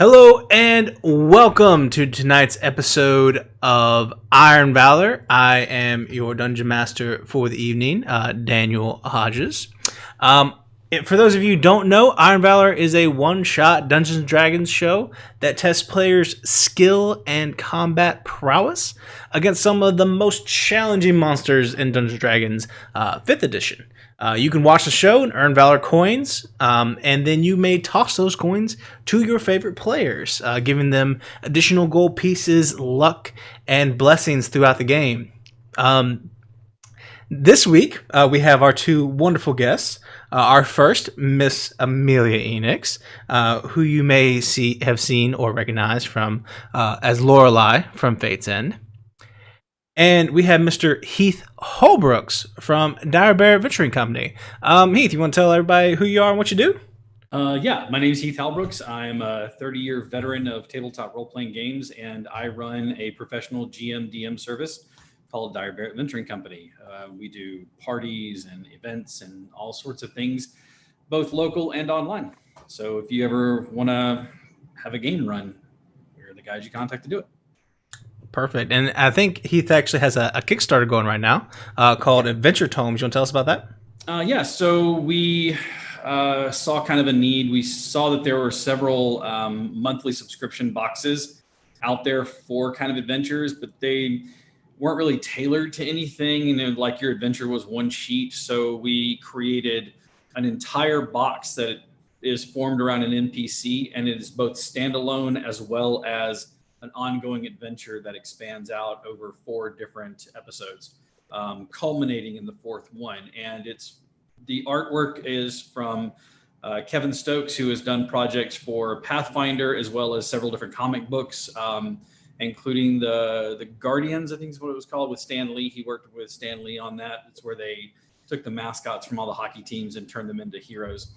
Hello and welcome to tonight's episode of Iron Valor. I am your dungeon master for the evening, Daniel Hodges. For those of you who don't know, Iron Valor is a one-shot Dungeons & Dragons show that tests players' skill and combat prowess against some of the most challenging monsters in Dungeons & Dragons 5th edition. You can watch the show and earn Valor coins, and then you may toss those coins to your favorite players, giving them additional gold pieces, luck, and blessings throughout the game. This week, we have our two wonderful guests. Our first, Miss Amelia Enix, who you may have seen or recognized from as Lorelei from Fate's End. And we have Mr. Heath Holbrooks from Lyre Venturing Company. Heath, you want to tell everybody who you are and what you do? Yeah, my name is Heath Holbrooks. I'm a 30-year veteran of tabletop role-playing games, and I run a professional GM/DM service called Lyre Venturing Company. We do parties and events and all sorts of things, both local and online. So if you ever want to have a game run, we're the guys you contact to do it. Perfect. And I think Heath actually has a Kickstarter going right now called Adventure Tomes. You want to tell us about that? Yeah, so we saw kind of a need. We saw that there were several monthly subscription boxes out there for kind of adventures, but they weren't really tailored to anything. Like your adventure was one sheet. So we created an entire box that is formed around an NPC, and it is both standalone as well as an ongoing adventure that expands out over 4 different episodes, culminating in the 4th one. And the artwork is from Kevin Stokes, who has done projects for Pathfinder as well as several different comic books, including the Guardians, I think is what it was called, with Stan Lee. He worked with Stan Lee on that. It's where they took the mascots from all the hockey teams and turned them into heroes.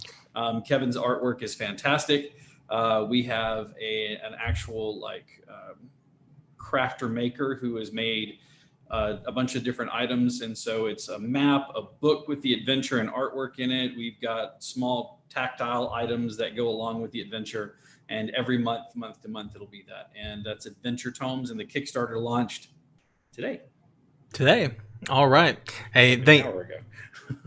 Kevin's artwork is fantastic. We have an actual crafter maker who has made a bunch of different items. And so it's a map, a book with the adventure and artwork in it. We've got small tactile items that go along with the adventure. And every month to month, it'll be that. And that's Adventure Tomes, and the Kickstarter launched today. All right. Hey,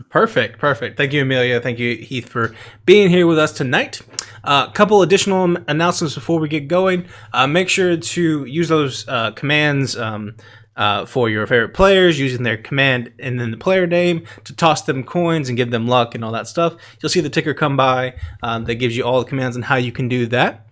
Perfect. Thank you, Amelia. Thank you, Heath, for being here with us tonight. A couple additional announcements before we get going. Make sure to use those commands for your favorite players, using their command and then the player name to toss them coins and give them luck and all that stuff. You'll see the ticker come by that gives you all the commands on how you can do that.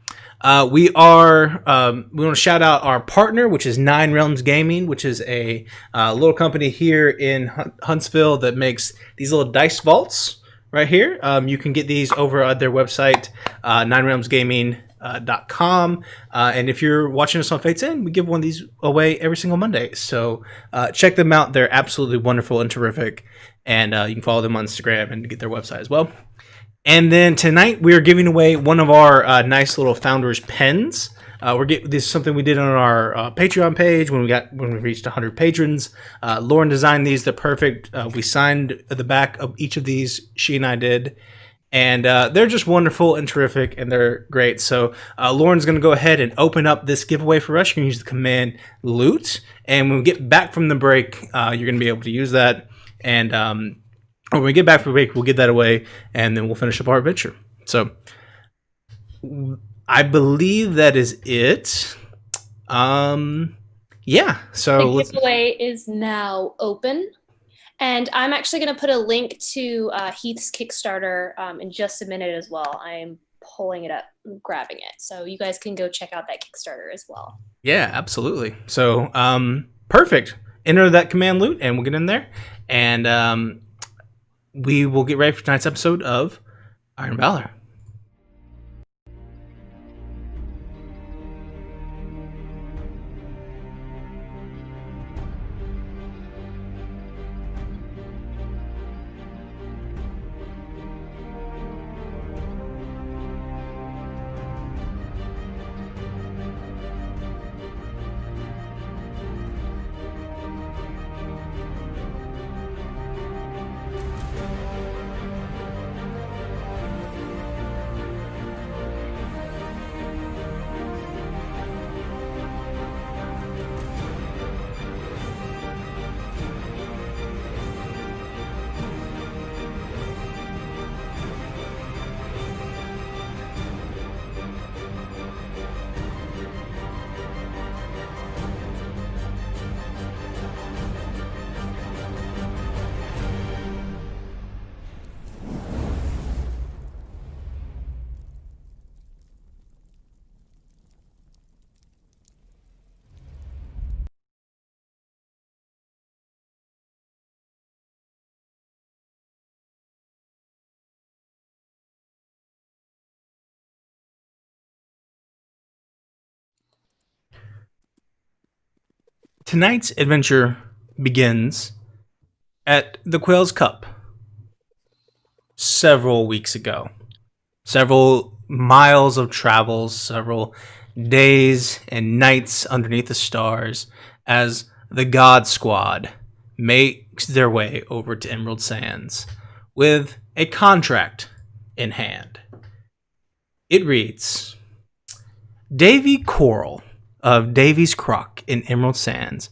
We want to shout out our partner, which is 9 Realms Gaming, which is a little company here in Huntsville that makes these little dice vaults right here. You can get these over at their website, 9realmsgaming.com. And if you're watching us on Fate's End, we give one of these away every single Monday. So check them out. They're absolutely wonderful and terrific. And you can follow them on Instagram and get their website as well. And then tonight we are giving away one of our nice little founders pens. This is something we did on our Patreon page when we reached 100 patrons. Lauren designed these; they're perfect. We signed the back of each of these. She and I did, and they're just wonderful and terrific, and they're great. So Lauren's going to go ahead and open up this giveaway for us. You can use the command loot, and when we get back from the break, you're going to be able to use that. And when we get back from the break, we'll give that away, and then we'll finish up our adventure. So I believe that is it. Yeah. So the giveaway is now open, and I'm actually going to put a link to Heath's Kickstarter in just a minute as well. I'm pulling it up, grabbing it, so you guys can go check out that Kickstarter as well. Yeah, absolutely. So perfect. Enter that command loot, and we'll get in there, and we will get ready for tonight's episode of Iron Valor. Tonight's adventure begins at the Quail's Cup several weeks ago. Several miles of travels, several days and nights underneath the stars as the God Squad makes their way over to Emerald Sands with a contract in hand. It reads, Davy Coral of Davy's Crock in Emerald Sands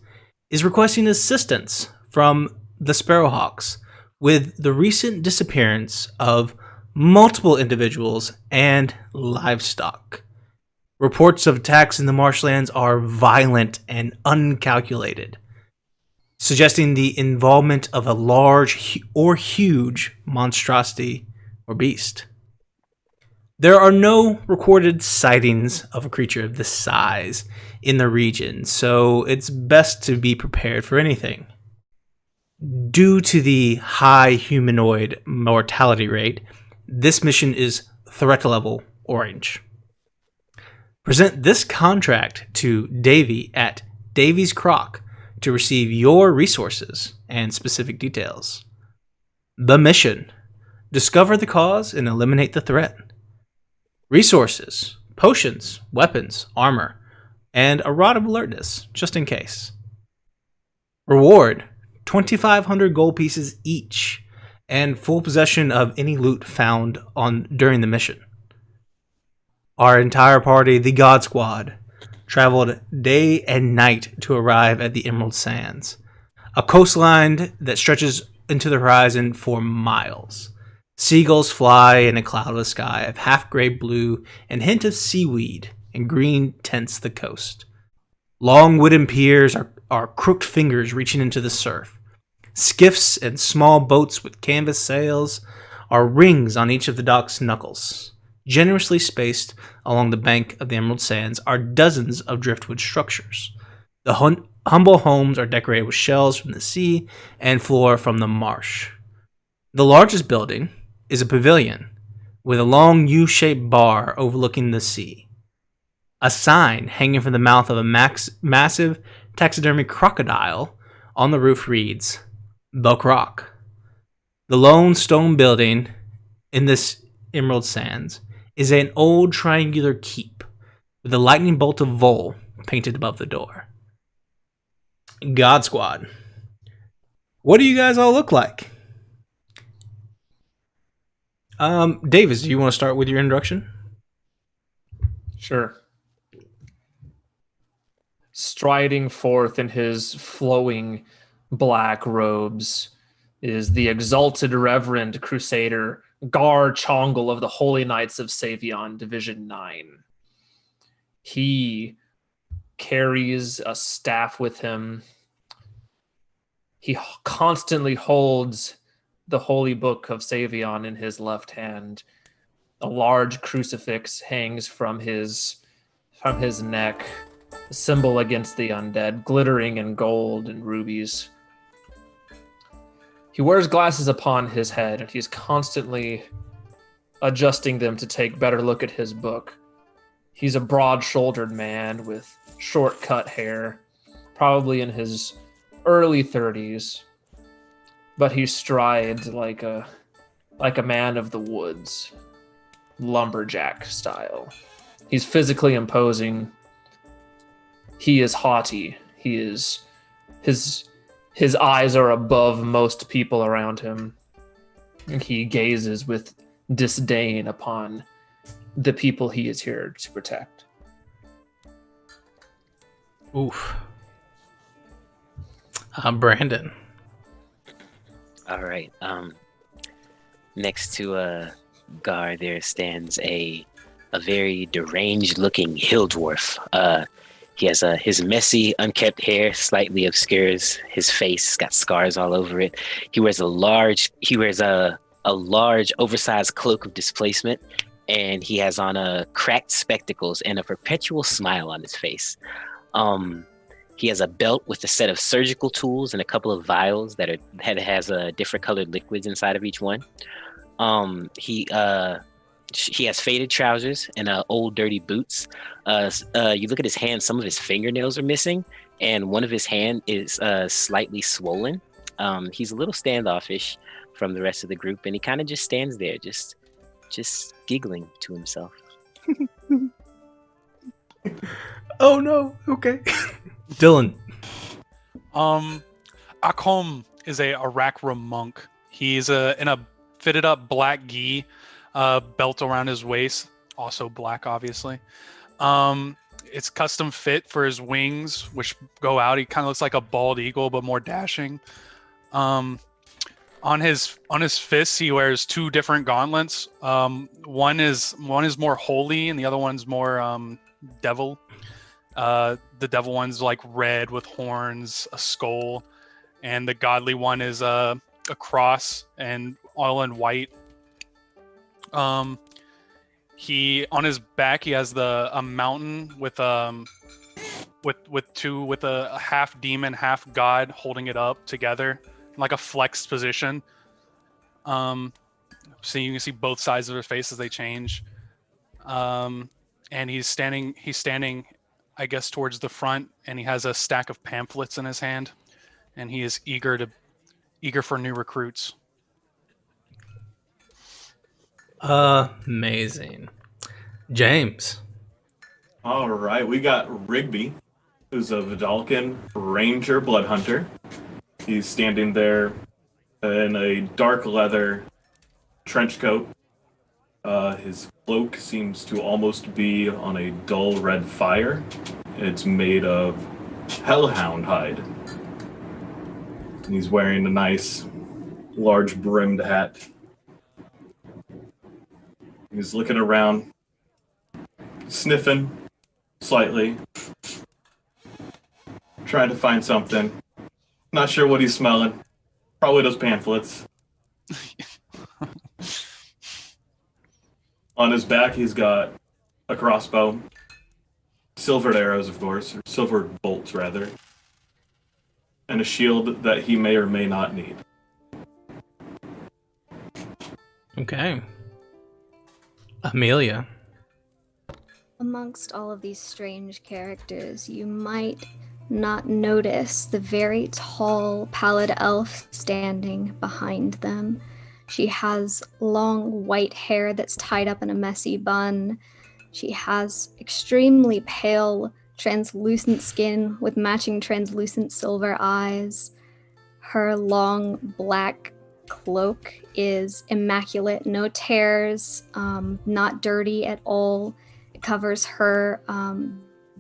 is requesting assistance from the Sparrowhawks with the recent disappearance of multiple individuals and livestock. Reports of attacks in the marshlands are violent and uncalculated, suggesting the involvement of a large or huge monstrosity or beast. There are no recorded sightings of a creature of this size in the region, so it's best to be prepared for anything. Due to the high humanoid mortality rate, this mission is threat level orange. Present this contract to Davy at Davy's Crock to receive your resources and specific details. The mission: discover the cause and eliminate the threat. Resources: potions, weapons, armor, and a rod of alertness, just in case. Reward: 2,500 gold pieces each, and full possession of any loot found during the mission. Our entire party, the God Squad, traveled day and night to arrive at the Emerald Sands, a coastline that stretches into the horizon for miles. Seagulls fly in a cloudless sky of half-gray blue and hint of seaweed and green tints the coast. Long wooden piers are crooked fingers reaching into the surf. Skiffs and small boats with canvas sails are rings on each of the dock's knuckles. Generously spaced along the bank of the Emerald Sands are dozens of driftwood structures. The humble homes are decorated with shells from the sea and floor from the marsh. The largest building is a pavilion with a long U-shaped bar overlooking the sea. A sign hanging from the mouth of a massive taxidermy crocodile on the roof reads, The Croc. The lone stone building in this Emerald Sands is an old triangular keep with a lightning bolt of Vol painted above the door. God Squad. What do you guys all look like? Davis, do you want to start with your introduction? Sure. Striding forth in his flowing black robes is the exalted Reverend Crusader Gar Chongle of the Holy Knights of Savion, Division 9. He carries a staff with him. He constantly holds the Holy Book of Savion in his left hand. A large crucifix hangs from his neck, a symbol against the undead, glittering in gold and rubies. He wears glasses upon his head, and he's constantly adjusting them to take better look at his book. He's a broad-shouldered man with short-cut hair, probably in his early 30s, but he strides like a man of the woods, lumberjack style. He's physically imposing. He is haughty. His eyes are above most people around him. And he gazes with disdain upon the people he is here to protect. Oof. Brandon. All right. Next to Gar, there stands a very deranged-looking hill dwarf. He has his messy, unkept hair slightly obscures his face. Got scars all over it. He wears a large, oversized cloak of displacement, and he has on cracked spectacles and a perpetual smile on his face. He has a belt with a set of surgical tools and a couple of vials that has different colored liquids inside of each one. He has faded trousers and old dirty boots. You look at his hands, some of his fingernails are missing, and one of his hand is slightly swollen. He's a little standoffish from the rest of the group, and he kind of just stands there, just giggling to himself. Oh no. Okay. Dylan. Akom is a Arakra monk. He's in a fitted up black gi, belt around his waist, also black, obviously. It's custom fit for his wings, which go out. He kind of looks like a bald eagle, but more dashing. On his fists, he wears 2 different gauntlets. One is more holy, and the other one's more devil. The devil one's like red with horns, a skull, and the godly one is a cross and all in white. He on his back he has a mountain with a half demon, half god holding it up together in like a flexed position. So you can see both sides of his face as they change. And he's standing I guess towards the front, and he has a stack of pamphlets in his hand, and he is eager for new recruits. Amazing. James. All right, we got Rigby, who's a Vidalcan ranger blood hunter. He's standing there in a dark leather trench coat. His cloak seems to almost be on a dull red fire. It's made of hellhound hide. And he's wearing a nice, large brimmed hat. He's looking around, sniffing slightly, trying to find something. Not sure what he's smelling. Probably those pamphlets. On his back, he's got a crossbow, silvered arrows, of course, or silvered bolts, rather, and a shield that he may or may not need. Okay. Amelia. Amongst all of these strange characters, you might not notice the very tall pallid elf standing behind them. She has long white hair that's tied up in a messy bun. She has extremely pale, translucent skin with matching translucent silver eyes. Her long black cloak is immaculate, no tears, not dirty at all. It covers her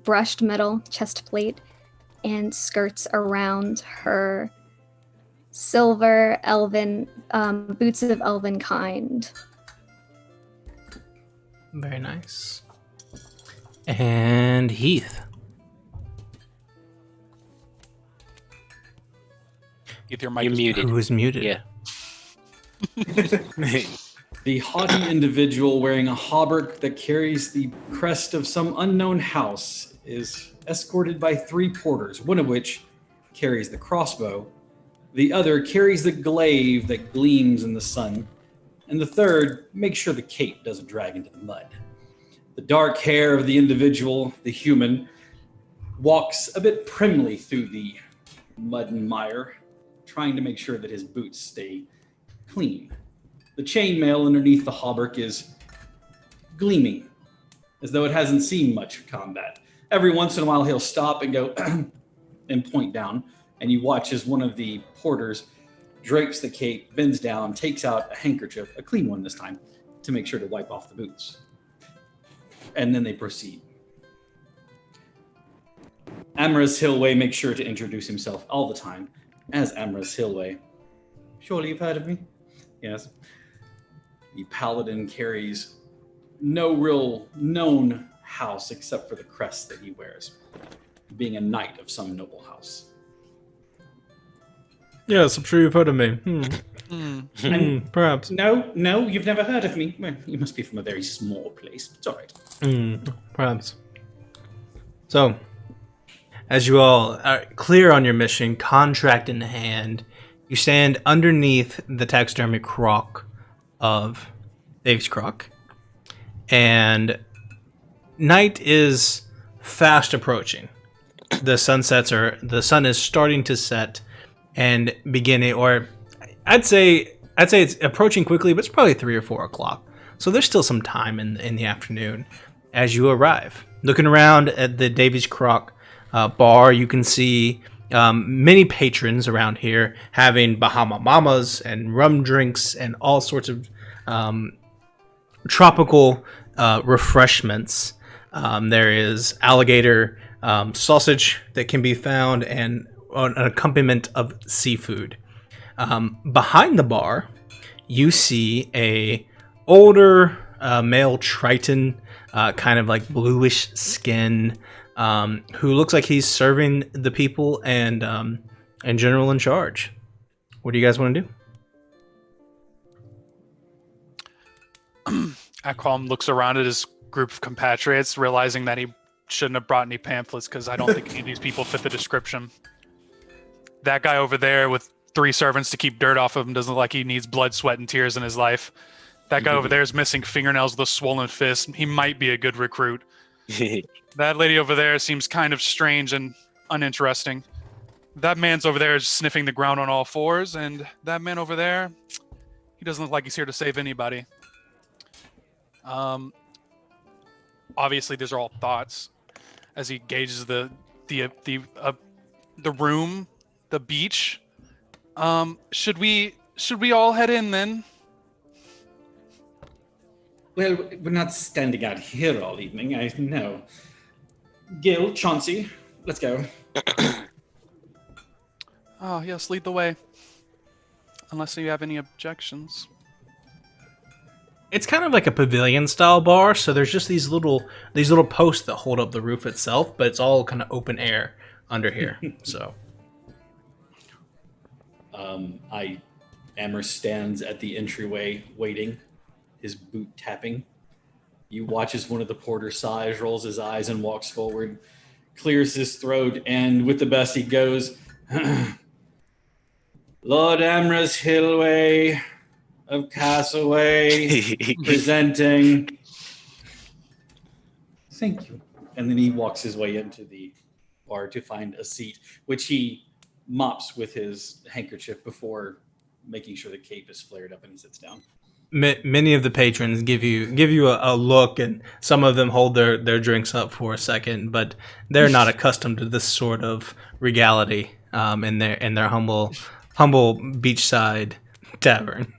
brushed metal chest plate and skirts around her silver elven boots of elven kind. Very nice. And Heath. Heath, your mic You're is muted. Who is muted? Yeah. The haughty individual wearing a hauberk that carries the crest of some unknown house is escorted by 3 porters, one of which carries the crossbow, the other carries the glaive that gleams in the sun, and the third makes sure the cape doesn't drag into the mud. The dark hair of the individual, the human, walks a bit primly through the mud and mire, trying to make sure that his boots stay clean. The chainmail underneath the hauberk is gleaming, as though it hasn't seen much combat. Every once in a while, he'll stop and go and point down, and you watch as one of the porters drapes the cape, bends down, takes out a handkerchief, a clean one this time, to make sure to wipe off the boots. And then they proceed. Amorous Hillway makes sure to introduce himself all the time as Amorous Hillway. Surely you've heard of me? Yes. The paladin carries no real known house except for the crest that he wears, being a knight of some noble house. Yes, I'm sure you've heard of me. Perhaps. No, you've never heard of me. Well, you must be from a very small place. It's all right. Perhaps. So, as you all are clear on your mission, contract in hand, you stand underneath the taxidermy croc of Dave's croc, and night is fast approaching. the sun is starting to set and beginning, or I'd say it's approaching quickly, but it's probably 3 or 4 o'clock. So there's still some time in the afternoon as you arrive. Looking around at the Davies Crock bar, you can see many patrons around here having Bahama Mamas and rum drinks and all sorts of tropical refreshments. There is alligator sausage that can be found and an accompaniment of seafood. Behind the bar, you see a older male Triton, kind of like bluish skin, who looks like he's serving the people and general in charge. What do you guys want to do? Akram looks around at his group of compatriots, realizing that he shouldn't have brought any pamphlets because I don't think any of these people fit the description. That guy over there with 3 servants to keep dirt off of him doesn't look like he needs blood, sweat, and tears in his life. That guy over there is missing fingernails with a swollen fist. He might be a good recruit. That lady over there seems kind of strange and uninteresting. That man's over there is sniffing the ground on all 4s, and that man over there, he doesn't look like he's here to save anybody. Obviously, these are all thoughts as he gauges the room, the beach. Should we all head in then? Well, we're not standing out here all evening, I know. Gil, Chauncey, let's go. Oh, yes, lead the way. Unless you have any objections. It's kind of like a pavilion style bar, so there's just these little posts that hold up the roof itself, but it's all kind of open air under here. So Amherst stands at the entryway waiting, his boot tapping. You watch as one of the porters sighs, rolls his eyes, and walks forward, clears his throat, and with the best he goes, Lord Amherst Hillway of Castaway, presenting. Thank you. And then he walks his way into the bar to find a seat, which he mops with his handkerchief before making sure the cape is flared up, and he sits down. Many of the patrons give you a look, and some of them hold their drinks up for a second, but they're not accustomed to this sort of regality in their humble beachside tavern.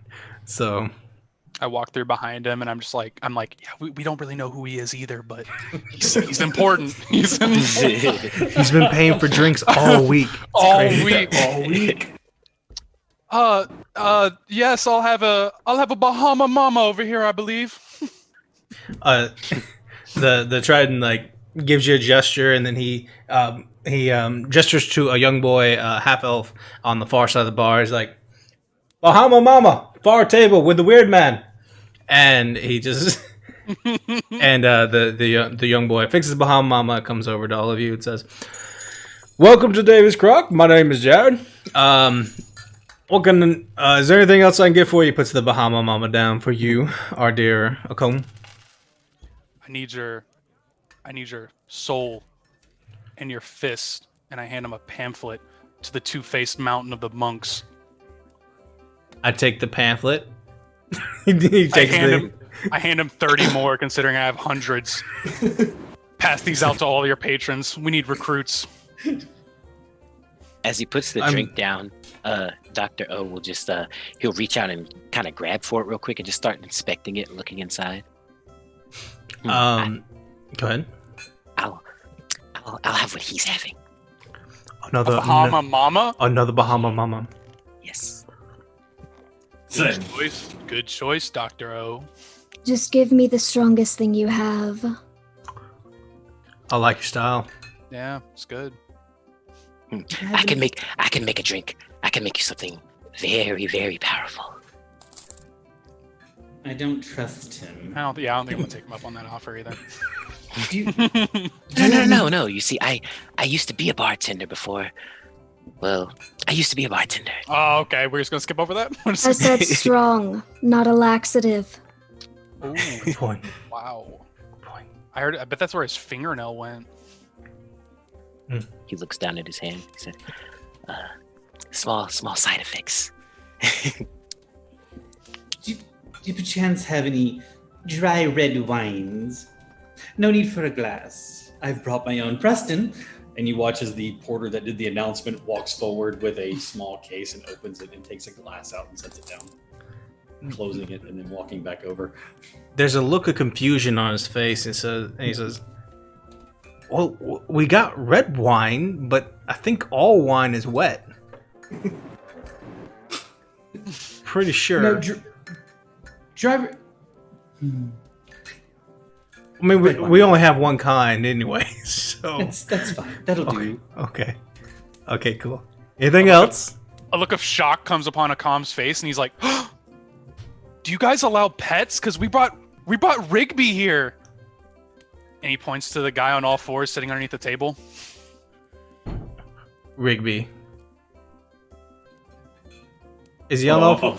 So I walk through behind him, and I'm like, yeah, we don't really know who he is either, but he's important. He's been paying for drinks all week. All week. Yes, I'll have a Bahama Mama over here, I believe. The Trident like gives you a gesture, and then he gestures to a young boy, half elf on the far side of the bar. He's like, Bahama Mama, far table with the weird man, and he just and the young boy fixes Bahama Mama, comes over to all of you and says, "Welcome to Davis Crock. My name is Jared. Is there anything else I can get for you?" Puts the Bahama Mama down for you, our dear Akon. I need your soul and your fist, and I hand him a pamphlet to the two-faced mountain of the monks. I take the pamphlet. I hand him 30 more, considering I have hundreds. Pass these out to all your patrons. We need recruits. As he puts the drink down, Dr. O will just he'll reach out and kind of grab for it real quick and just start inspecting it, looking inside. Go ahead. I'll have what he's having. Another Bahama Mama? Another Bahama Mama. Yes. Good choice, Dr. O. Just give me the strongest thing you have. I like your style. Yeah, it's good. I can make a drink. I can make you something very, very powerful. I don't trust him. I don't think I'm gonna take him up on that offer either. No. You see, I used to be a bartender before. Well, I used to be a bartender. Oh, okay. We're just gonna skip over that. I said strong, not a laxative. Ooh. Good point. Wow. I bet that's where his fingernail went. He looks down at his hand. He said, small side effects. Do you perchance have any dry red wines? No need for a glass. I've brought my own. Preston. And you watch as the porter that did the announcement walks forward with a small case and opens it and takes a glass out and sets it down, closing it and then walking back over. There's a look of confusion on his face, and he says, "Well, we got red wine, but I think all wine is wet." Pretty sure. No, driver. I mean, we only have one kind anyway, so That's fine. That'll do. Okay, cool. Anything else? A look of shock comes upon Akam's face, and he's like, "Do you guys allow pets? Because we brought Rigby here." And he points to the guy on all fours sitting underneath the table. Rigby. Is he on all?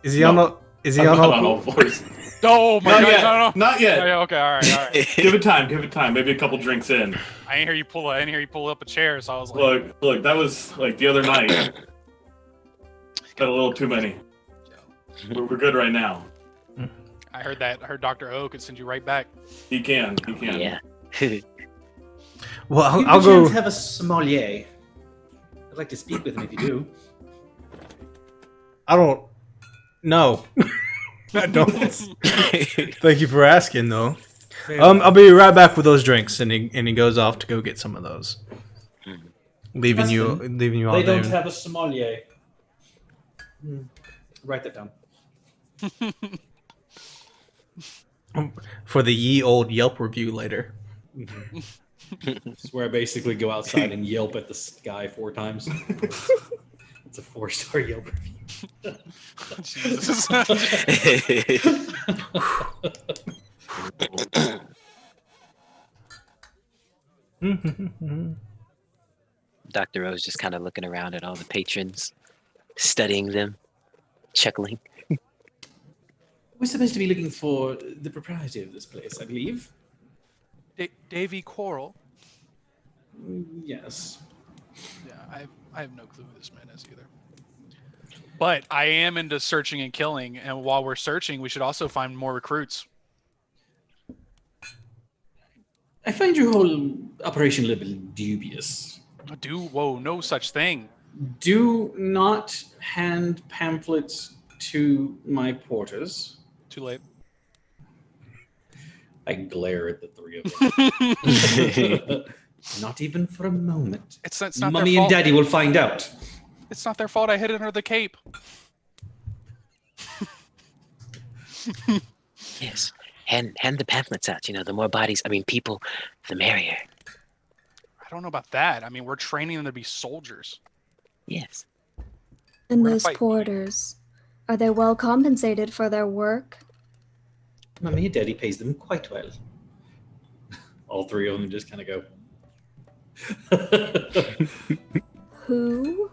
Is he on all? Is he I'm on not on all? all fours. Oh my Not god! yet. No. Not yet. Oh, yeah, okay, all right. Give it time. Give it time. Maybe a couple drinks in. I didn't hear you pull up a chair, so I was like, Look. That was like the other night. Got a little too many. We're good right now. I heard Dr. O could send you right back. He can. Yeah. Well, Do you I'll go. perchance have a sommelier? I'd like to speak with him if you do. I don't. No. I don't. Thank you for asking, though. I'll be right back with those drinks, and he goes off to go get some of those, leaving you all They there. don't have a sommelier. Write that down. For the ye old Yelp review later. This is where I basically go outside and yelp at the sky 4 times. It's a 4-star Yelp review. Jesus. Dr. O's just kind of looking around at all the patrons, studying them, chuckling. We're supposed to be looking for the proprietor of this place, I believe. Davy Coral. Yes. Yeah, I have no clue who this man is either. But I am into searching and killing, and while we're searching, we should also find more recruits. I find your whole operation a little bit dubious. No such thing. Do not hand pamphlets to my porters. Too late. I glare at the 3 of them. Not even for a moment. It's not Mummy their and fault. Daddy will find out. It's not their fault I hid it under the cape. Yes. Hand the pamphlets out. The more bodies, people, the merrier. I don't know about that. I mean, we're training them to be soldiers. Yes. And We're gonna those fight. porters, are they well compensated for their work? Mummy and Daddy pays them quite well. All 3 of them just kind of go. Who?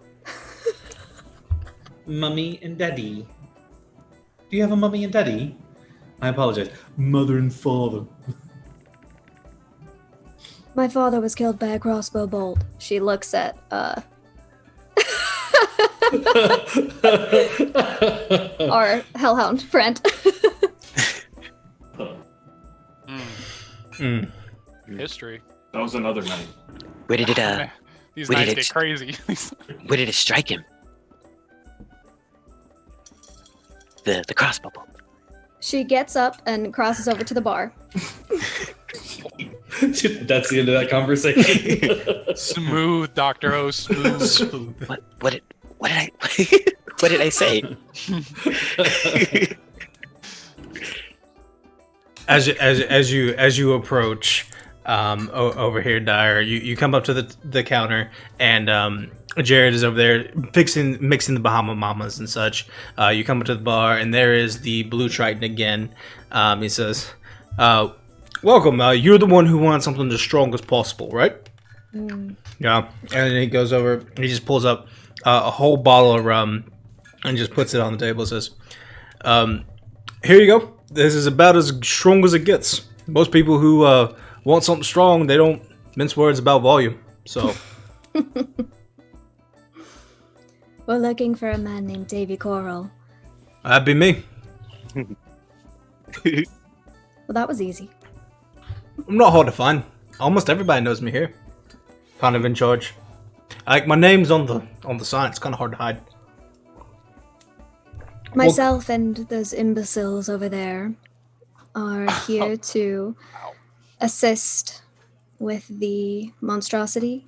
Mummy and Daddy. Do you have a mummy and daddy? I apologize. Mother and father. My father was killed by a crossbow bolt. She looks at, our hellhound friend. History. That was another night. Where did it These Where nights did get it- crazy. where did it strike him? The crossbow bolt. She gets up and crosses over to the bar. That's the end of that conversation. Smooth, Dr. O, smooth. What did I what did I say? As you approach over here, Dyer, you come up to the counter, and Jared is over there mixing the Bahama Mamas and such. You come up to the bar, and there is the Blue Triton again. He says, "Welcome. You're the one who wants something as strong as possible, right?" Yeah. And then he goes over. He just pulls up a whole bottle of rum and just puts it on the table. And says, "Here you go. This is about as strong as it gets. Most people who want something strong, they don't mince words about volume." So We're looking for a man named Davy Coral. that'd be me. Well, that was easy. I'm not hard to find. Almost everybody knows me here. Kind of in charge. Like my name's on the sign. It's kind of hard to hide. Myself and those imbeciles over there are here to assist with the monstrosity.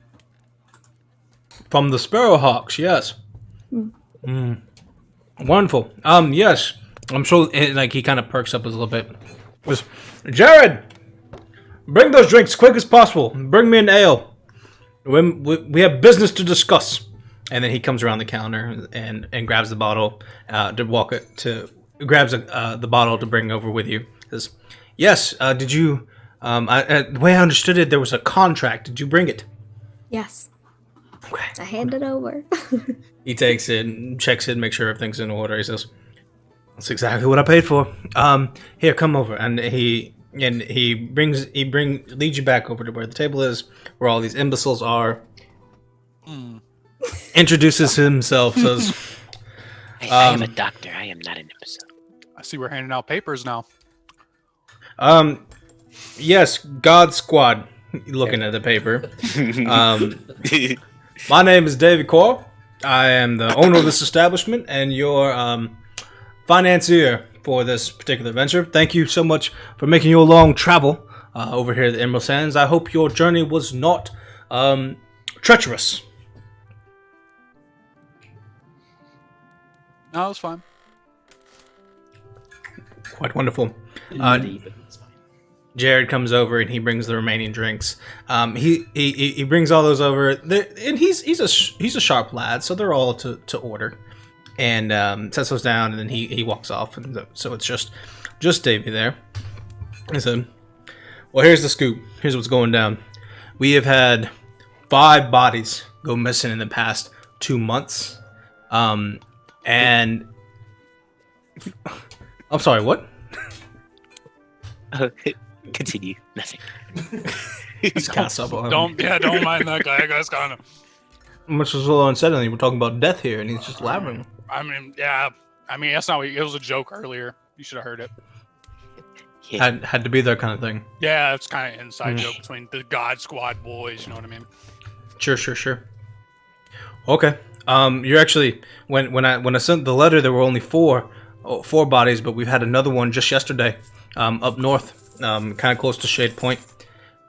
From the Sparrowhawks, yes. Wonderful. Yes. I'm sure. Like he kind of perks up a little bit. Was Jared? Bring those drinks quick as possible. Bring me an ale. We have business to discuss. And then he comes around the counter and grabs the bottle grabs the bottle to bring over with you. Says, yes. Did you? The way I understood it, there was a contract. Did you bring it? Yes. Okay. I hand it over. He takes it and checks it, make sure everything's in order. He says, "That's exactly what I paid for. Here, come over." And he leads you back over to where the table is, where all these imbeciles are. Introduces himself, says, I am a doctor. I am not an imbecile. I see we're handing out papers now. Yes, God Squad. Looking at the paper. My name is David Core. I am the owner of this establishment and your financier for this particular venture. Thank you so much for making your long travel over here at the Emerald Sands. I hope your journey was not treacherous. No, it was fine. Quite wonderful. Nutty, but it's fine. Jared comes over and he brings the remaining drinks. He brings all those over, and he's a sharp lad, so they're all to order. And sets those down, and then he walks off, and so it's just Davey there. He said, "Well, here's the scoop. Here's what's going down. We have had 5 bodies go missing in the past 2 months, and I'm sorry, what?" Continue. Nothing. Don't mind that guy. That guy's kind of. Much was a little unsettling. We're talking about death here, and he's just laughing. I mean, yeah. I mean, that's not what it was a joke earlier. You should have heard it. Yeah. Had to be there kind of thing. Yeah, it's kind of inside joke between the God Squad boys. You know what I mean? Sure. Okay. You're actually when I sent the letter, there were only four bodies, but we've had another one just yesterday, up north, kind of close to Shade Point.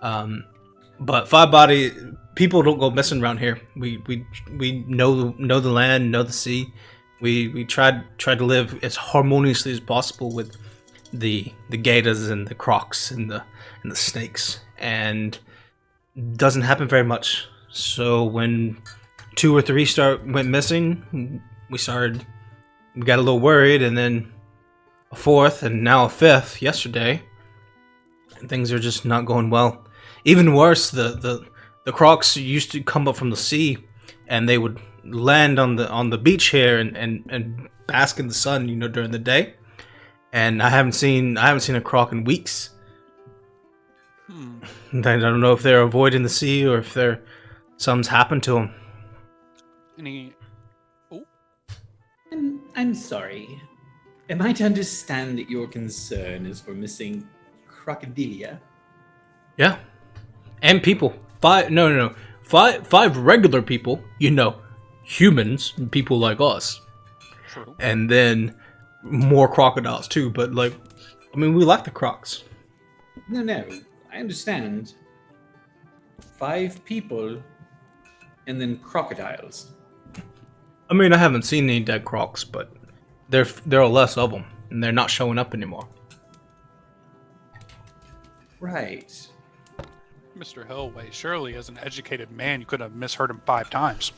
But 5 bodies. People don't go missing around here. We know the land, know the sea. We tried to live as harmoniously as possible with the gators and the crocs and the snakes, and doesn't happen very much. So when 2 or 3 went missing, we got a little worried, and then a 4th, and now a 5th yesterday. And things are just not going well. Even worse, the crocs used to come up from the sea, and they would land on the beach here and bask in the sun, during the day. And I haven't seen a croc in weeks. I don't know if they're avoiding the sea or if something's happened to them. I'm sorry. Am I to understand that your concern is for missing crocodilia? Yeah, and people. 5 regular people. Humans, people like us. True. And then more crocodiles too. But we like the crocs. No, I understand. 5 people, and then crocodiles. I haven't seen any dead crocs, but there are less of them, and they're not showing up anymore. Right. Mr. Hillway, surely as an educated man, you could have misheard him 5 times.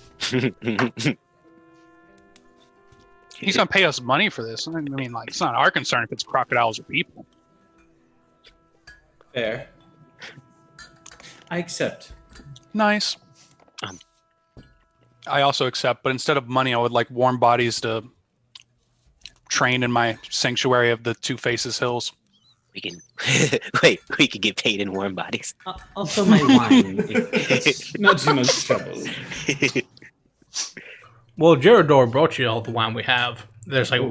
He's gonna pay us money for this. It's not our concern if it's crocodiles or people. Fair. I accept. Nice. I also accept, but instead of money, I would like warm bodies to train in my sanctuary of the Two Faces Hills. We can wait. We can get paid in warm bodies. Also, my wine. If it's not too much trouble. Well, Gerador brought you all the wine we have. There's like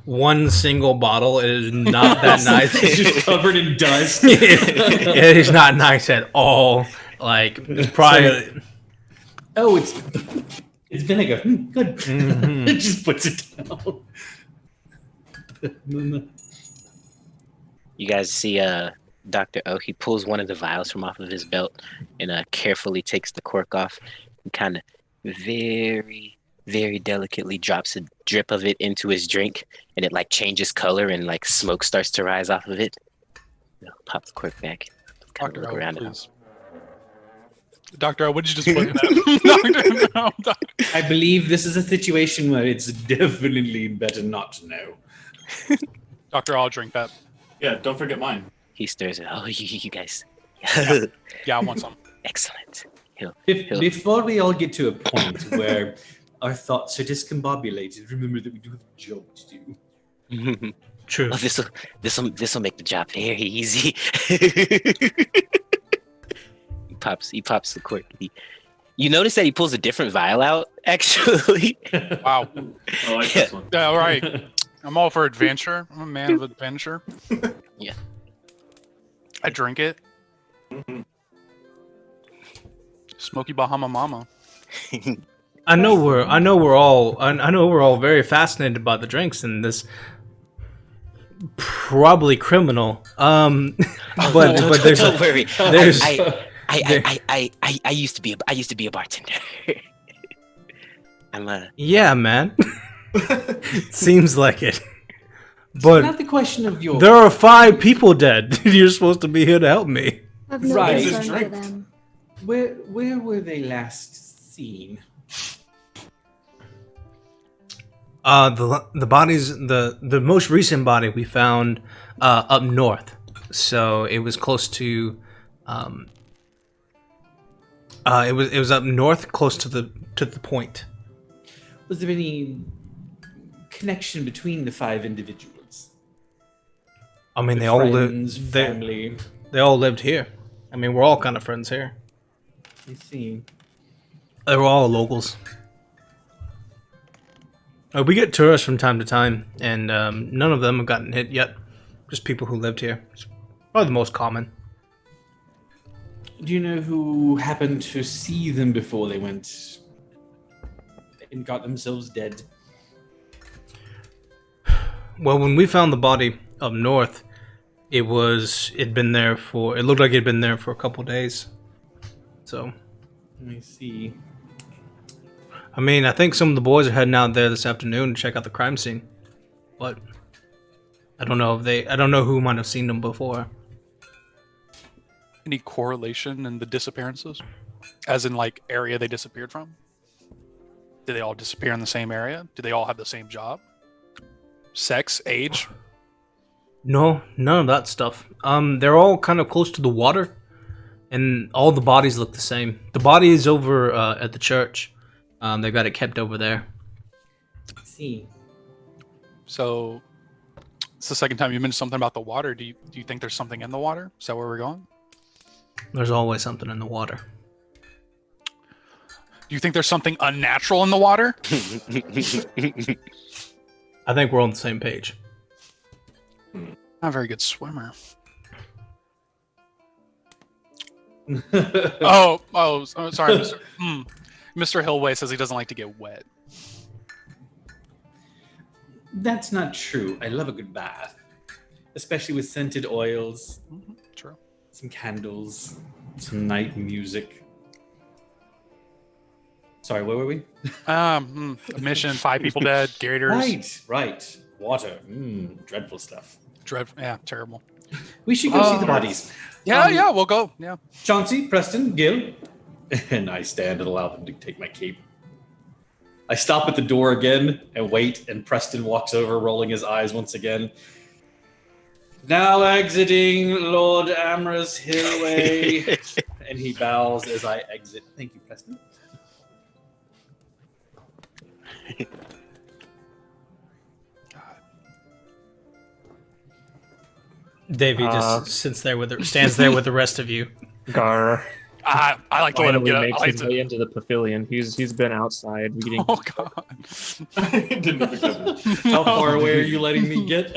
one single bottle. It is not that nice. It's just covered in dust. It is not nice at all. Like it's probably. Oh, it's vinegar. Good. Mhm. It just puts it down. You guys see Dr. O, he pulls one of the vials from off of his belt and carefully takes the cork off and kind of very, very delicately drops a drip of it into his drink, and it like changes color and like smoke starts to rise off of it. Pop the cork back. Kind of Dr. look O, around at him. please. Dr. O, what did you just put in that? Dr. No, Dr. I believe this is a situation where it's definitely better not to know. Dr. O, I'll drink that. Yeah, don't forget mine. He stirs it. Oh, you guys. Yeah, I want some. Excellent. Before we all get to a point where our thoughts are discombobulated, remember that we do have a job to do. True. Oh, this'll make the job very easy. He pops the cork. You notice that he pulls a different vial out, actually. Wow. I like this one. Yeah, all right. I'm all for adventure. I'm a man of adventure. Yeah. I drink it. Mhm. Smoky Bahama Mama. I know we're all very fascinated by the drinks and this probably criminal. But there's Don't worry. there's I used to be a bartender. yeah, man. Seems like it. It's But not the question of your there are 5 people dead. You're supposed to be here to help me. I have no Right. concern Just for drink. them. where were they last seen? The bodies, the most recent body we found up north. So it was close to it was up north, close to the point. Was there any connection between the 5 individuals? I mean, Friends, they family. they all lived here. I mean, we're all kind of friends here. I see. They were all locals. We get tourists from time to time, and none of them have gotten hit yet. Just people who lived here. It's probably the most common. Do you know who happened to see them before they went and got themselves dead? Well, when we found the body up north, it looked like it'd been there for a couple days. So, I see. I mean, I think some of the boys are heading out there this afternoon to check out the crime scene. But I don't know who might have seen them before. Any correlation in the disappearances? As in, like, area they disappeared from? Did they all disappear in the same area? Do they all have the same job? Sex? Age? No, none of that stuff. They're all kind of close to the water, and all the bodies look the same. The body is over at the church. They got it kept over there. I see. So, it's the second time you mentioned something about the water. Do you think there's something in the water? Is that where we're going? There's always something in the water. Do you think there's something unnatural in the water? I think we're on the same page. Not a very good swimmer. Oh, sorry, Mr. Mr. Hillway says he doesn't like to get wet. That's not true. I love a good bath, especially with scented oils, True. some candles, some night music. Sorry, where were we? Mission, 5 people dead, gators. Right. Water. Dreadful stuff. Yeah, terrible. We should go see the bodies. Yeah, we'll go. Yeah. Chauncey, Preston, Gil. And I stand and allow them to take my cape. I stop at the door again and wait, and Preston walks over, rolling his eyes once again. Now exiting Lord Amorous Hillway. And he bows as I exit. Thank you, Preston. Davey just stands there with the rest of you. Gar I like to let him finally get up. makes I like his to. way into the pavilion. He's been outside reading. Oh God! Didn't even come in. How far away are you letting me get?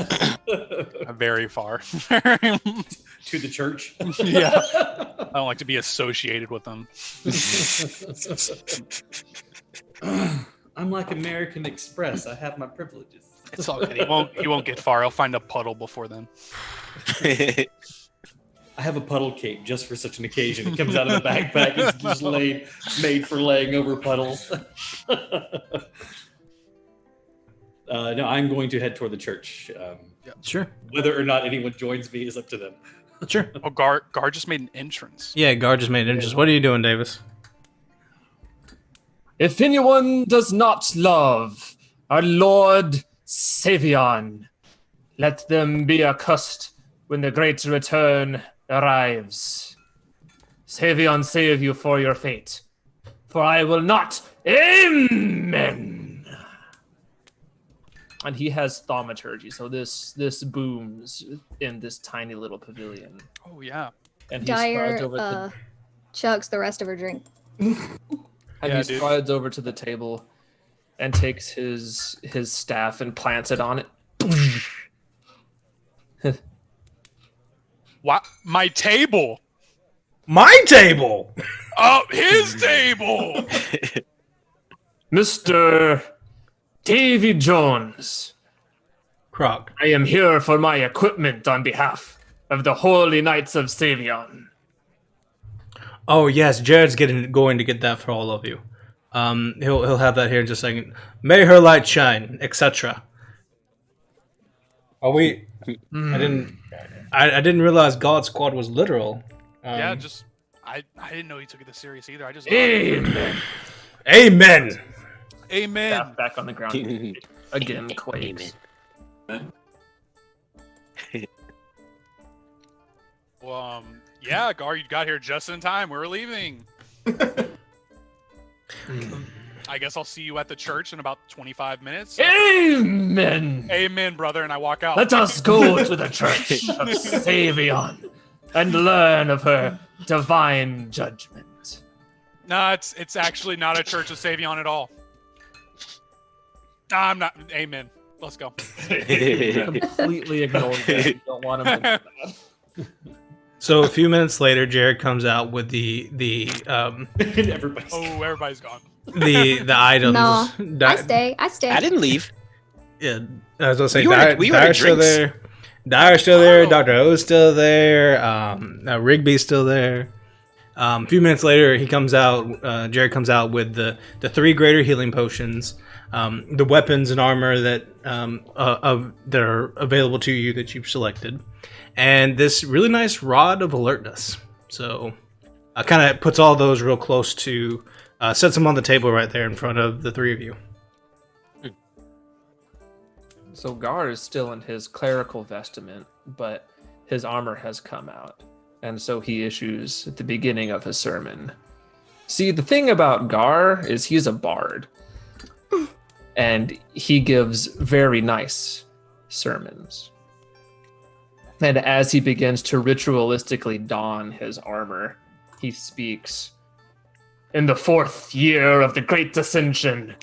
Very far. To the church? Yeah. I don't like to be associated with them. I'm like American Express. I have my privileges. It's all good. He won't get far. He'll find a puddle before then. I have a puddle cape just for such an occasion. It comes out of the backpack. It's just made for laying over puddles. No, I'm going to head toward the church. Sure. Whether or not anyone joins me is up to them. Sure. Oh, Gar just made an entrance. Yeah, Gar just made an entrance. What are you doing, Davis? If anyone does not love our Lord Savion, let them be accursed when the great return arrives. Savion save you for your fate, for I will not. Amen. And he has thaumaturgy, so this booms in this tiny little pavilion. Oh yeah. And he Dyer strides over chugs the rest of her drink. Yeah, dude. strides over to the table and takes his staff and plants it on it. What? My table. My table. Oh, his table. Mr. Davy Jones, Croc. I am here for my equipment on behalf of the Holy Knights of Savion. Oh yes, Jared's going to get that for all of you. He'll have that here in just a second. May her light shine, etc. Are we? I didn't realize God Squad was literal. Yeah, just I didn't know he took it this serious either. I just Amen. Amen. Amen. Staff back on the ground. Again, quakes. Well, yeah, Gar, you got here just in time. We're leaving. I guess I'll see you at the church in about 25 minutes. Amen. Amen, brother. And I walk out. Let us go to the church of Savion and learn of her divine judgment. No, it's actually not a church of Savion at all. I'm not. Amen. Let's go. Completely ignored that. You don't want him to. So a few minutes later, Jared comes out with the Everybody's Everybody's gone. the items. No, Di- I stay. I didn't leave. Yeah, I was gonna say We ordered Dyer's still drinks. there. Dyer's still there. Oh. Dr. O's still there. Rigby's still there. A few minutes later, he comes out. Jared comes out with the 3 greater healing potions, the weapons and armor that that are available to you that you've selected, and this really nice rod of alertness. So, kind of puts all those real close to, sets them on the table right there in front of the 3 of you. So Gar is still in his clerical vestment, but his armor has come out. And so he issues at the beginning of his sermon. See, the thing about Gar is he's a bard. And he gives very nice sermons. And as he begins to ritualistically don his armor, he speaks, "In the 4th year of the Great Ascension,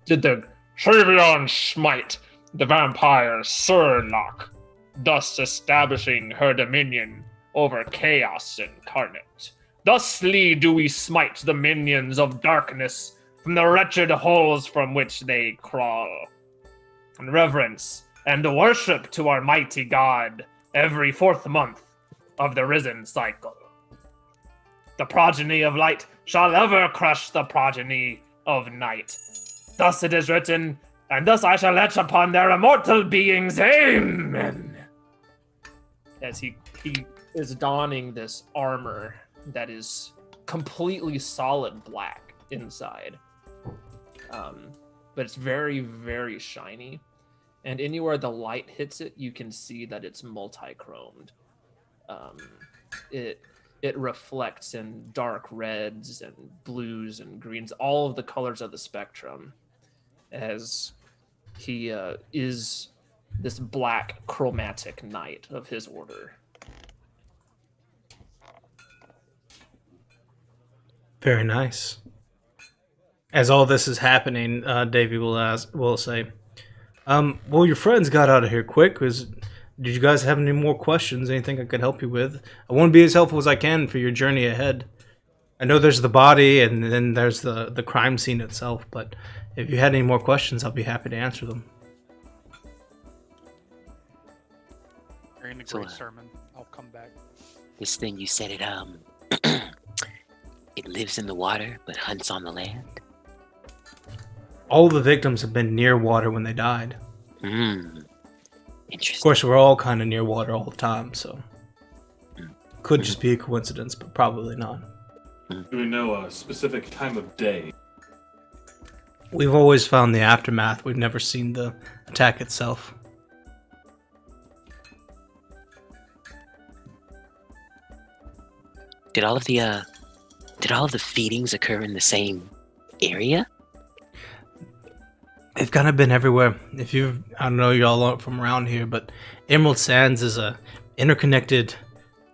did the Savion smite the vampire Surlock, thus establishing her dominion over chaos incarnate. Thusly do we smite the minions of darkness from the wretched holes from which they crawl. In reverence and worship to our mighty God every 4th month of the risen cycle. The progeny of light shall ever crush the progeny of night. Thus it is written, and thus I shall etch upon their immortal beings. Amen." As he is donning this armor that is completely solid black inside. But it's very, very shiny. And anywhere the light hits it, you can see that it's multi-chromed. It reflects in dark reds and blues and greens, all of the colors of the spectrum, as he is this black chromatic knight of his order. Very nice. As all this is happening, Davey will say, well, your friends got out of here quick. Did you guys have any more questions? Anything I could help you with? I want to be as helpful as I can for your journey ahead. I know there's the body and then there's the crime scene itself, but if you had any more questions, I'll be happy to answer them. During the great sermon, I'll come back. This thing you said it lives in the water but hunts on the land. All the victims have been near water when they died. Interesting. Of course, we're all kind of near water all the time, so could just be a coincidence, but probably not. Do we know a specific time of day? We've always found the aftermath. We've never seen the attack itself. Did all of the feedings occur in the same area? They've kind of been everywhere. I don't know y'all aren't from around here, but Emerald Sands is a interconnected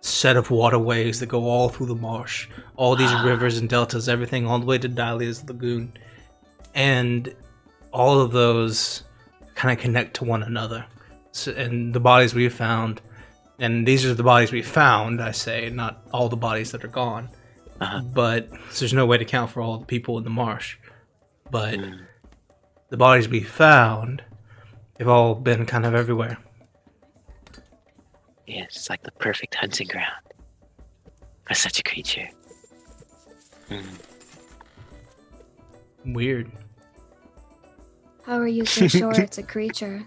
set of waterways that go all through the marsh. All these rivers and deltas, everything all the way to Dahlia's Lagoon. And all of those kind of connect to one another. So, and the bodies we found, and these are the bodies we found, I say, not all the bodies that are gone. But so there's no way to count for all the people in the marsh. But the bodies we found have all been kind of everywhere. Yeah, it's like the perfect hunting ground for such a creature. Weird. How are you so sure it's a creature?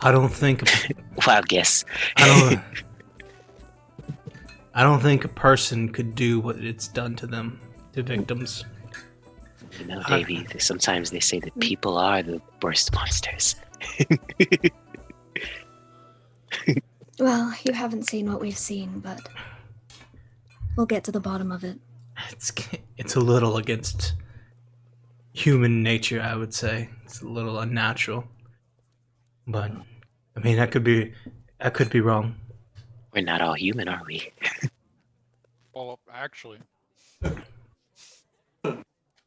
I don't think. Wild guess. I don't think a person could do what it's done to them, to victims. You know, Davey, sometimes they say that people are the worst monsters. Well, you haven't seen what we've seen, but we'll get to the bottom of it. It's a little against human nature, I would say. It's a little unnatural. But I mean, I could be wrong. We're not all human, are we? Well, actually.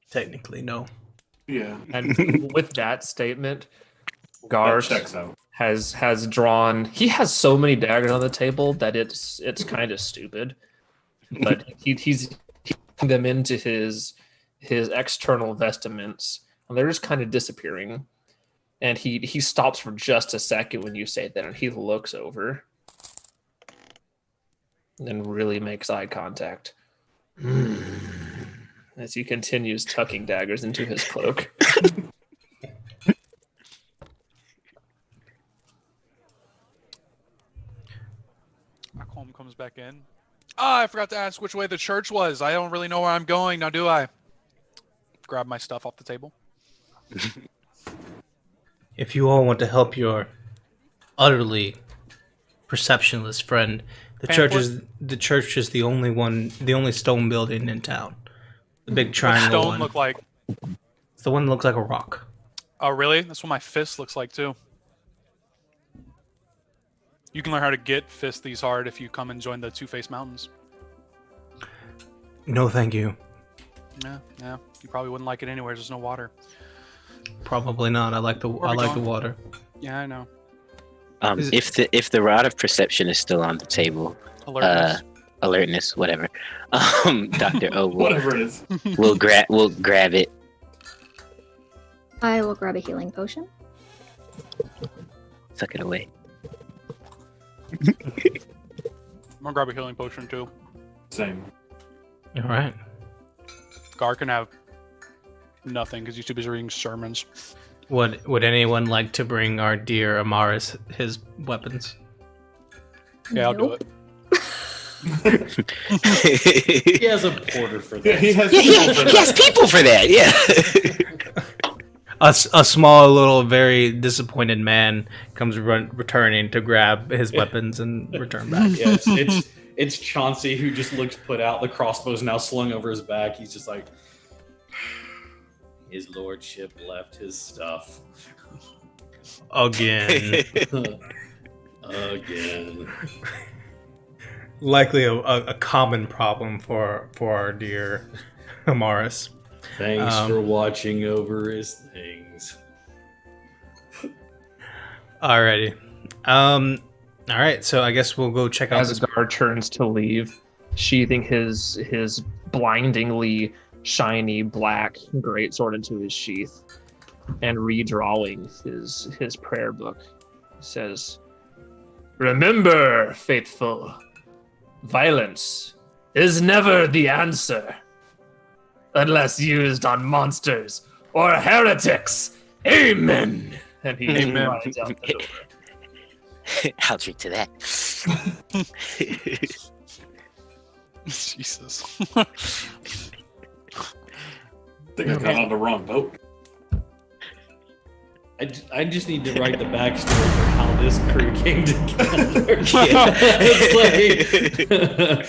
Technically, no. Yeah. And with that statement, That Garth checks out. has drawn. He has so many daggers on the table that it's kind of stupid. But he's putting them into his external vestments, and they're just kind of disappearing. And he stops for just a second when you say that, and he looks over, and then really makes eye contact as he continues tucking daggers into his cloak. Malcolm comes back in. I forgot to ask which way the church was. I don't really know where I'm going, now do I? Grab my stuff off the table. If you all want to help your utterly perceptionless friend, the church is the only stone building in town. The big triangle Stone one. look like. It's the one that looks like a rock. Oh, really? That's what my fist looks like too. You can learn how to get fist these hard if you come and join the Two-Face Mountains. No, thank you. Yeah. You probably wouldn't like it anywhere. There's no water. Probably not. I like the water. Yeah, I know. If the rod of perception is still on the table, alertness, whatever. Dr. O Whatever it is. we'll grab it. I will grab a healing potion. Suck it away. I'm gonna grab a healing potion too. Same. All right. Gar can have nothing because he's too busy reading sermons. Would anyone like to bring our dear Amaris his weapons? Yeah, I'll do it. He has a porter for that. He has He has people for that. Yeah. A small, little, very disappointed man comes returning to grab his weapons and return back. Yes, it's Chauncey who just looks put out. The crossbow's now slung over his back. He's just like, His lordship left his stuff. Again. Again. Likely a common problem for our dear Amaris. Thanks for watching over his things. Alrighty. Alright, so I guess we'll go check out As Gar turns to leave, sheathing his blindingly shiny black greatsword into his sheath and redrawing his prayer book. He says, "Remember, faithful, violence is never the answer, unless used on monsters or heretics. Amen." And he rides out the door. I'll drink to that. Jesus. I think I got on the wrong boat. I just need to write the backstory for how this crew came together. It's like...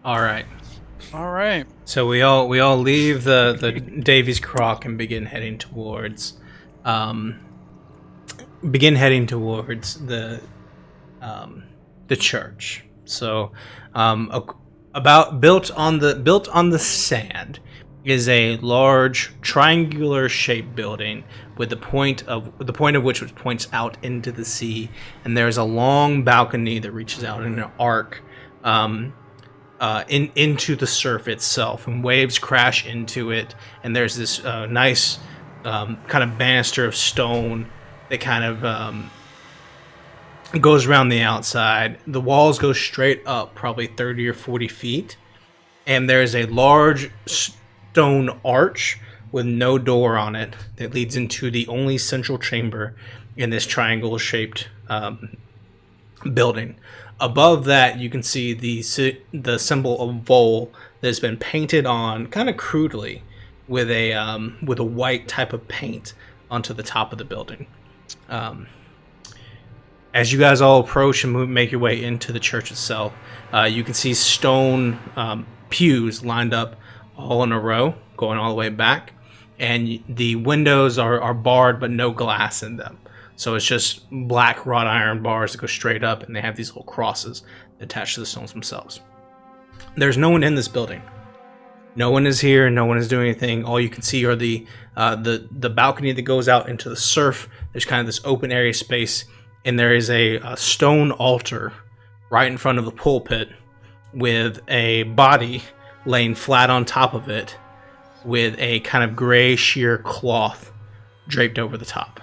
Alright. All right. So we all leave the Davies Crock and begin heading towards the church. So built on the sand is a large triangular shaped building with the point of which points out into the sea, and there's a long balcony that reaches out in an arc into the surf itself, and waves crash into it, and there's this nice kind of banister of stone that kind of goes around the outside. The walls go straight up probably 30 or 40 feet, and there's a large stone arch with no door on it that leads into the only central chamber in this triangle shaped building. Above that, you can see the symbol of Vol that has been painted on kind of crudely with a white type of paint onto the top of the building. As you guys all approach and make your way into the church itself, you can see stone pews lined up all in a row, going all the way back, and the windows are barred but no glass in them. So it's just black wrought iron bars that go straight up, and they have these little crosses attached to the stones themselves. There's no one in this building. No one is here. No one is doing anything. All you can see are the balcony that goes out into the surf. There's kind of this open area space, and there is a stone altar right in front of the pulpit with a body laying flat on top of it with a kind of gray sheer cloth draped over the top.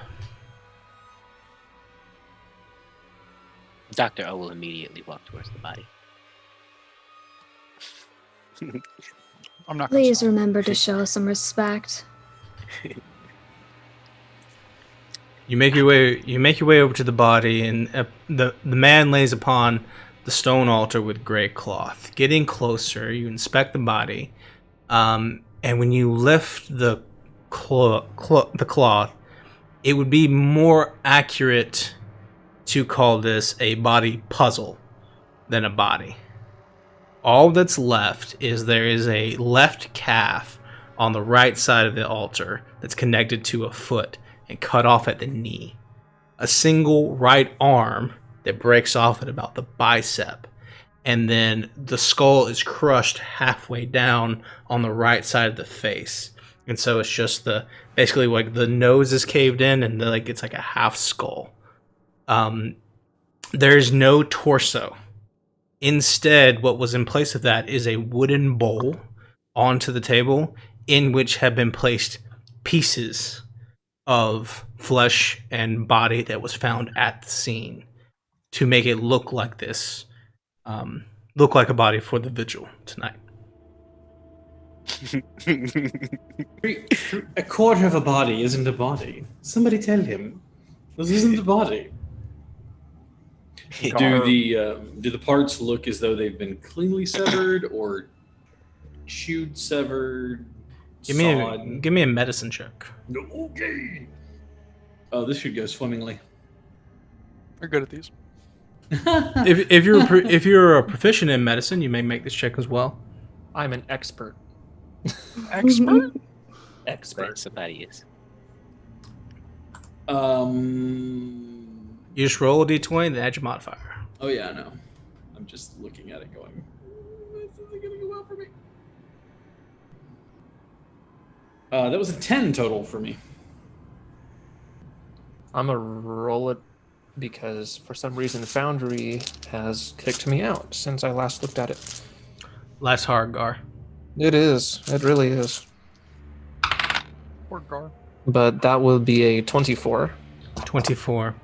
Dr. O will immediately walk towards the body. I'm not gonna Please stop. remember to show some respect. You make your way over to the body, and the man lays upon the stone altar with gray cloth. Getting closer, you inspect the body, and when you lift the cloth, it would be more accurate to call this a body puzzle than a body. All that's left is there is a left calf on the right side of the altar that's connected to a foot and cut off at the knee. A single right arm that breaks off at about the bicep. And then the skull is crushed halfway down on the right side of the face. And so it's just basically like the nose is caved in, and it's like a half skull. There's no torso. Instead, what was in place of that is a wooden bowl onto the table in which have been placed pieces of flesh and body that was found at the scene to make it look like this, look like a body for the vigil tonight. A quarter of a body isn't a body. Somebody tell him this isn't a body. Do the parts look as though they've been cleanly severed or chewed, severed? Give me a medicine check. Okay. Oh, this should go swimmingly. We're good at these. If you're a proficient in medicine, you may make this check as well. I'm an expert. Expert? Expert. Somebody is. You just roll a d20, then add your modifier. Oh yeah, I know. I'm just looking at it going, this isn't gonna go well for me. That was a 10 total for me. I'm gonna roll it because for some reason Foundry has kicked me out since I last looked at it. Last hard, Gar. It is. It really is. Poor Gar. But that will be a 24. 24.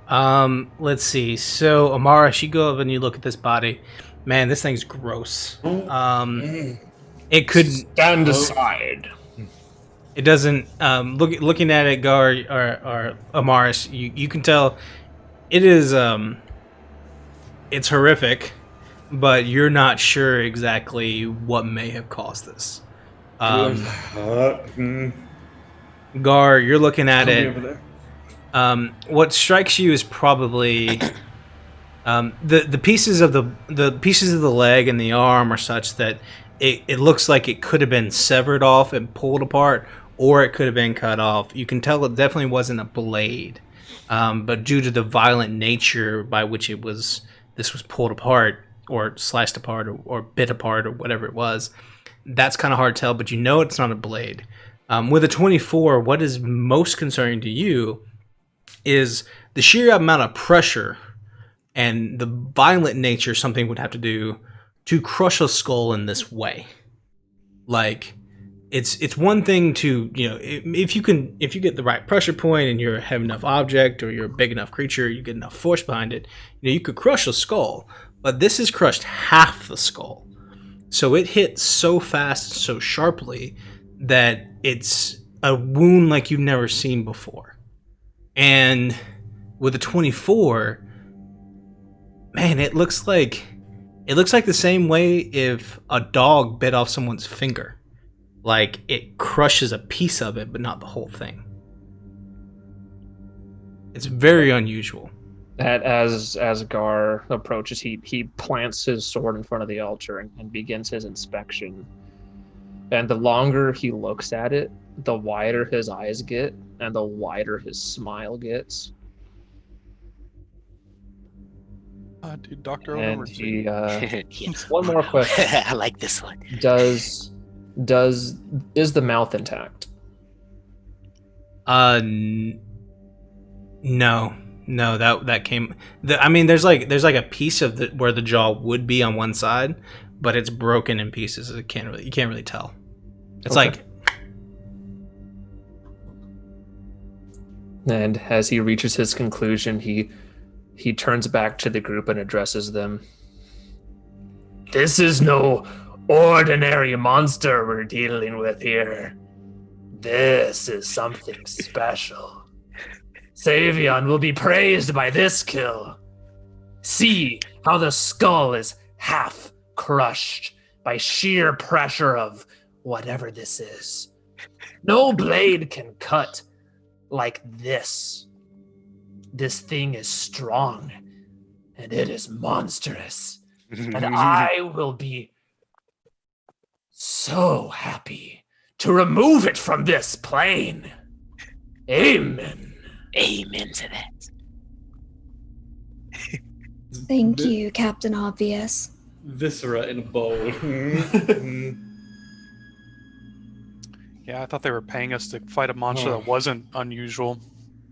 Let's see. So, Amara, you go up and you look at this body. Man, this thing's gross. It could Stand aside. It doesn't. Looking at it, Gar or Amaris, you can tell it is. It's horrific, but you're not sure exactly what may have caused this. Gar, you're looking at it. What strikes you is probably the pieces of the pieces of the leg and the arm are such that it looks like it could have been severed off and pulled apart, or it could have been cut off. You can tell it definitely wasn't a blade, but due to the violent nature by which this was pulled apart or sliced apart or bit apart or whatever it was, that's kind of hard to tell. But you know it's not a blade. With a 24, what is most concerning to you is the sheer amount of pressure and the violent nature something would have to do to crush a skull in this way. Like, it's one thing to, if you get the right pressure point and you're a heavy enough object or you're a big enough creature, you get enough force behind it, you could crush a skull. But this has crushed half the skull. So it hit so fast, so sharply, that it's a wound like you've never seen before. And with a 24, man, it looks like the same way if a dog bit off someone's finger. Like, it crushes a piece of it, but not the whole thing. It's very unusual. That as Gar approaches, he plants his sword in front of the altar and begins his inspection. And the longer he looks at it, the wider his eyes get, and the wider his smile gets. Dude, Dr. And Overton. he, Yes. one more question. I like this one. Is the mouth intact? No, that came. There's like a piece of where the jaw would be on one side, but it's broken in pieces. You can't really tell. It's Okay. like. And as he reaches his conclusion, he turns back to the group and addresses them. This is no ordinary monster we're dealing with here. This is something special. Savion will be praised by this kill. See how the skull is half crushed by sheer pressure of whatever this is. No blade can cut like this. This thing is strong, and it is monstrous. And I will be so happy to remove it from this plane. Amen. Amen to that. Thank you, Captain Obvious. Viscera in a bowl. Yeah, I thought they were paying us to fight a monster that wasn't unusual.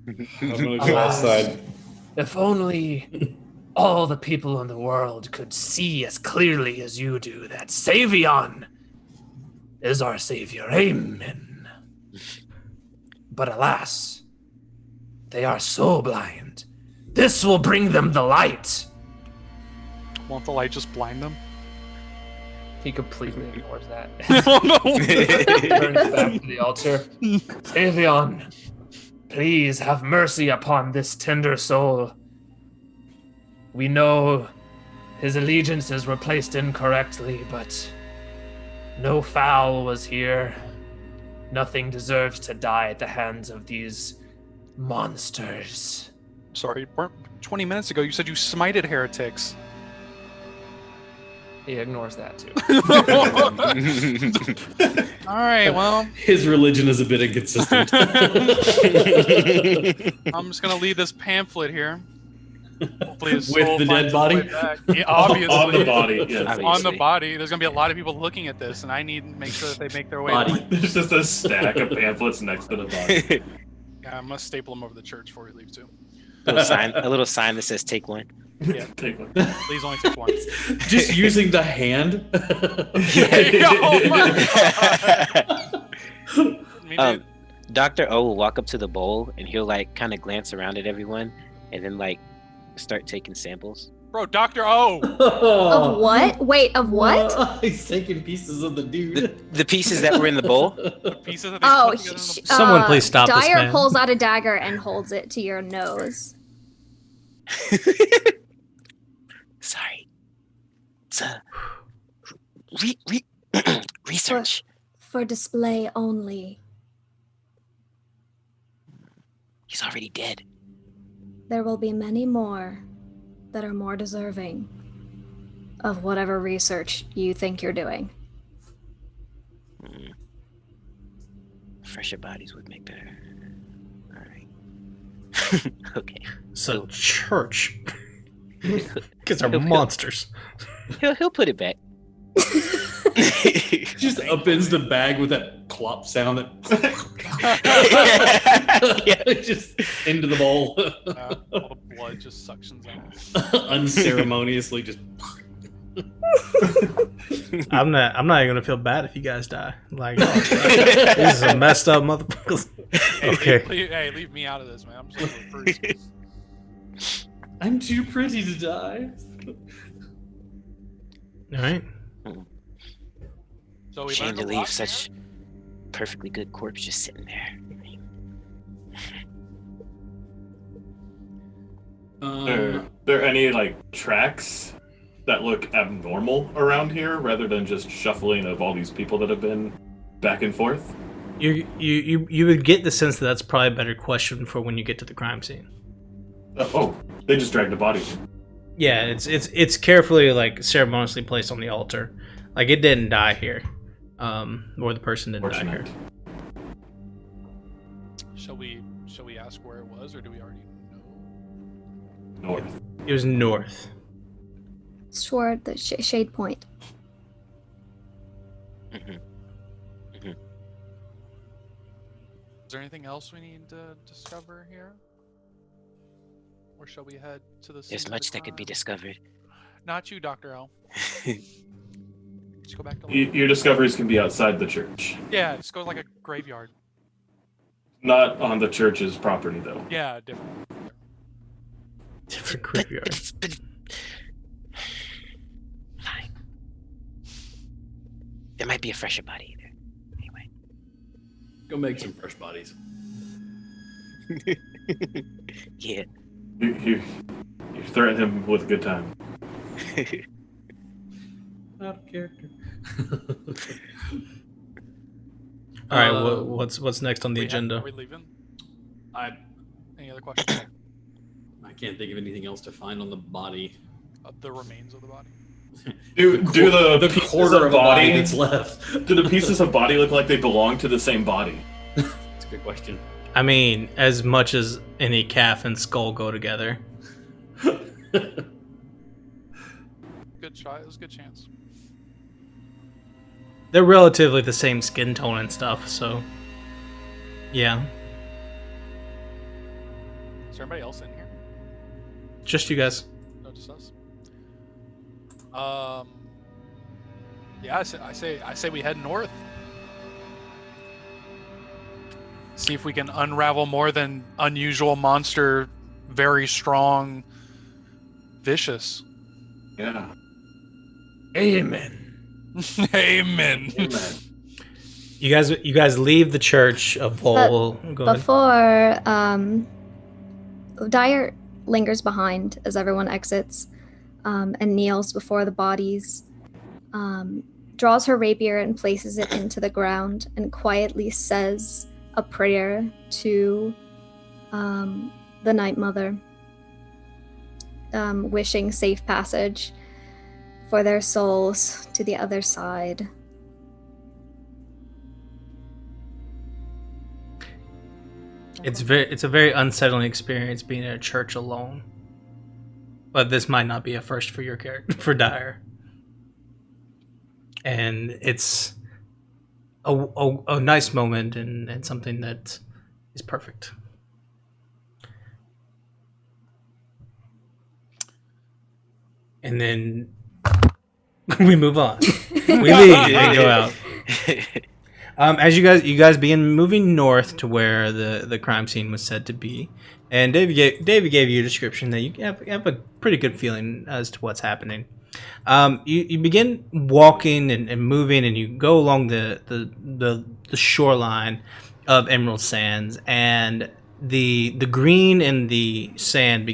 I'm gonna go outside. If only all the people in the world could see as clearly as you do that Savion is our savior. Amen. But alas, they are so blind. This will bring them the light. Won't the light just blind them? He completely ignores that. Oh no! Turns back to the altar. Savion, please have mercy upon this tender soul. We know his allegiances were placed incorrectly, but no foul was here. Nothing deserves to die at the hands of these monsters. Sorry, 20 minutes ago you said you smited heretics. He ignores that too. All right, well, His religion is a bit inconsistent. I'm just gonna leave this pamphlet here. Hopefully his With soul the finds dead its way body? back. Yeah, obviously. On the body, yes. On the Obviously. body. There's gonna be a lot of people looking at this, and I need to make sure that they make their way. to Body. my- There's just a stack of pamphlets next to the body. Yeah, I must staple them over the church before we leave too. a little sign that says "Take one." Yeah. Take one. Please only take one. Just using the hand. Oh my God. Me too. Dr. O will walk up to the bowl and he'll like kind of glance around at everyone and then like start taking samples. Bro, Dr. O! Of what? Wait, of what? He's taking pieces of the dude. The pieces that were in the bowl. The pieces that they Oh, put together in the- Someone please stop this Dyer man. pulls out a dagger and holds it to your nose. Sorry. It's a research. For display only. He's already dead. There will be many more that are more deserving of whatever research you think you're doing. Fresher bodies would make better. All right. Okay. So church. Kids are monsters. He'll put it back. Just upends the bag with that clop sound that just into the bowl. All the blood just suctions out. Unceremoniously just I'm not even gonna feel bad if you guys die. Like, oh, this is a messed up motherfuckers. Okay. Hey, leave me out of this, man. I'm just gonna recruit. I'm too pretty to die. All right. So we Shame learned to a leave lot such perfectly good corpse just sitting there. Are there any like tracks that look abnormal around here, rather than just shuffling of all these people that have been back and forth? You would get the sense that that's probably a better question for when you get to the crime scene. Oh, they just dragged the body. Yeah, it's carefully like ceremoniously placed on the altar. Like it didn't die here, or the person didn't die here. Shall we ask where it was, or do we already know? North. It was north. It's toward the shade point. Mm-hmm. Is there anything else we need to discover here? Or shall we head to the scene There's of much the that could be crime? discovered. Not you, Dr. L. Just go back to Your discoveries can be outside the church, Yeah, just go to like a graveyard. not on the church's property, though. Yeah, different. Different But, graveyard. but fine. There might be a fresher body there. Anyway. Go make some fresh bodies. Yeah. You threaten him with a good time. Out of character. All right, what's next on the Are agenda? we leaving? Any other I questions? can't think of anything else to find on the body. The remains of the body? Do the pieces quarter of of a body body that's left? do the pieces of body look like they belong to the same body? That's a good question. I mean, as much as any calf and skull go together. Good shot. It was a good chance. They're relatively the same skin tone and stuff, so yeah. Is there anybody else in here? Just you guys. No, just us. Yeah, I say we head north. See if we can unravel more than unusual monster, very strong, vicious. Yeah. Amen. Amen. Amen. You guys leave the church of Vol. Go ahead. Before, Dyer lingers behind as everyone exits, and kneels before the bodies, draws her rapier and places it into the ground, and quietly says a prayer to the Night Mother, wishing safe passage. for their souls to the other side. It's a very unsettling experience being in a church alone. But this might not be a first for your character, for Dire. And it's a nice moment and something that is perfect. And then we move on. We leave and go out. As you guys begin moving north to where the crime scene was said to be, and David gave you a description that you have a pretty good feeling as to what's happening. You begin walking and moving, and you go along the shoreline of Emerald Sands, and the green in the sand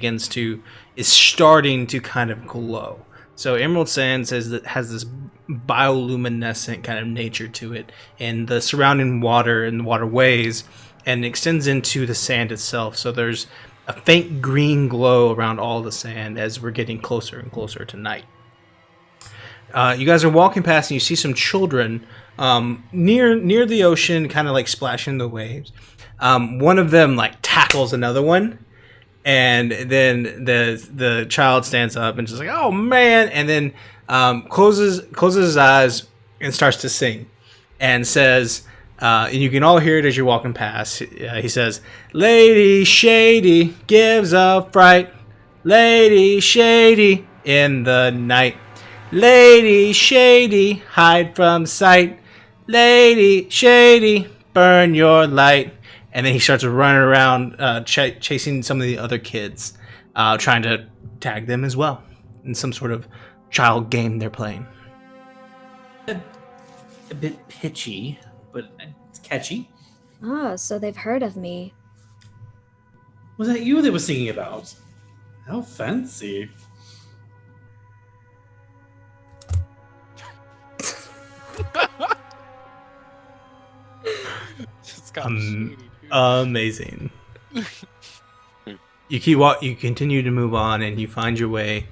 is starting to kind of glow. So Emerald Sands has this bioluminescent kind of nature to it, and the surrounding water and the waterways, and it extends into the sand itself. So there's a faint green glow around all the sand as we're getting closer and closer to night. You guys are walking past, and you see some children near the ocean, kind of like splashing the waves. One of them like tackles another one. And then the child stands up and just like, oh man, and then closes his eyes and starts to sing, and says, and you can all hear it as you're walking past. He says, "Lady Shady gives a fright, Lady Shady in the night, Lady Shady hide from sight, Lady Shady burn your light." And then he starts running around, chasing some of the other kids, trying to tag them as well in some sort of child game they're playing. A bit pitchy, but it's catchy. Oh, so they've heard of me. Was that you they were singing about? How fancy. It's got shady, dude. Amazing. You continue to move on, and you find your way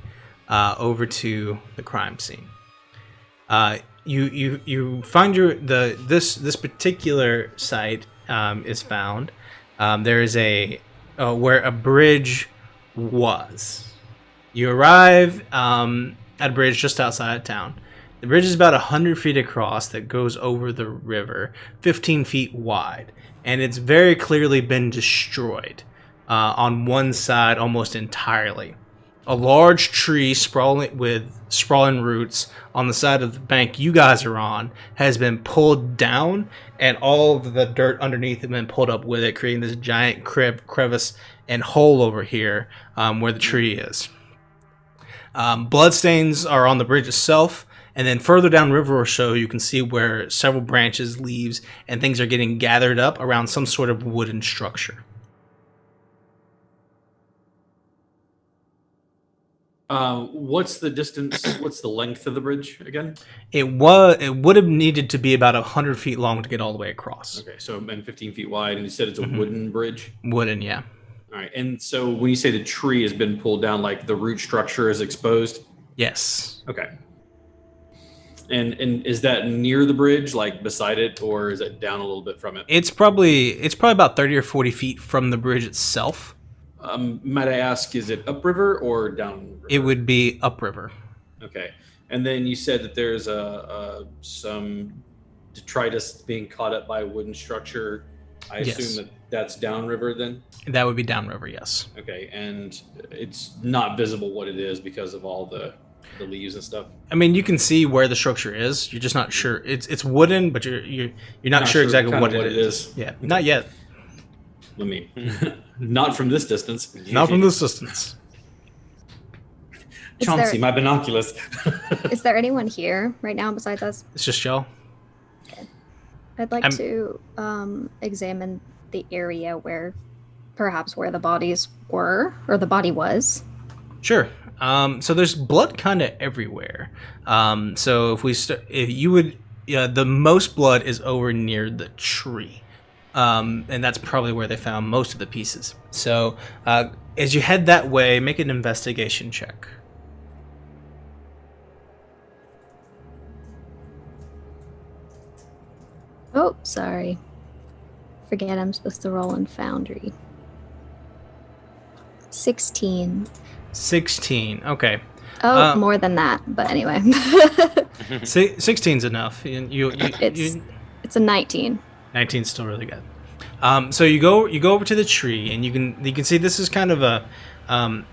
over to the crime scene. You find this particular site is found. There is where a bridge was. You arrive at a bridge just outside of town. The bridge is about 100 feet across that goes over the river, 15 feet wide, and it's very clearly been destroyed on one side almost entirely. A large tree sprawling roots on the side of the bank you guys are on has been pulled down, and all of the dirt underneath has been pulled up with it, creating this giant crevice and hole over here where the tree is. Bloodstains are on the bridge itself. And then further downriver or so, you can see where several branches, leaves, and things are getting gathered up around some sort of wooden structure. What's the distance? What's the length of the bridge again? It would have needed to be about 100 feet long to get all the way across. Okay, so and 15 feet wide, and you said it's a wooden bridge? Wooden, yeah. All right, and so when you say the tree has been pulled down, like the root structure is exposed? Yes. Okay. And is that near the bridge, like beside it, or is it down a little bit from it? It's probably about 30 or 40 feet from the bridge itself. Might I ask, is it upriver or downriver? It would be upriver. Okay. And then you said that there's some detritus being caught up by a wooden structure. I assume that's downriver then? That would be downriver, yes. Okay. And it's not visible what it is because of all the leaves and stuff. I mean, you can see where the structure is. You're just not sure. It's wooden, but you're not sure exactly what it is. Yeah, not yet. Let me. Not from this distance. Not from this distance. Chauncey, my binoculars. Is there anyone here right now besides us? It's just y'all. Okay. I'd like to examine the area where the bodies were, or the body was. Sure. So there's blood kind of everywhere. So the most blood is over near the tree. And that's probably where they found most of the pieces. So as you head that way, make an investigation check. Oh, sorry. Forget I'm supposed to roll in Foundry. 16. 16. Okay. Oh, more than that, but anyway. 16's enough. It's a 19. 19's still really good. So you go over to the tree, and you can see this is kind of a I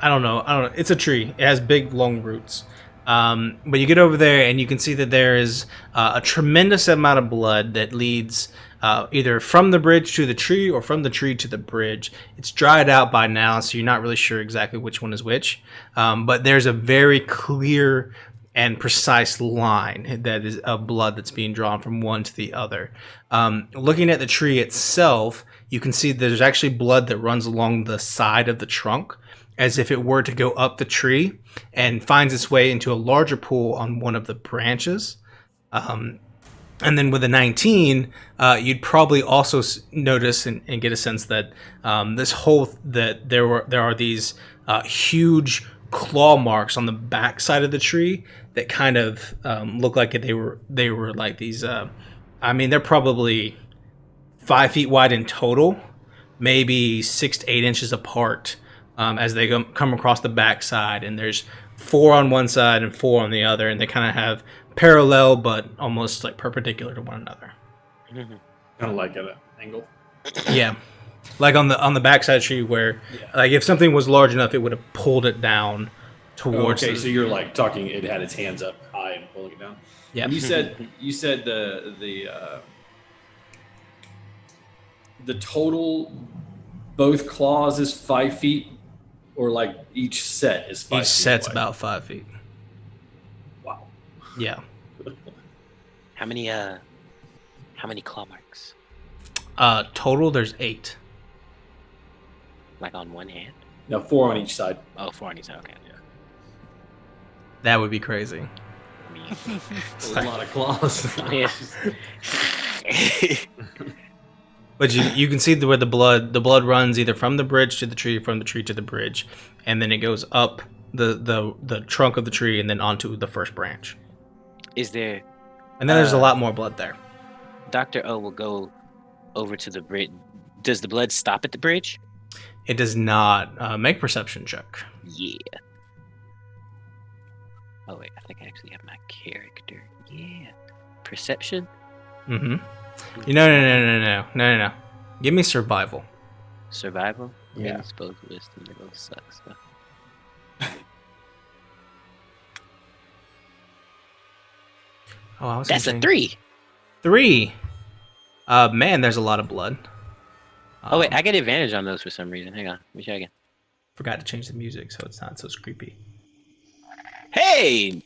don't know. It's a tree. It has big long roots. But you get over there, and you can see that there is a tremendous amount of blood that leads either from the bridge to the tree or from the tree to the bridge. It's dried out by now, so you're not really sure exactly which one is which. But there's a very clear and precise line that is of blood that's being drawn from one to the other. Looking at the tree itself, you can see there's actually blood that runs along the side of the trunk, as if it were to go up the tree, and finds its way into a larger pool on one of the branches. And then with a 19, you'd probably also notice and get a sense that there are these huge claw marks on the back side of the tree that kind of look like they were like these. They're probably 5 feet wide in total, maybe 6 to 8 inches apart. As they come across the backside, and there's 4 on one side and 4 on the other, and they kind of have parallel but almost like perpendicular to one another. Kind of like at an angle. Yeah, like on the backside tree where, like, if something was large enough, it would have pulled it down towards. Okay, so you're like talking. It had its hands up high and pulling it down. Yeah. And you said the total, both claws is 5 feet. Or like each set is 5 feet. Each set's wide. about 5 feet. Wow. Yeah. How many claw marks? Total, there's 8. Like on one hand? No, 4 on each side. Oh, 4 on each side. Okay. Yeah. That would be crazy. I mean, That's a lot of claws. yeah. But you can see where the blood runs either from the bridge to the tree, from the tree to the bridge, and then it goes up the trunk of the tree and then onto the first branch. Is there? And then there's a lot more blood there. Dr. O will go over to the bridge. Does the blood stop at the bridge? It does not. Make perception check. Yeah. Oh wait, I think I actually have my character. Yeah. Perception? Mm-hmm. No. Give me survival. Survival? Yeah. Exposed wisdom, that both sucks. So. Oh, I was That's a thinking- 3. 3. Man, there's a lot of blood. Oh wait, I get advantage on those for some reason. Hang on, let me try again. Forgot to change the music so it's not so creepy. Hey,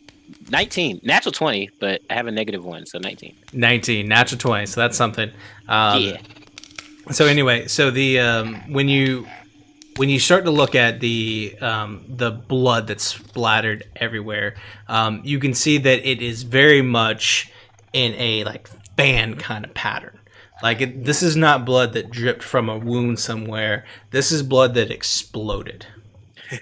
19, natural 20, but I have a -1, so 19. 19, natural 20, so that's something. Yeah. So anyway, so the when you start to look at the blood that's splattered everywhere, you can see that it is very much in a like fan kind of pattern. Like this is not blood that dripped from a wound somewhere. This is blood that exploded,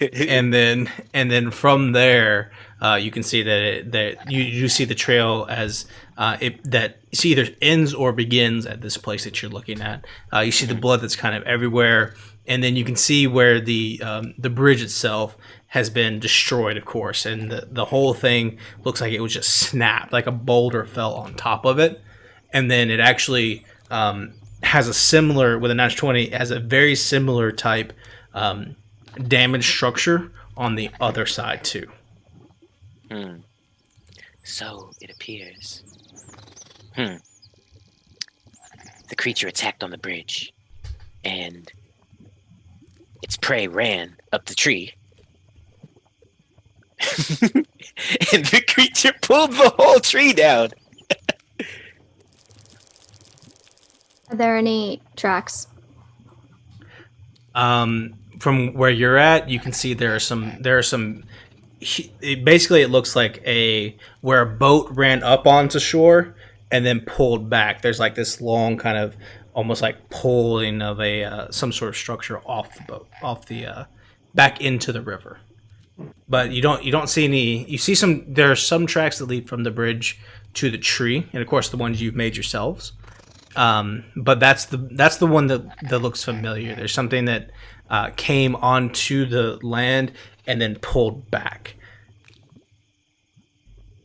and then from there, you can see that you see the trail as that either ends or begins at this place that you're looking at. You see the blood that's kind of everywhere, and then you can see where the bridge itself has been destroyed, of course, and the whole thing looks like it was just snapped, like a boulder fell on top of it, and then it actually has a similar, with a natural 20, has a very similar type damage structure on the other side too. So it appears. The creature attacked on the bridge, and its prey ran up the tree. And the creature pulled the whole tree down. Are there any tracks? From where you're at, you can see there are some. Basically, it looks like where a boat ran up onto shore and then pulled back. There's like this long kind of almost like pulling of some sort of structure off the boat, back into the river. But you don't see any. You see there are some tracks that lead from the bridge to the tree, and of course the ones you've made yourselves. But that's the one that looks familiar. There's something that came onto the land and then pulled back.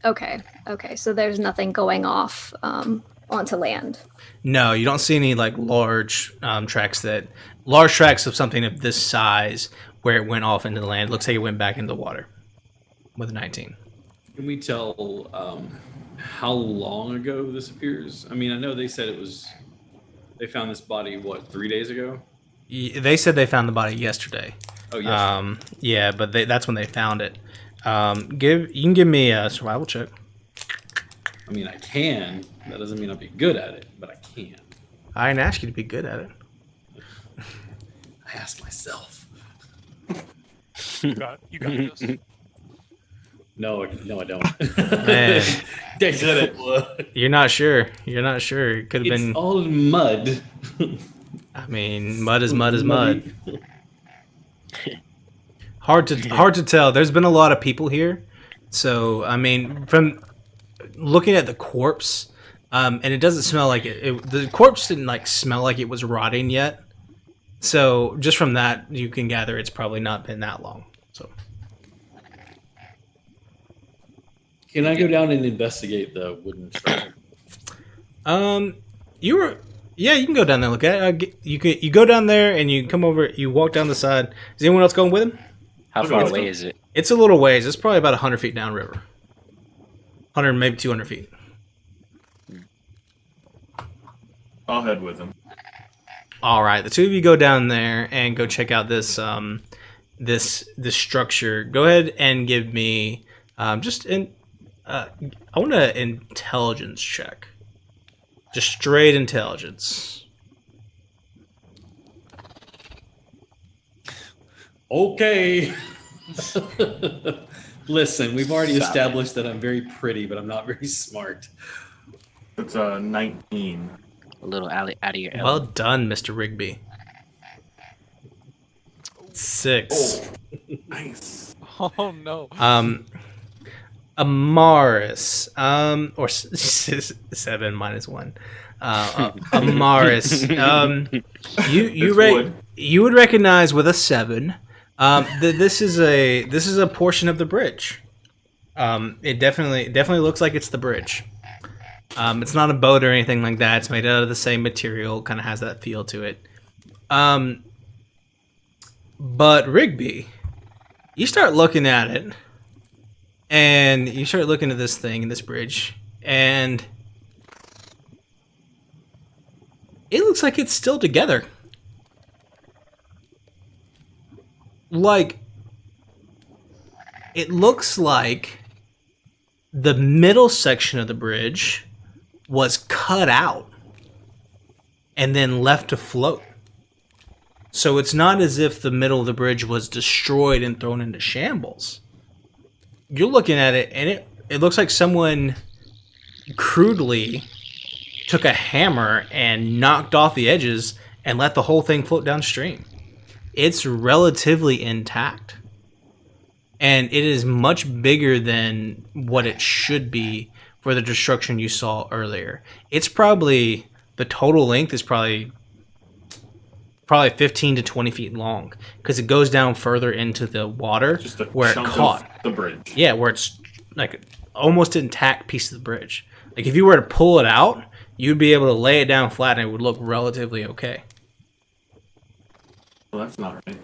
Okay. So there's nothing going off onto land. No, you don't see any like large tracks of something of this size where it went off into the land. It looks like it went back into the water with a 19. Can we tell how long ago this appears? I mean, I know they said they found this body, 3 days ago? They said they found the body yesterday. Oh, yes. Yeah, but that's when they found it. You can give me a survival check. I mean, I can. That doesn't mean I'll be good at it, but I can. I didn't ask you to be good at it. I asked myself. You got this. No, I don't. Man, They said it. you're not sure. It could have It's been. all mud. I mean, mud is mud is mud. Hard to tell. There's been a lot of people here, so I mean, from looking at the corpse, and it doesn't smell like the corpse didn't like smell like it was rotting yet. So just from that, you can gather it's probably not been that long. So Can I go down and investigate the wooden structure? you can go down there and look at it. You go down there and you come over. You walk down the side. Is anyone else going with him? How far away is it? It's a little ways. It's probably about 100 feet downriver. 100, maybe 200 feet. I'll head with him. All right, the two of you go down there and go check out this this structure. Go ahead and give me I want an intelligence check. Just straight intelligence. Okay. Listen, we've already established that I'm very pretty, but I'm not very smart. It's 19. A little out of your Well elbow. done, Mr. Rigby. 6. Oh, nice. Oh no. Amaris, or 7 minus 1. Amaris, you would recognize with a 7 that this is a portion of the bridge. It definitely looks like it's the bridge. It's not a boat or anything like that. It's made out of the same material. Kind of has that feel to it. But Rigby, you start looking at it. And you start looking at this thing, this bridge, and it looks like it's still together. Like, it looks like the middle section of the bridge was cut out and then left to float. So it's not as if the middle of the bridge was destroyed and thrown into shambles. You're looking at it, and it looks like someone crudely took a hammer and knocked off the edges and let the whole thing float downstream. It's relatively intact. And it is much bigger than what it should be for the destruction you saw earlier. It's probably, the total length is probably 15 to 20 feet long, because it goes down further into the water where it caught the bridge. Yeah, where it's like almost intact piece of the bridge. Like if you were to pull it out, you'd be able to lay it down flat and it would look relatively okay. Well, that's not right.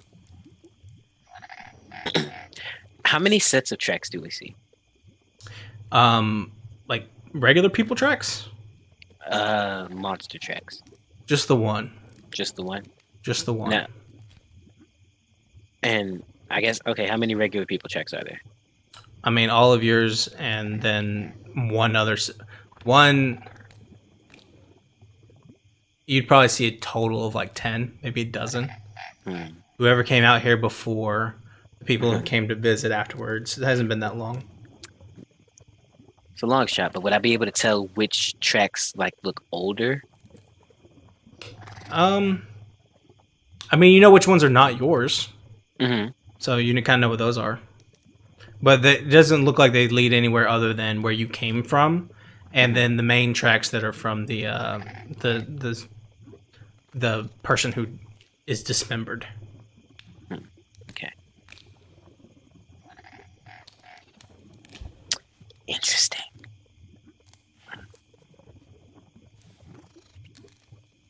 How many sets of tracks do we see? Like regular people tracks? Monster tracks. Just the one. Just the one? Just the one. No. And I guess, okay, how many regular people tracks are there? I mean, all of yours, and then one. You'd probably see a total of like 10, maybe a dozen. Whoever came out here before, the people who came to visit afterwards. It hasn't been that long. It's a long shot, but would I be able to tell which tracks like look older? I mean, you know which ones are not yours. Mm-hmm. So you kind of know what those are. But it doesn't look like they lead anywhere other than where you came from. and then the main tracks that are from the person who is dismembered. Okay. Interesting.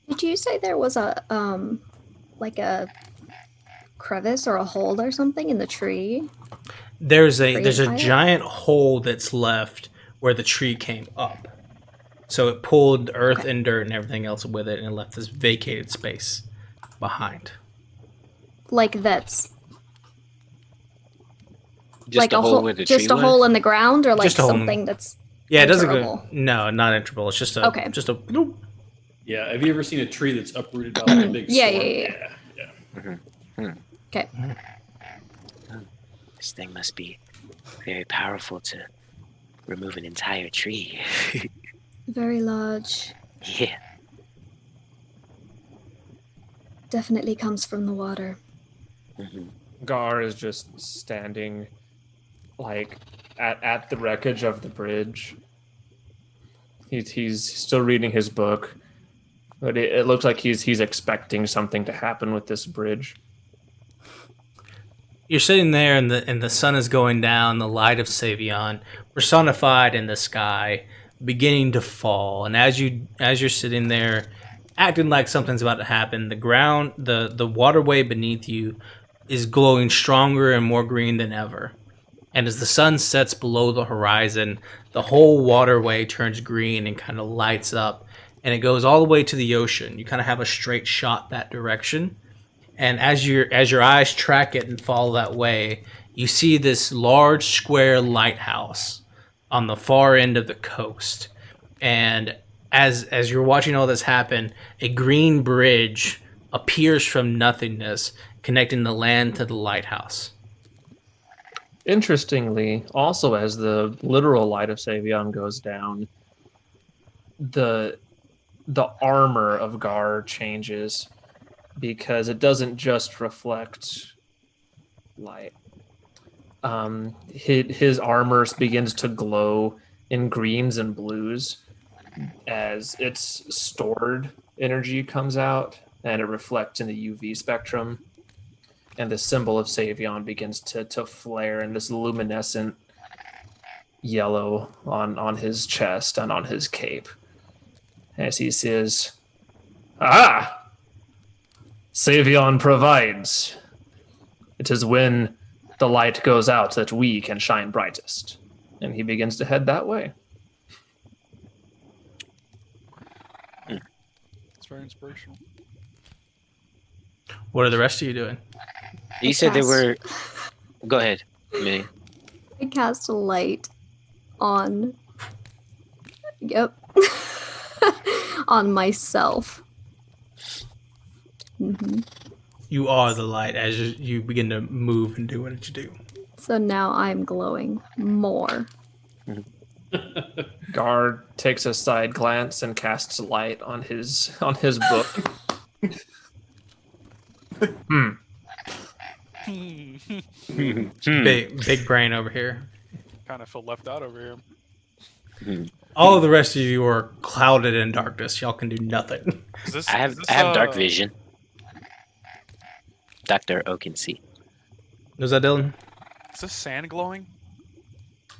Did you say there was a like a crevice or a hole or something in the tree? There's a Fire? giant hole that's left where the tree came up. So it pulled earth and dirt and everything else with it, and it left this vacated space behind. Like that's Just like a hole where the just tree a was? hole in the ground, or like Just a hole in- something that's Yeah, it doesn't go. enterable? No, not enterable. It's just a Okay. just a bloop. Yeah, have you ever seen a tree that's uprooted by like a big Yeah, storm? yeah. Okay. This thing must be very powerful to remove an entire tree. Very large. Yeah. Definitely comes from the water. Gar is just standing, like, at the wreckage of the bridge. He's still reading his book, but it looks like he's expecting something to happen with this bridge. You're sitting there, and the sun is going down. The light of Savion, personified in the sky, beginning to fall. And as you're sitting there, acting like something's about to happen, the ground, the waterway beneath you, is glowing stronger and more green than ever. And as the sun sets below the horizon, the whole waterway turns green and kind of lights up, and it goes all the way to the ocean. You kind of have a straight shot that direction. And as your eyes track it and follow that way, you see this large square lighthouse on the far end of the coast. And as you're watching all this happen, a green bridge appears from nothingness, connecting the land to the lighthouse. Interestingly, also as the literal light of Savion goes down, the armor of Gar changes, because it doesn't just reflect light. His armor begins to glow in greens and blues as its stored energy comes out, and it reflects in the UV spectrum. And the symbol of Savion begins to flare in this luminescent yellow on his chest and on his cape. As he says, "Ah! Savion provides. It is when the light goes out that we can shine brightest." And he begins to head that way. It's very inspirational. What are the rest of you doing? You said there were. Go ahead, Minnie. I cast a light on. Yep. On myself. You are the light as you begin to move and do what you do. So now I'm glowing more. Gar takes a side glance and casts light on his book. Big brain over here. Kind of feel left out over here. All of the rest of you are clouded in darkness. Y'all can do nothing. I have dark vision. Dr. O can see. Was that Dylan? Is this sand glowing?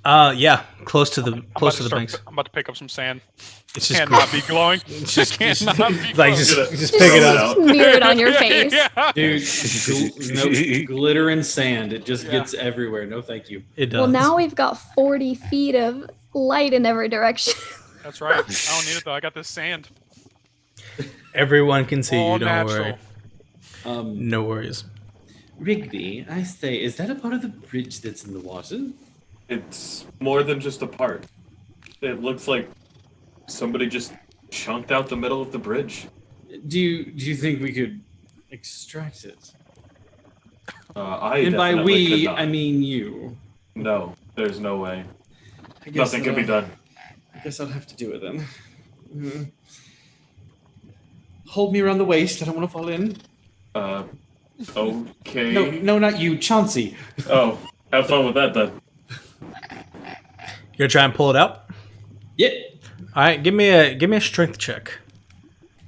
Yeah, close to the banks. I'm about to pick up some sand. It's just Cannot be glowing. It's just, Cannot be like glowing. just pick it up. Smeared on your face. Yeah. Dude, no glitter and sand. It just gets everywhere. No, thank you. It does. Well, now we've got 40 feet of light in every direction. That's right. I don't need it though. I got this sand. Everyone can see All you. Don't natural. worry. No worries. Rigby, I say, is that a part of the bridge that's in the water? It's more than just a part. It looks like somebody just chunked out the middle of the bridge. Do you think we could extract it? And by definitely we, could not. I mean you. No, there's no way. I guess, Nothing can be done. I guess I'll have to do it then. Hold me around the waist. I don't want to fall in. Okay. No, not you, Chauncey. Oh, have fun with that then. You gonna try and pull it out? Yeah. All right, give me a strength check.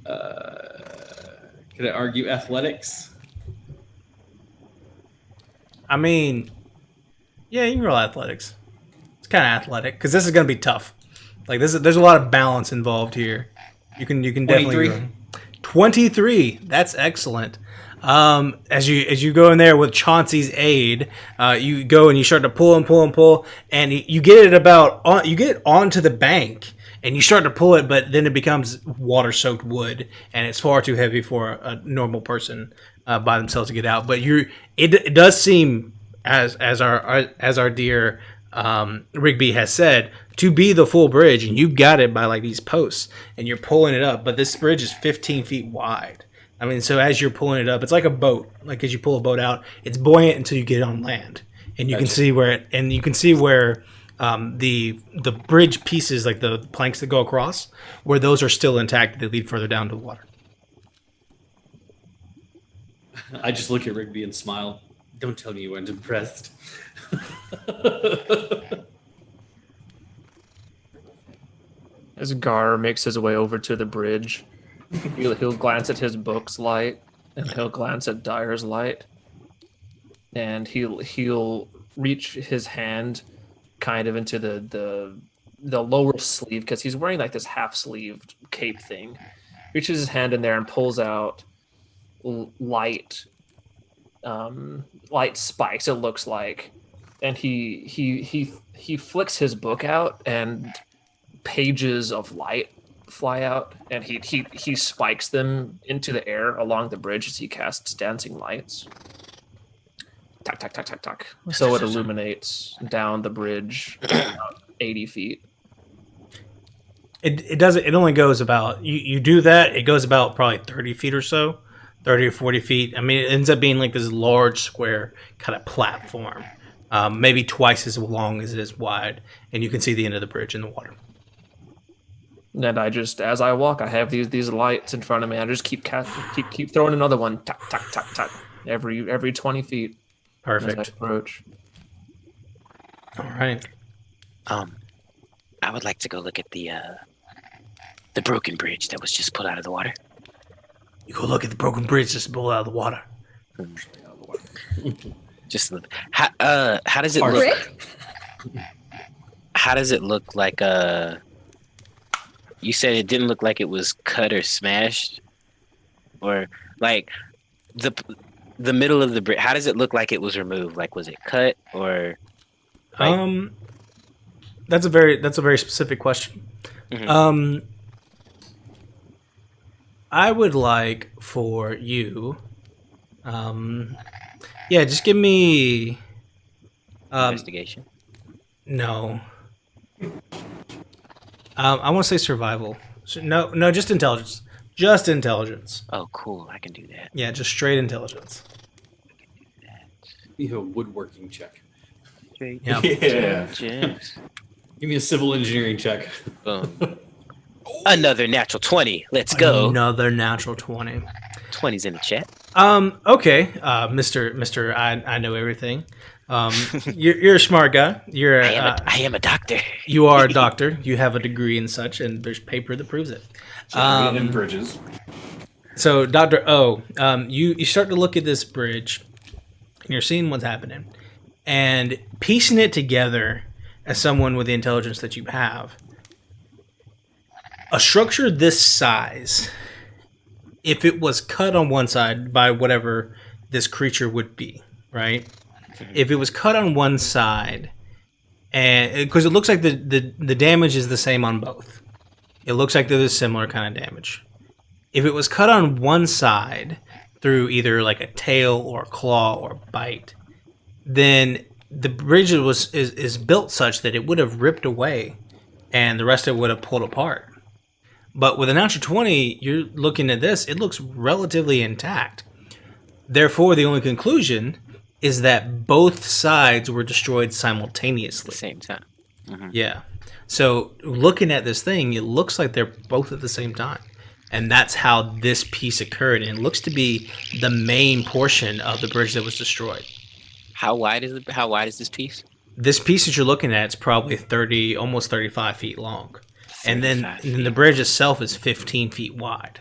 Could I argue athletics? I mean, yeah, you can roll athletics. It's kind of athletic because this is gonna be tough. Like there's a lot of balance involved here. You can definitely 23. 23. That's excellent. As you go in there with Chauncey's aid, you go and you start to pull, and you get it you get onto the bank, and you start to pull it, but then it becomes water-soaked wood, and it's far too heavy for a normal person by themselves to get out. But it does seem, as our dear Rigby has said, to be the full bridge, and you've got it by like these posts, and you're pulling it up. But this bridge is 15 feet wide. I mean, so as you're pulling it up, it's like a boat. Like as you pull a boat out, it's buoyant until you get on land, and you can see where the bridge pieces, like the planks that go across, where those are still intact. They lead further down to the water. I just look at Rigby and smile. Don't tell me you weren't impressed. As Gar makes his way over to the bridge, he'll glance at his book's light, and he'll glance at Dyer's light, and he'll reach his hand kind of into the lower sleeve, because he's wearing like this half-sleeved cape thing. Reaches his hand in there and pulls out light spikes, it looks like, and he flicks his book out, and pages of light fly out, and he spikes them into the air along the bridge as he casts dancing lights. Tack, tack, tack, tack, tack. So it illuminates down the bridge about 80 feet. It doesn't. It only goes about. You do that. It goes about probably 30 feet or so, 30 or 40 feet. I mean, it ends up being like this large square kind of platform, maybe twice as long as it is wide, and you can see the end of the bridge in the water. And I just, as I walk, I have these lights in front of me. I just keep throwing another one, tack, tack, tack, tack, every 20 feet. Perfect. As I approach. All right. I would like to go look at the broken bridge that was just pulled out of the water. You go look at the broken bridge just pulled out of the water. Just look. How does it look? How does it look like you said it didn't look like it was cut or smashed, or like the middle of the bridge. How does it look like it was removed? Like, was it cut or? Like... That's a very specific question. Mm-hmm. I would like for you, just give me investigation. No. I want to say survival. So, no, just intelligence. Just intelligence. Oh, cool. I can do that. Yeah, just straight intelligence. I can do that. You have a woodworking check. Straight intelligence. Give me a civil engineering check. Boom. Another natural 20. Let's go. Another natural 20. 20's in the chat. Okay. Mr. I know everything. You're a smart guy. I am a doctor. You are a doctor. You have a degree and such, and there's paper that proves it. In bridges. So, Dr. O, you start to look at this bridge, and you're seeing what's happening, and piecing it together as someone with the intelligence that you have. A structure this size, if it was cut on one side by whatever this creature would be, right? If it was cut on one side, and because it looks like the damage is the same on both, it looks like there's a similar kind of damage. If it was cut on one side through either like a tail or a claw or bite, then the bridge is built such that it would have ripped away, and the rest of it would have pulled apart. But with a natural 20, you're looking at this; it looks relatively intact. Therefore, the only conclusion is that both sides were destroyed simultaneously. At the same time. Mm-hmm. Yeah. So looking at this thing, it looks like they're both at the same time. And that's how this piece occurred. And it looks to be the main portion of the bridge that was destroyed. How wide is this piece? This piece that you're looking at is probably 30, almost 35 feet long. and then 35 and then the feet. bridge itself is 15 feet wide.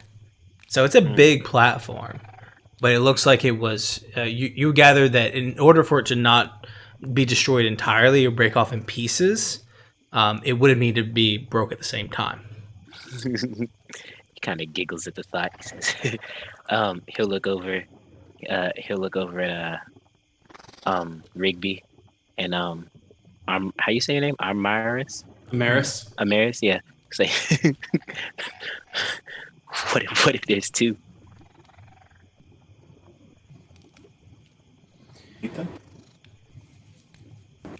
So it's a big platform, but it looks like it was. You gather that in order for it to not be destroyed entirely or break off in pieces, it would have needed to be broke at the same time. He kind of giggles at the thought. He says, he'll look over. He'll look over at Rigby and how you say your name? Amaris? Amaris? Yeah. Say, what if there's two? Ethan?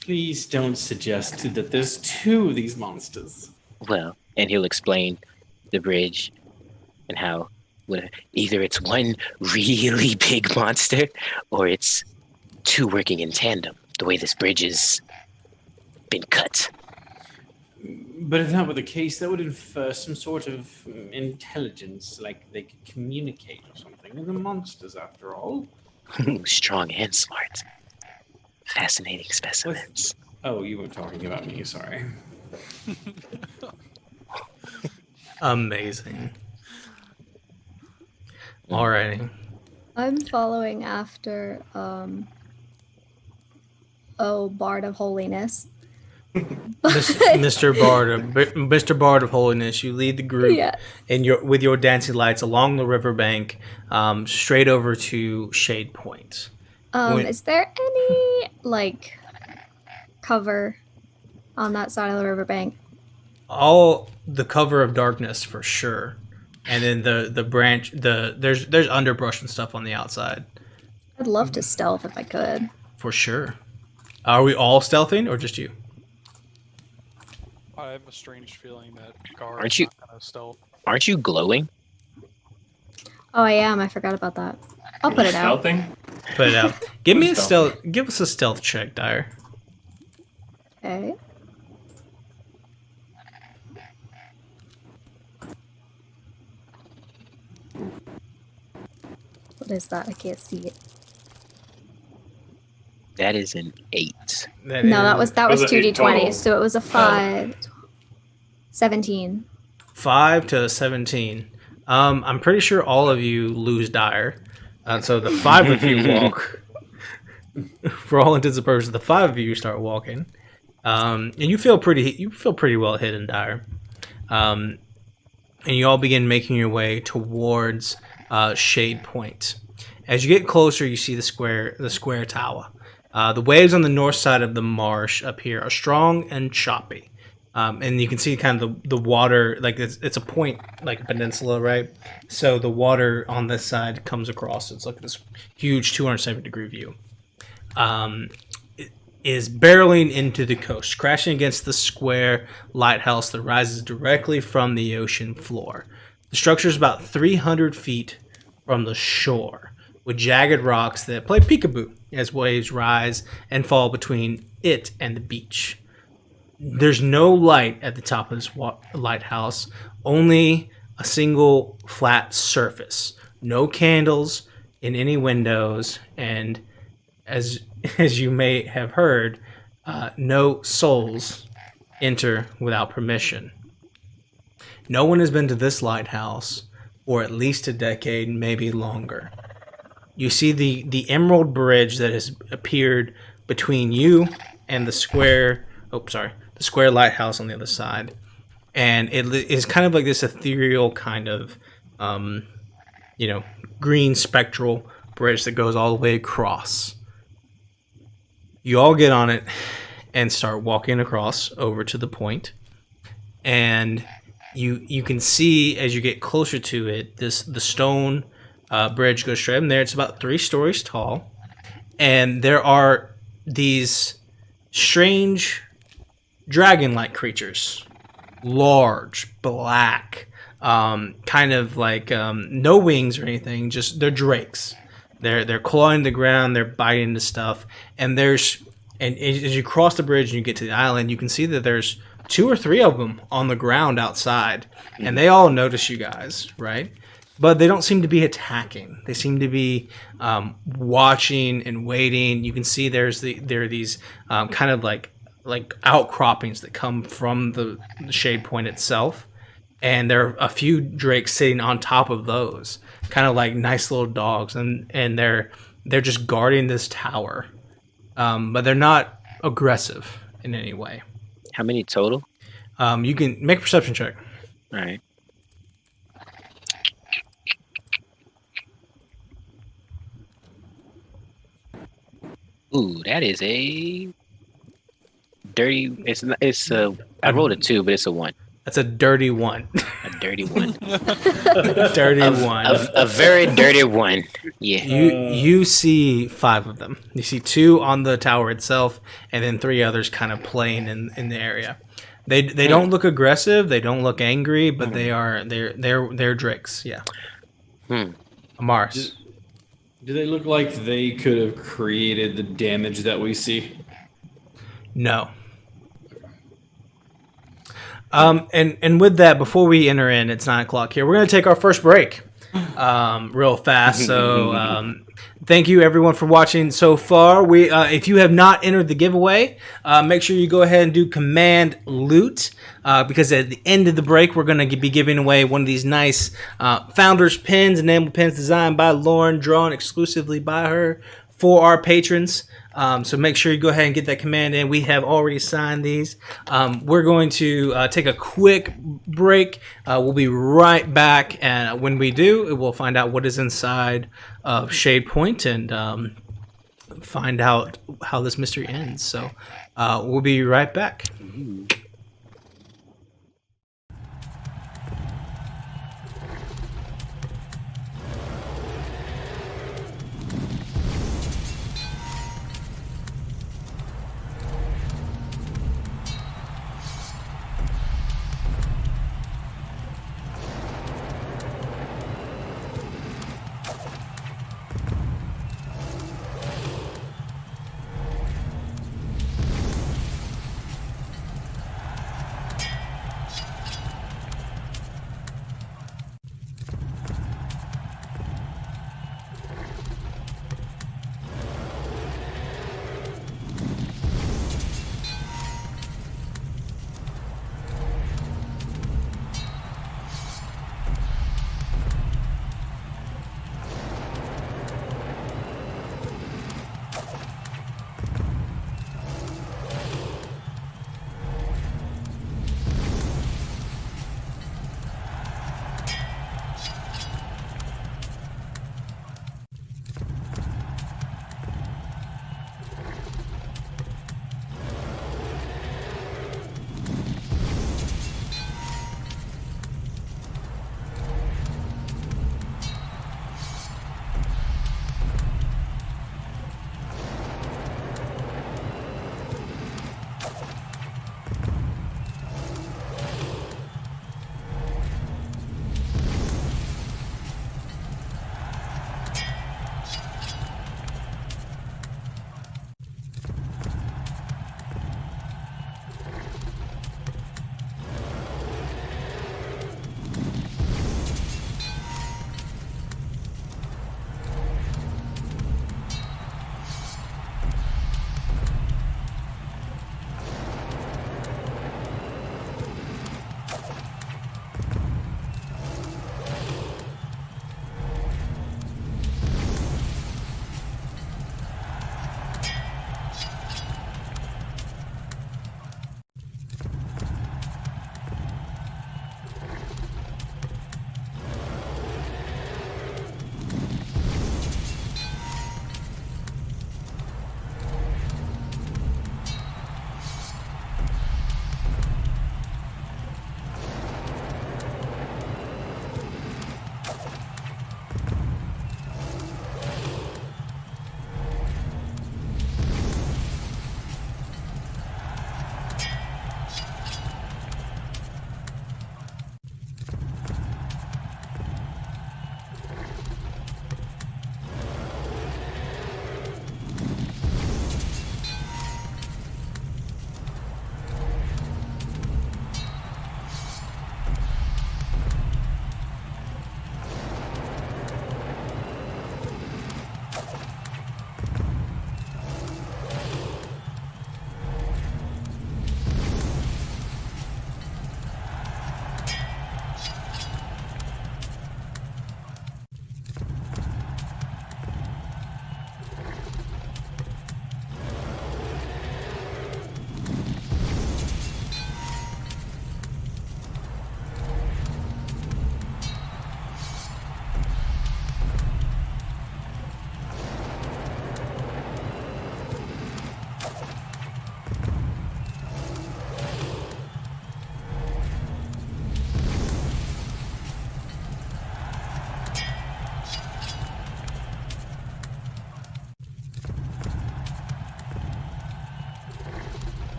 Please don't suggest that there's two of these monsters. Well, and he'll explain the bridge and how either it's one really big monster or it's two working in tandem, the way this bridge has been cut. But if that were the case, that would infer some sort of intelligence, like they could communicate or something. They're the monsters, after all. Strong and smart. Fascinating specimens. Oh, you were talking about me, sorry. Amazing. Alrighty. I'm following after Bard of Holiness. Mr. Bard of Holiness, you lead the group Yeah. with your dancing lights along the riverbank, straight over to Shade Point. Is there any cover on that side of the riverbank? All the cover of darkness for sure, and then the branch. There's underbrush and stuff on the outside I'd love to stealth if I could. for sure. Are we all stealthing or just you? I have a strange feeling that Gar Aren't is you- not gonna stealth. Aren't you glowing? Oh, I am. I forgot about that. I'll put it out. Stealthing? Put it out. Give me a Stealth. stealth. Give us a stealth check, Dyer. Okay. What is that? I can't see it. That is an 8. No, that was Was it 2d20, total? so it was a 5. 17. 5 to 17. I'm pretty sure all of you lose Dyer. So the 5 of you walk. For all intents and purposes, the 5 of you start walking. And you feel pretty well hidden, Dyer. And you all begin making your way towards Shade Point. As you get closer, you see the square tower. The waves on the north side of the marsh up here are strong and choppy. And you can see kind of the water, like it's a point, like a peninsula, right? So the water on this side comes across. It's like this huge 270-degree view. It is barreling into the coast, crashing against the square lighthouse that rises directly from the ocean floor. The structure is about 300 feet from the shore, with jagged rocks that play peekaboo as waves rise and fall between it and the beach. There's no light at the top of this lighthouse, only a single flat surface. No candles in any windows, and as you may have heard, no souls enter without permission. No one has been to this lighthouse for at least a decade, maybe longer. You see the emerald bridge that has appeared between you and the square lighthouse on the other side, and it is kind of like this ethereal kind of green spectral bridge that goes all the way across. You all get on it and start walking across over to the point, and you can see as you get closer to it, the stone bridge goes straight in there. It's about 3 stories tall, and there are these strange dragon-like creatures, large, black, kind of like no wings or anything. Just they're drakes. They're clawing the ground. They're biting into stuff. And as you cross the bridge and you get to the island, you can see that there's 2 or 3 of them on the ground outside, and they all notice you guys, right? But they don't seem to be attacking. They seem to be watching and waiting. You can see there are these kind of like like outcroppings that come from the shade point itself, and there are a few drakes sitting on top of those, kind of like nice little dogs, and they're just guarding this tower, but they're not aggressive in any way. How many total? You can make a perception check. All right. Ooh, that is a dirty. I rolled a 2, but it's a 1. That's a dirty 1. A dirty 1. Dirty 1. A very dirty 1. Yeah. You see 5 of them. You see 2 on the tower itself, and then 3 others kind of playing in the area. They don't look aggressive. They don't look angry, but they're drakes. Yeah. Mars. Do they look like they could have created the damage that we see? No. And with that, before we enter in, it's 9:00 here. We're going to take our first break, real fast. So, thank you everyone for watching so far. If you have not entered the giveaway, make sure you go ahead and do command loot, because at the end of the break, we're going to be giving away one of these nice founders pins, enamel pins designed by Lauren, drawn exclusively by her for our patrons. So make sure you go ahead and get that command in. We have already signed these. We're going to take a quick break. We'll be right back, and when we do, we'll find out what is inside of Shade Point and find out how this mystery ends. So we'll be right back.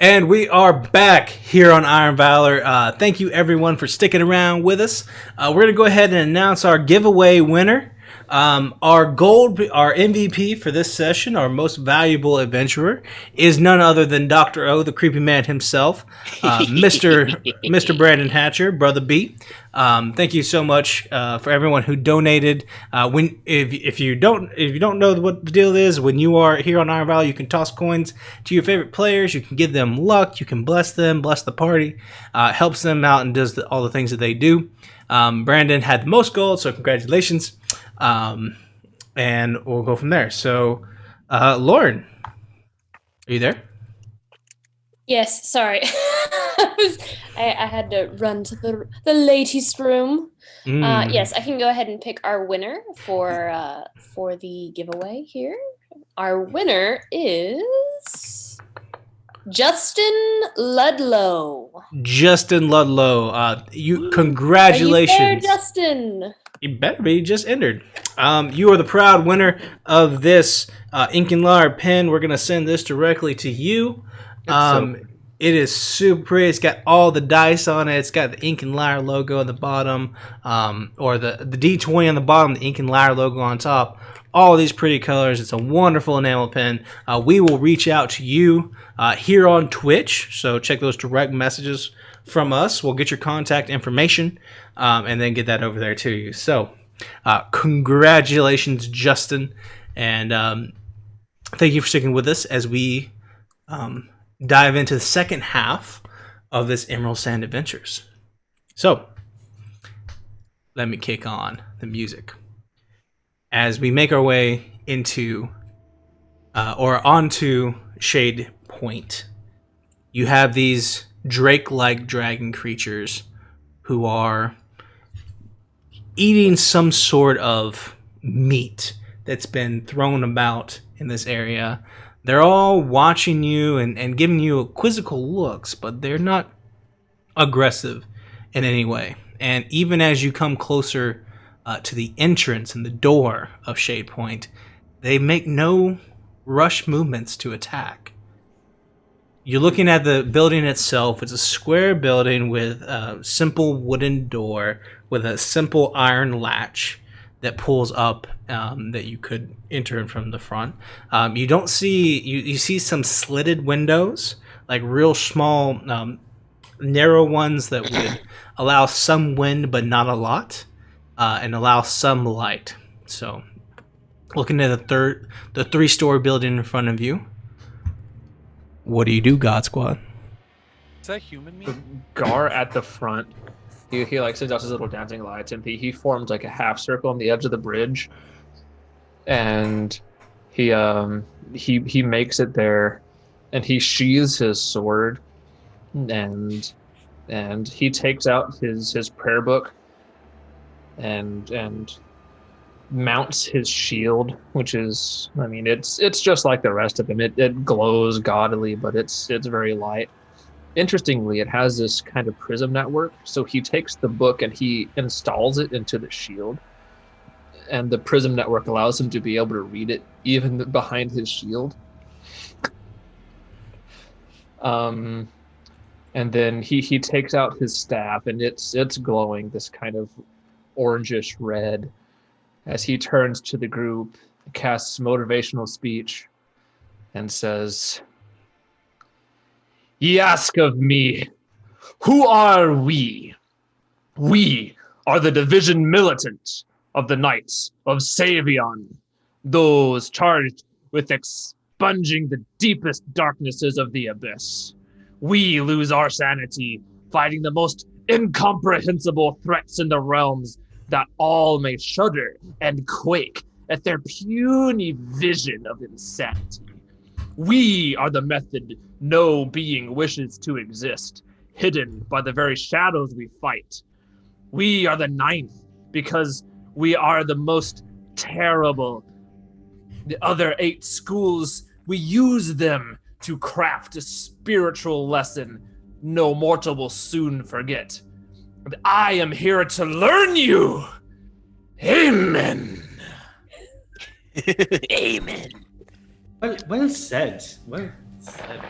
And we are back here on Iron Valor. Thank you, everyone, for sticking around with us. We're going to go ahead and announce our giveaway winner. Our MVP for this session, our most valuable adventurer, is none other than Dr. O, the creepy man himself, Mr. Brandon Hatcher, Brother B. Thank you so much for everyone who donated. If you don't know what the deal is, when you are here on Iron Valor, you can toss coins to your favorite players. You can give them luck. You can bless them, bless the party. Helps them out and does all the things that they do. Brandon had the most gold, so congratulations. And we'll go from there. So, Lauren, are you there? Yes, sorry. I had to run to the ladies' room. Yes, I can go ahead and pick our winner for the giveaway here. Our winner is Justin Ludlow. Justin Ludlow. Congratulations. Are you there, Justin? You better be. You just entered. You are the proud winner of this Ink and Lyre pen. We're going to send this directly to you. It is super pretty. It's got all the dice on it. It's got the Ink and Lyre logo at the bottom, or the D20 on the bottom, the Ink and Lyre logo on top. All these pretty colors. It's a wonderful enamel pen. We will reach out to you here on Twitch, so check those direct messages from us. We'll get your contact information and then get that over there to you. So congratulations, Justin, and thank you for sticking with us as we dive into the second half of this Emerald Sand Adventures. So let me kick on the music as we make our way into or onto Shade Point. You have these drake-like dragon creatures who are eating some sort of meat that's been thrown about in this area. They're all watching you and giving you quizzical looks, but they're not aggressive in any way. And even as you come closer to the entrance and the door of Shade Point, they make no rush movements to attack. You're looking at the building itself. It's a square building with a simple wooden door with a simple iron latch that pulls up that you could enter from the front. You don't see you see some slitted windows, like real small, narrow ones that would allow some wind but not a lot, and allow some light. So, looking at the 3-story building in front of you. What do you do, God Squad? Is that human meat? Gar at the front. He like sends out his little dancing lights, and he forms like a half circle on the edge of the bridge, and he makes it there, and he sheathes his sword, and he takes out his prayer book, and mounts his shield, which is, I mean, it's just like the rest of him. It glows gaudily, but it's very light. Interestingly, it has this kind of prism network. So he takes the book and he installs it into the shield, and the prism network allows him to be able to read it even behind his shield. And then he takes out his staff, and it's glowing this kind of orangish red. As he turns to the group, casts motivational speech, and says, "Ye ask of me, who are we? We are the division militant of the Knights of Savion, those charged with expunging the deepest darknesses of the abyss. We lose our sanity fighting the most incomprehensible threats in the realms, that all may shudder and quake at their puny vision of insanity. We are the method no being wishes to exist, hidden by the very shadows we fight. We are the 9th because we are the most terrible. The other 8 schools, we use them to craft a spiritual lesson no mortal will soon forget. And I am here to learn you. Amen." Amen. Well said. Well said.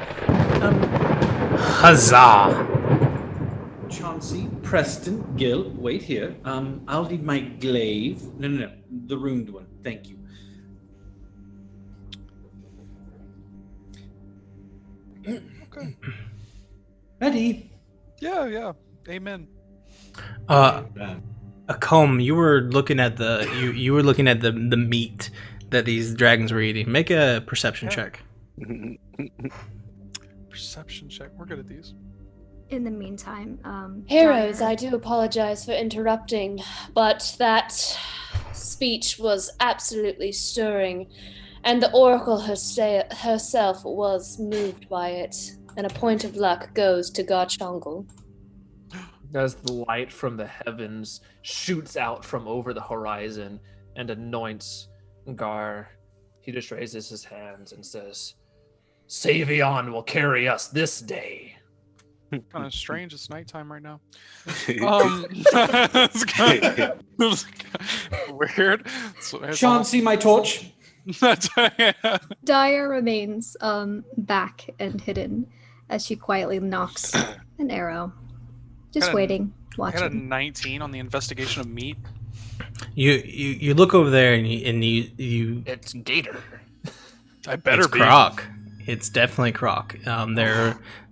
Huzzah! Chauncey, Preston, Gil, wait here. I'll need my glaive. No. The ruined one. Thank you. Okay. Ready? Yeah. Amen. Comb, you were looking at the you were looking at the meat that these dragons were eating. Make a perception check. Perception check. We're good at these. In the meantime, Heroes, Dyer- I do apologize for interrupting, but that speech was absolutely stirring, and the Oracle herself was moved by it, and a point of luck goes to Garchongle. As the light from the heavens shoots out from over the horizon and anoints Gar, he just raises his hands and says, Savion will carry us this day. Kind of strange. It's nighttime right now. It's kinda weird. Chauncey, my torch. Dyer remains back and hidden as she quietly knocks an arrow. Just Kinda- waiting, I got a watching. 19 on the investigation of meat. You look over there and you It's Gator. I better it's be. Croc. It's definitely Croc.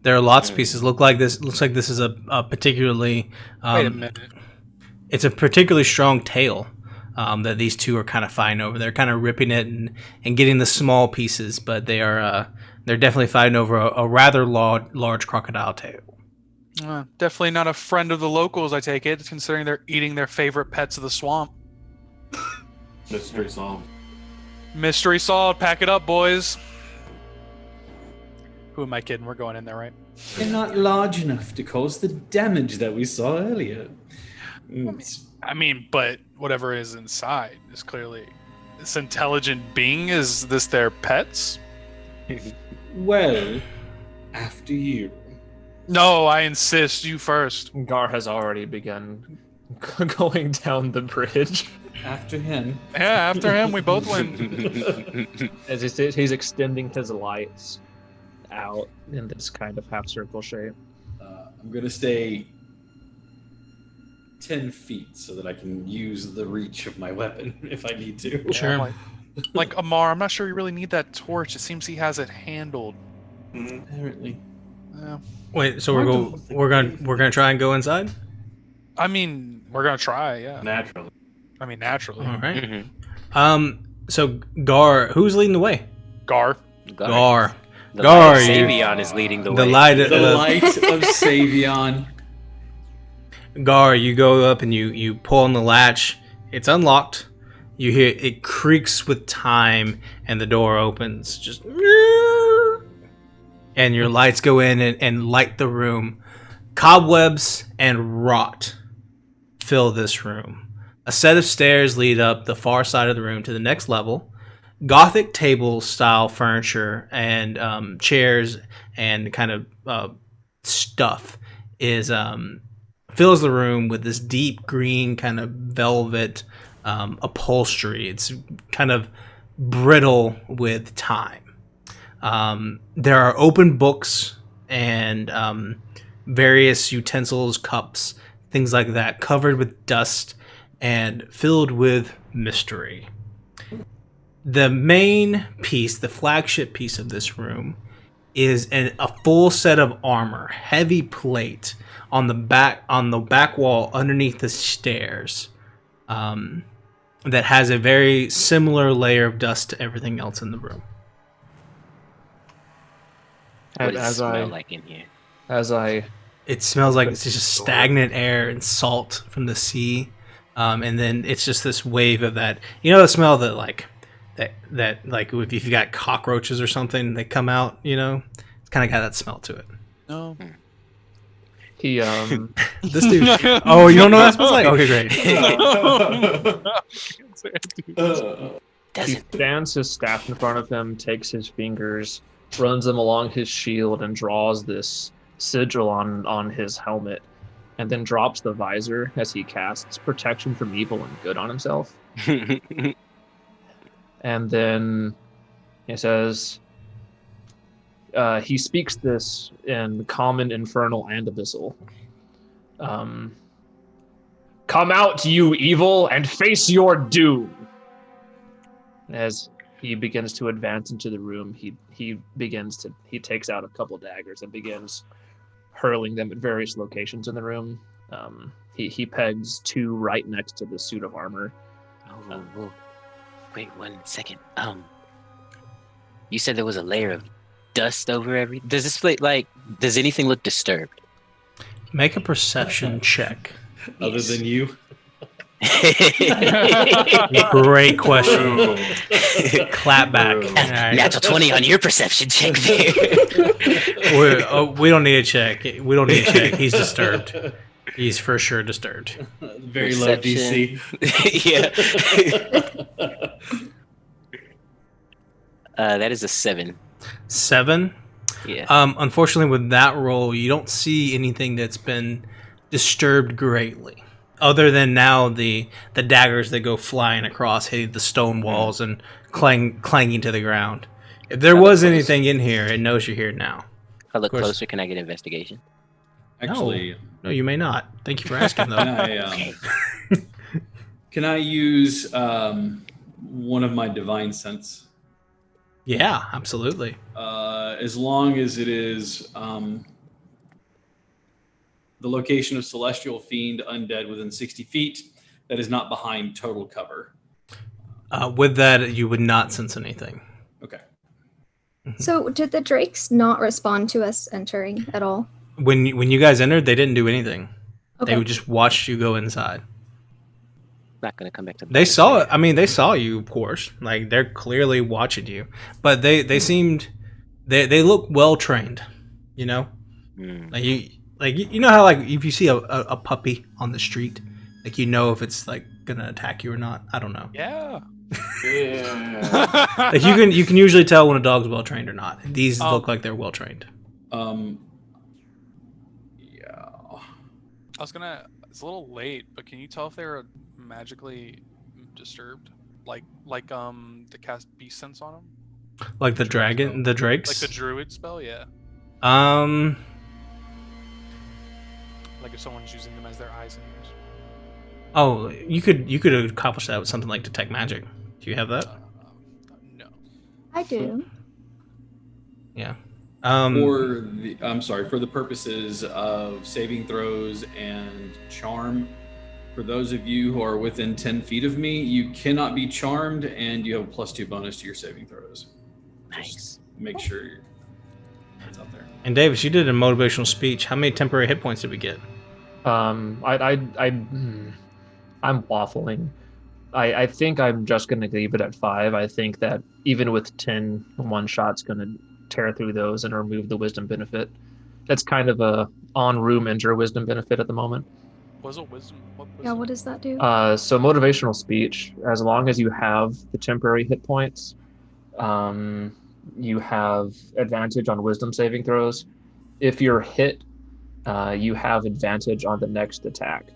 There are lots of pieces. Looks like this is a particularly Wait a minute. it's a particularly strong tail that these two are kind of fighting over. They're kind of ripping it and getting the small pieces, but they're definitely fighting over a rather large crocodile tail. Definitely not a friend of the locals, I take it, considering they're eating their favorite pets of the swamp. Mystery solved. Mystery solved. Pack it up, boys. Who am I kidding? We're going in there, right? They're not large enough to cause the damage that we saw earlier. I mean, but whatever is inside is clearly this intelligent being. Is this their pets? Well, after you. No, I insist. You first. Gar has already begun going down the bridge. After him. Yeah, after him, we both win. As he's extending his lights out in this kind of half circle shape. I'm going to stay 10 feet so that I can use the reach of my weapon if I need to. Sure. Like Amar, I'm not sure you really need that torch. It seems he has it handled. Apparently. Yeah. Wait, so we're gonna try and go inside? I mean, we're gonna try. Yeah. Naturally. I mean, naturally. All right. Mm-hmm. So Gar, who's leading the way? Gar. Gar. The Gar, light of you- Savion is leading the The way. light. The light of Savion. Gar, you go up and you pull on the latch. It's unlocked. You hear it creaks with time, and the door opens. Just and your lights go in and light the room. Cobwebs and rot fill this room. A set of stairs lead up the far side of the room to the next level. Gothic table style furniture and chairs and kind of stuff is fills the room with this deep green kind of velvet upholstery. It's kind of brittle with time. There are open books and various utensils, cups, things like that, covered with dust and filled with mystery. The main piece, the flagship piece of this room, is a full set of armor, heavy plate on the back wall underneath the stairs, that has a very similar layer of dust to everything else in the room. What does it As smell I like in here? It smells like it's just stagnant air and salt from the sea, and then it's just this wave of that. You know the smell that like if you've got cockroaches or something, they come out. You know, it's kind of got that smell to it. No. He This dude. Oh, you don't know what that smells like? Okay, great. He stands his staff in front of him, takes his fingers, runs them along his shield, and draws this sigil on his helmet, and then drops the visor as he casts protection from evil and good on himself. And then he says, He speaks this in common, infernal, and abyssal. Come out, you evil, and face your doom. As he begins to advance into the room, he takes out a couple daggers and begins hurling them at various locations in the room. He pegs 2 right next to the suit of armor. Whoa. Wait 1 second. You said there was a layer of dust over every. Does this place does anything look disturbed? Make a perception check. Other than you. Great question. Clap back. All right. Natural 20 on your perception check there. We don't need a check. We don't need a check. He's disturbed. He's for sure disturbed. Very low DC. Yeah. That is a 7. 7? Yeah. Unfortunately, with that roll, you don't see anything that's been disturbed greatly. Other than now the daggers that go flying across, hitting the stone walls and clanging to the ground. If there was anything in here, it knows you're here now. If I look closer, can I get investigation? Actually, no, you may not. Thank you for asking, though. Can I use one of my divine sense? Yeah, absolutely. As long as it is the location of celestial fiend undead within 60 feet that is not behind total cover. With that, you would not sense anything. Okay. So did the drakes not respond to us entering at all? When you guys entered, they didn't do anything. Okay. They just watched you go inside. Not gonna come back to. They saw it. I mean, they saw you, of course. Like, they're clearly watching you, but they seemed they look well trained. You know, you know how if you see a puppy on the street, you know if it's gonna attack you or not. I don't know. Yeah. Yeah. You can usually tell when a dog's well trained or not. These look like they're well trained. I was gonna. It's a little late, but can you tell if they're magically disturbed? Like to cast beast sense on them? Like the dragon, the drakes. Like the druid spell, yeah. Like if someone's using them as their eyes and ears. Oh, you could accomplish that with something like detect magic. Do you have that? No. I do. Yeah. For the purposes of saving throws and charm, for those of you who are within 10 feet of me, you cannot be charmed, and you have a +2 bonus to your saving throws. Nice. Just make sure it's out there. And Davis, you did a motivational speech. How many temporary hit points did we get? I'm waffling. I think I'm just going to leave it at 5. I think that even with 10, one shot's going to tear through those and remove the wisdom benefit. That's kind of a on-room enter wisdom benefit at the moment. Was it wisdom? Yeah, what does that do? So motivational speech, as long as you have the temporary hit points, you have advantage on wisdom saving throws. If you're hit, you have advantage on the next attack.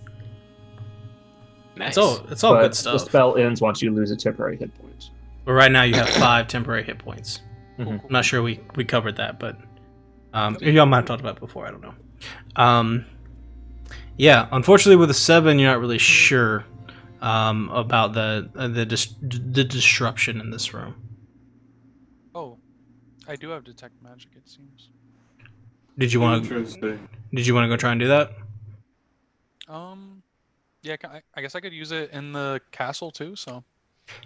Nice. It's all good stuff. The spell ends once you lose a temporary hit point. But right now you have 5 temporary hit points. Mm-hmm. I'm not sure we covered that, but y'all might have talked about it before. I don't know. Yeah, unfortunately with a 7, you're not really sure about the disruption in this room. Oh, I do have detect magic. It seems. Did you want to go try and do that? Yeah, I guess I could use it in the castle too. So.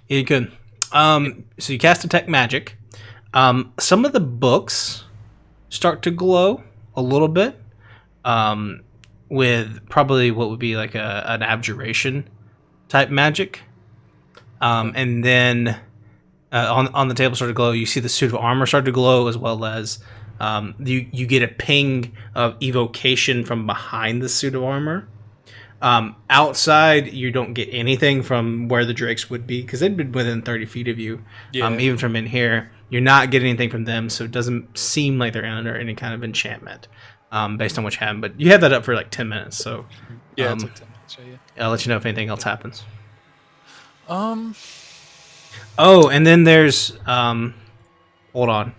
Yeah, you could. So you cast detect magic. Some of the books start to glow a little bit. With probably what would be like an abjuration type magic. And then on the table start to glow. You see the suit of armor start to glow, as well as you get a ping of evocation from behind the suit of armor. Outside, you don't get anything from where the drakes would be, because they'd been within 30 feet of you. Yeah. Even from in here, you're not getting anything from them, so it doesn't seem like they're under any kind of enchantment. Based on what you have, but you have that up for like 10 minutes, so yeah, it's like 10 minutes. Yeah. I'll let you know if anything else happens. Oh, and then there's hold on.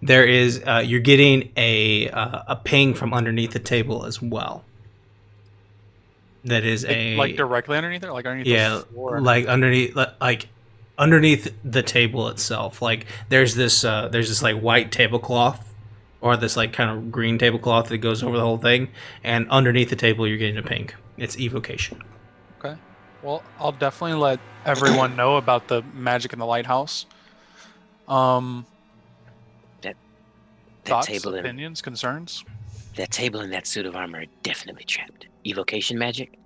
There is you're getting a ping from underneath the table as well. That is Like directly underneath it, like underneath yeah, the floor. like underneath the table itself. Like there's this like white tablecloth or this like kind of green tablecloth that goes over the whole thing, and underneath the table you're getting a ping. It's evocation. Okay. Well, I'll definitely let everyone know about the magic in the lighthouse. That Thoughts, table and opinions, concerns? that table and that suit of armor are definitely trapped. Evocation magic?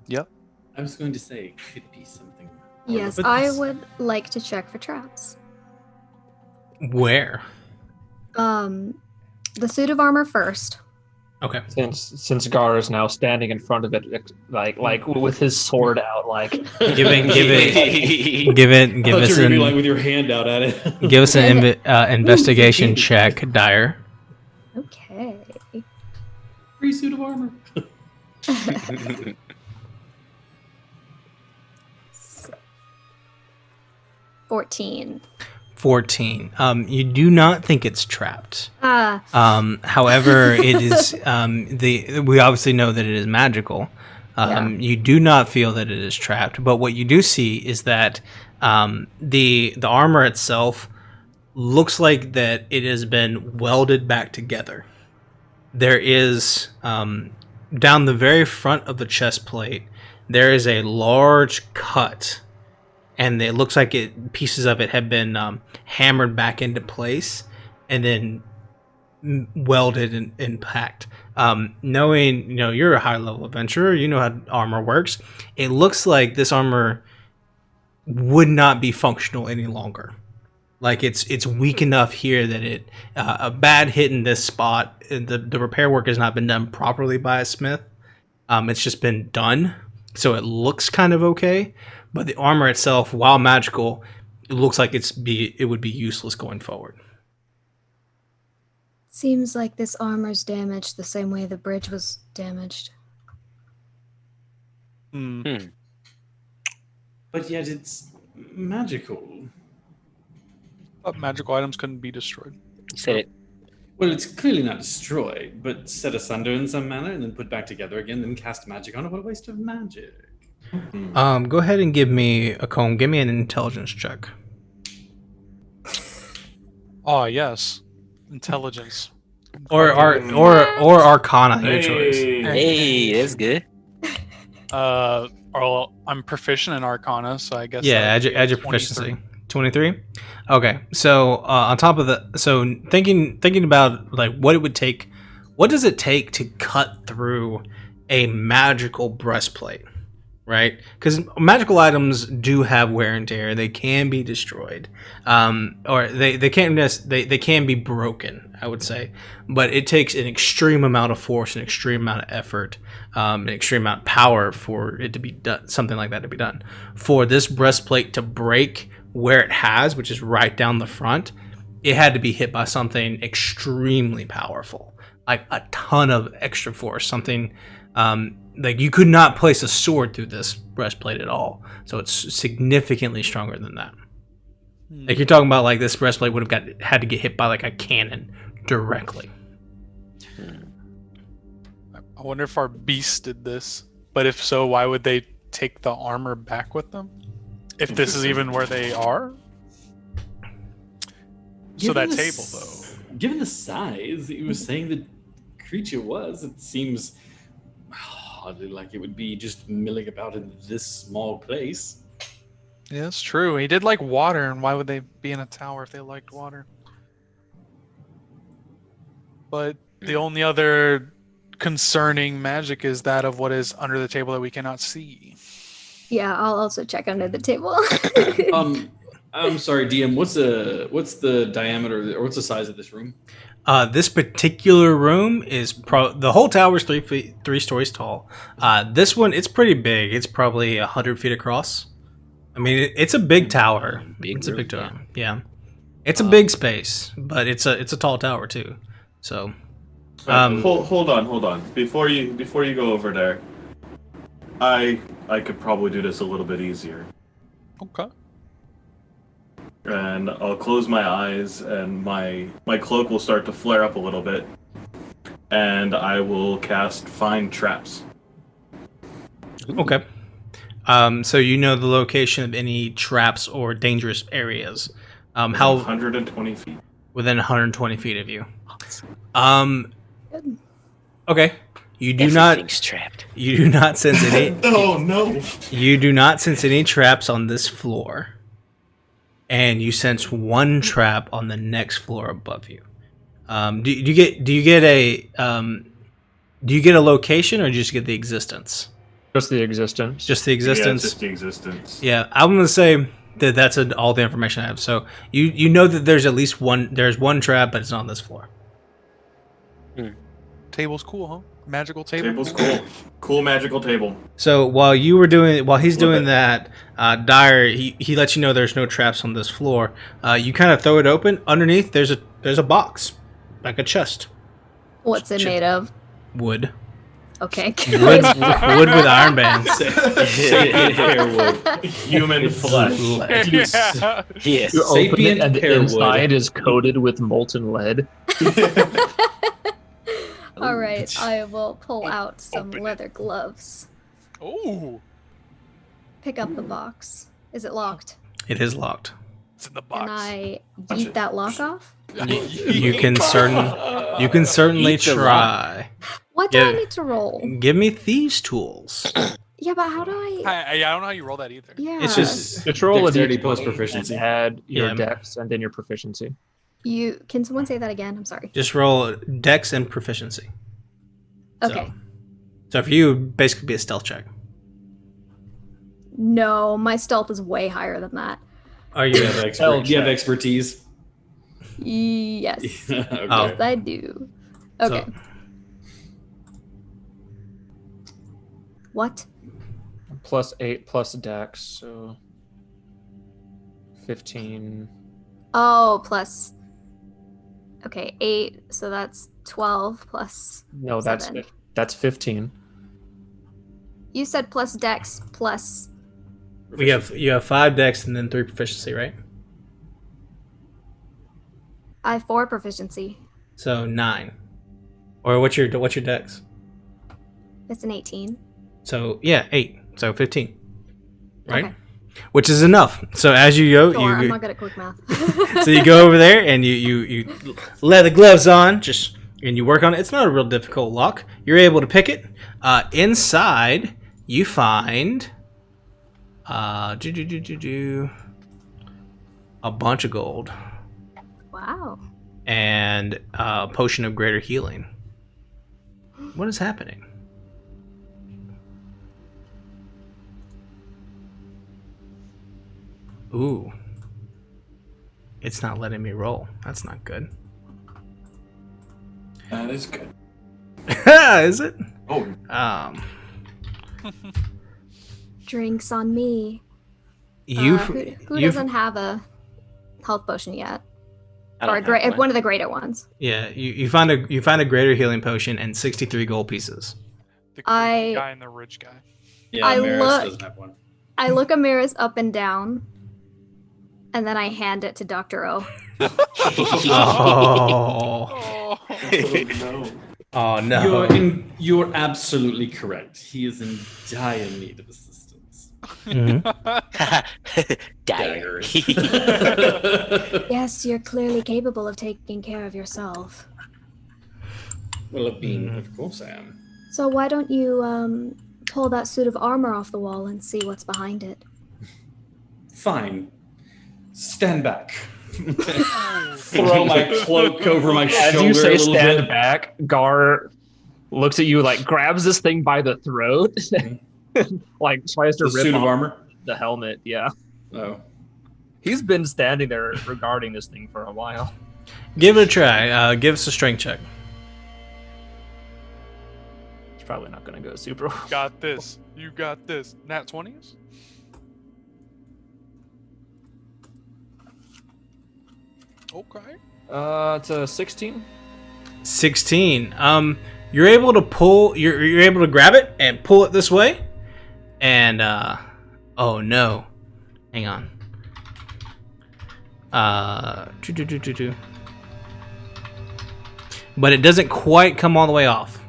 Yep. I was going to say it could be something. Yes, But I this- would like to check for traps. Where? The suit of armor first. Okay. Since Gar is now standing in front of it, like with his sword out, like Give I thought us you were gonna be like an with your hand out at it. give us an investigation check, Dyer. Okay. Free suit of armor. 14. 14. You do not think it's trapped. Ah, However, it is we obviously know that it is magical. You do not feel that it is trapped, but what you do see is that the armor itself looks like that it has been welded back together. There is down the very front of the chest plate, there is a large cut, and it looks like pieces of it have been hammered back into place and then welded and packed. Knowing, you're a high level adventurer, you know how armor works. It looks like this armor would not be functional any longer. Like it's weak enough here that a bad hit in this spot, the repair work has not been done properly by a smith. It's just been done, so it looks kind of okay. But the armor itself, while magical, it looks like it would be useless going forward. seems like this armor's damaged the same way the bridge was damaged. But yet it's magical. But magical items couldn't be destroyed. Said it. Well, it's clearly not destroyed, but set asunder in some manner and then put back together again, then cast magic on it. What a waste of magic. Go ahead and give me a comb. Give me an intelligence check. Oh yes, intelligence. Or Arcana, your choice. Hey, that's good. Or I'm proficient in Arcana, so I guess. Yeah, that would add be your 23. proficiency. 23. Okay, so on top of thinking about like what it would take, what does it take to cut through a magical breastplate, right? Because magical items do have wear and tear; they can be destroyed, or they can be broken. I would say, but it takes an extreme amount of force, an extreme amount of effort, an extreme amount of power for it to be done. Something like that to be done. For this breastplate to break where it has, which is right down the front, it had to be hit by something extremely powerful, like a ton of extra force. Something like you could not place a sword through this breastplate at all. So it's significantly stronger than that. Like you're talking about, like this breastplate would have had to get hit by like a cannon directly. I wonder if our beasts did this. But if so, why would they take the armor back with them? If this is even where they are? So that table, though. Given the size that you were saying the creature was, it seems hardly like it would be just milling about in this small place. Yeah, that's true. He did like water, and why would they be in a tower if they liked water? But the only other concerning magic is that of what is under the table that we cannot see. Yeah, I'll also check under the table. I'm sorry, DM. What's the diameter or what's the size of this room? This particular room is the whole tower is 3 stories tall. This one, it's pretty big. It's probably 100 feet across. I mean, it's a big tower. It's a big tower. Yeah, it's a big space, but it's a tall tower too. So, hold on. Before you go over there, I could probably do this a little bit easier. Okay. and I'll close my eyes, and my cloak will start to flare up a little bit, and I will cast Find Traps. Okay. So you know the location of any traps or dangerous areas. How 120 feet. within 120 feet of you. Good. Okay. You do Everything's trapped. You do not sense any. Oh no! You do not sense any traps on this floor, and you sense one trap on the next floor above you. Do you get a location, or just get the existence? Just the existence. Just the Yeah, existence. just the existence. Yeah, I'm gonna say that that's all the information I have. So you know that there's at least one. There's one trap, but it's not on this floor. Table's cool, huh? Magical table. Table's cool. Cool magical table. So while he's doing it. that, Dyer he lets you know there's no traps on this floor. You kind of throw it open. Underneath there's a box, like a chest, What's it made of? wood, Okay. wood with iron bands. Pearwood. Human flesh. Yeah. Yes. You open it Sapient and the pearwood. inside is coated with molten lead. All right, I will pull out some Open it. leather gloves. Oh, Pick up the box. Is it locked? It is locked. it's in the Can box. I Punch yeet it. that lock off? You can certainly Eat the try. What do Yeah. I need to roll? Give me thieves' tools. Yeah, but how do I? I don't know how you roll that either. Yeah. It's just Just roll a Dexterity d20 plus proficiency. and add your Yeah. dex and then your proficiency. You can someone say that again? I'm sorry. just roll dex and proficiency. Okay. So for you, it'd basically be a stealth check. No, my stealth is way higher than that. Are You you? have Oh, you have expertise. Yes. Okay. Oh. Yes, I do. Okay. So- What? Plus 8 plus dex, so 15. Oh, plus. Okay, 8. So that's 12 plus. No, that's 7. that's 15. You said plus dex plus. You have 5 dex and then 3 proficiency, right? I have 4 proficiency. So 9. Or what's your dex? It's an 18. So yeah, 8. So 15. Right? Okay. Which is enough. So as you go, Sure, I'm you not good at quick math. so you go over there and you lay the gloves on, and you work on it. It's not a real difficult lock. You're able to pick it. Inside, you find a bunch of gold Wow. and a potion of greater healing. What is happening? Ooh. It's not letting me roll. That's not good. That is good. Is it? Oh, Drinks on me. You Who you doesn't have a health potion yet? I Or don't have one. one of the greater ones. yeah, you find a greater healing potion and 63 gold pieces. The I- guy and the rich guy. Yeah, I Maris look- doesn't have one. I look Amaris up and down, and then I hand it to Dr. O. Oh. Oh. no. Oh no. You're absolutely correct. He is in dire need of assistance. Mhm. Dire. Daggers. Yes, you're clearly capable of taking care of yourself. Well, of course I am. So why don't you pull that suit of armor off the wall and see what's behind it? Fine. Stand back. Throw my cloak over my As shoulder you a say little stand bit. back, Gar looks at you, like grabs this thing by the throat, like tries to The rip suit of off armor. the helmet. Yeah. Oh. He's been standing there regarding this thing for a while. Give it a try. Give us a strength check. It's probably not going to go super well. Got this. You got this. Nat 20s? Okay. It's a 16. 16. You're able to pull. You're able to grab it and pull it this way, and oh no, hang on. But it doesn't quite come all the way off.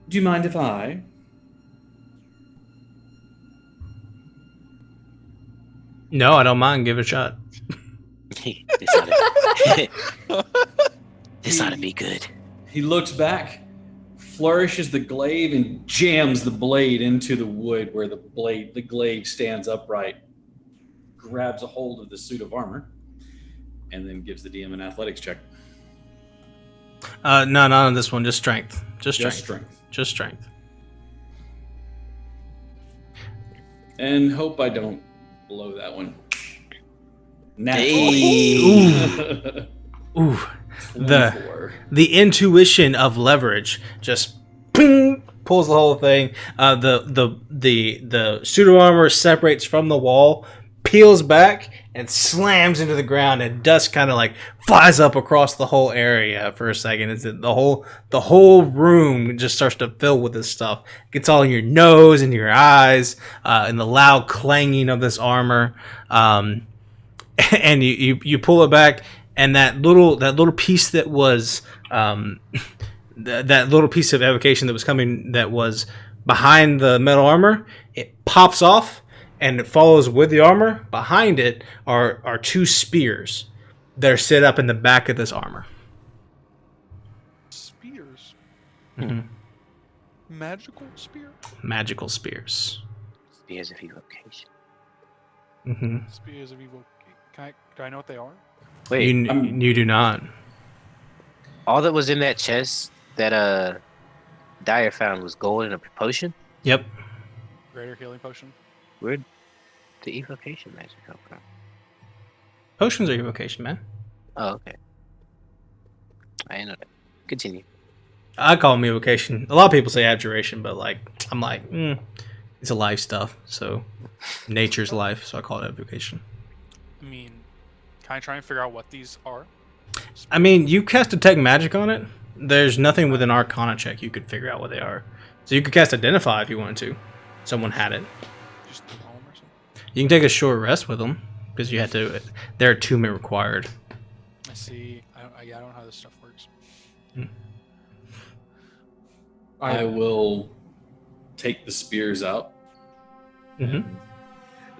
Do you mind if I? No, I don't mind. Give it a shot. This ought to be good. He looks back, flourishes the glaive, and jams the blade into the wood where the glaive stands upright. Grabs a hold of the suit of armor, and then gives the DM an athletics check. No, not on this one. Just strength. Just Just strength. strength. Just strength. And hope I don't blow that one. Hey. Ooh. 24. The intuition of leverage just ping, pulls the whole thing. The suit of armor separates from the wall, peels back, and slams into the ground, and dust kind of like flies up across the whole area for a second. It's the whole room just starts to fill with this stuff. It gets all in your nose and your eyes, and the loud clanging of this armor. And you pull it back, and that little piece that was that little piece of evocation that was coming, that was behind the metal armor, it pops off. And it follows with the armor. Behind it are two spears that are set up in the back of this armor. Spears. Mm-hmm. Magical spear. Magical spears. Spears of evocation. Mm-hmm. Spears of evocation. Do I know what they are? Wait, You do not. all that was in that chest that Dyer found was gold and a potion? Yep. Greater healing potion. Where'd the evocation magic come from? Potions are evocation, man. Oh, okay. I didn't know that. Continue. I call them evocation. A lot of people say abjuration, but I'm like, it's a life stuff. So nature's life, so I call it evocation. I mean, can I try and figure out what these are? I mean, you cast detect magic on it. There's nothing with an Arcana check you could figure out what they are. So you could cast identify if you wanted to. Someone had it. Just the home or something? You can take a short rest with them because you had to. They're attunement required. I see. I don't know how this stuff works. I will take the spears out. Mm-hmm.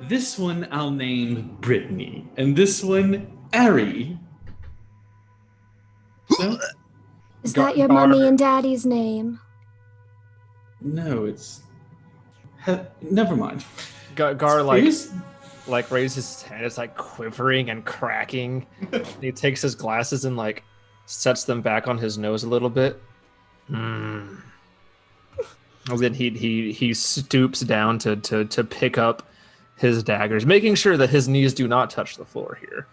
This one I'll name Brittany, and this one Ari. No, Is that your mommy and daddy's name? no, it's. Never mind. Gar Spears? like raises his hand. It's like quivering and cracking. He takes his glasses and like sets them back on his nose a little bit. And then he stoops down to pick up his daggers, making sure that his knees do not touch the floor here.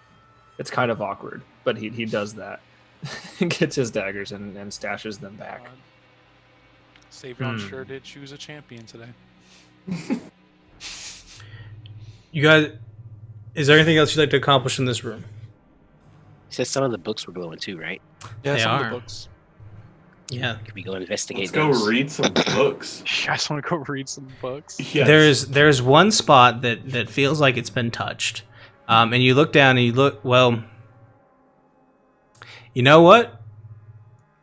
It's kind of awkward, but he does that. Gets his daggers and stashes them back. Savion sure did choose a champion today. You guys, is there anything else you'd like to accomplish in this room? He said some of the books were glowing too, right? Yeah, They some of are. the books. Yeah. Could we go investigate Let's go those? read some books. You guys want to go read some books? Yes. There's one spot that feels like it's been touched, and you look down and you look. Well, you know what?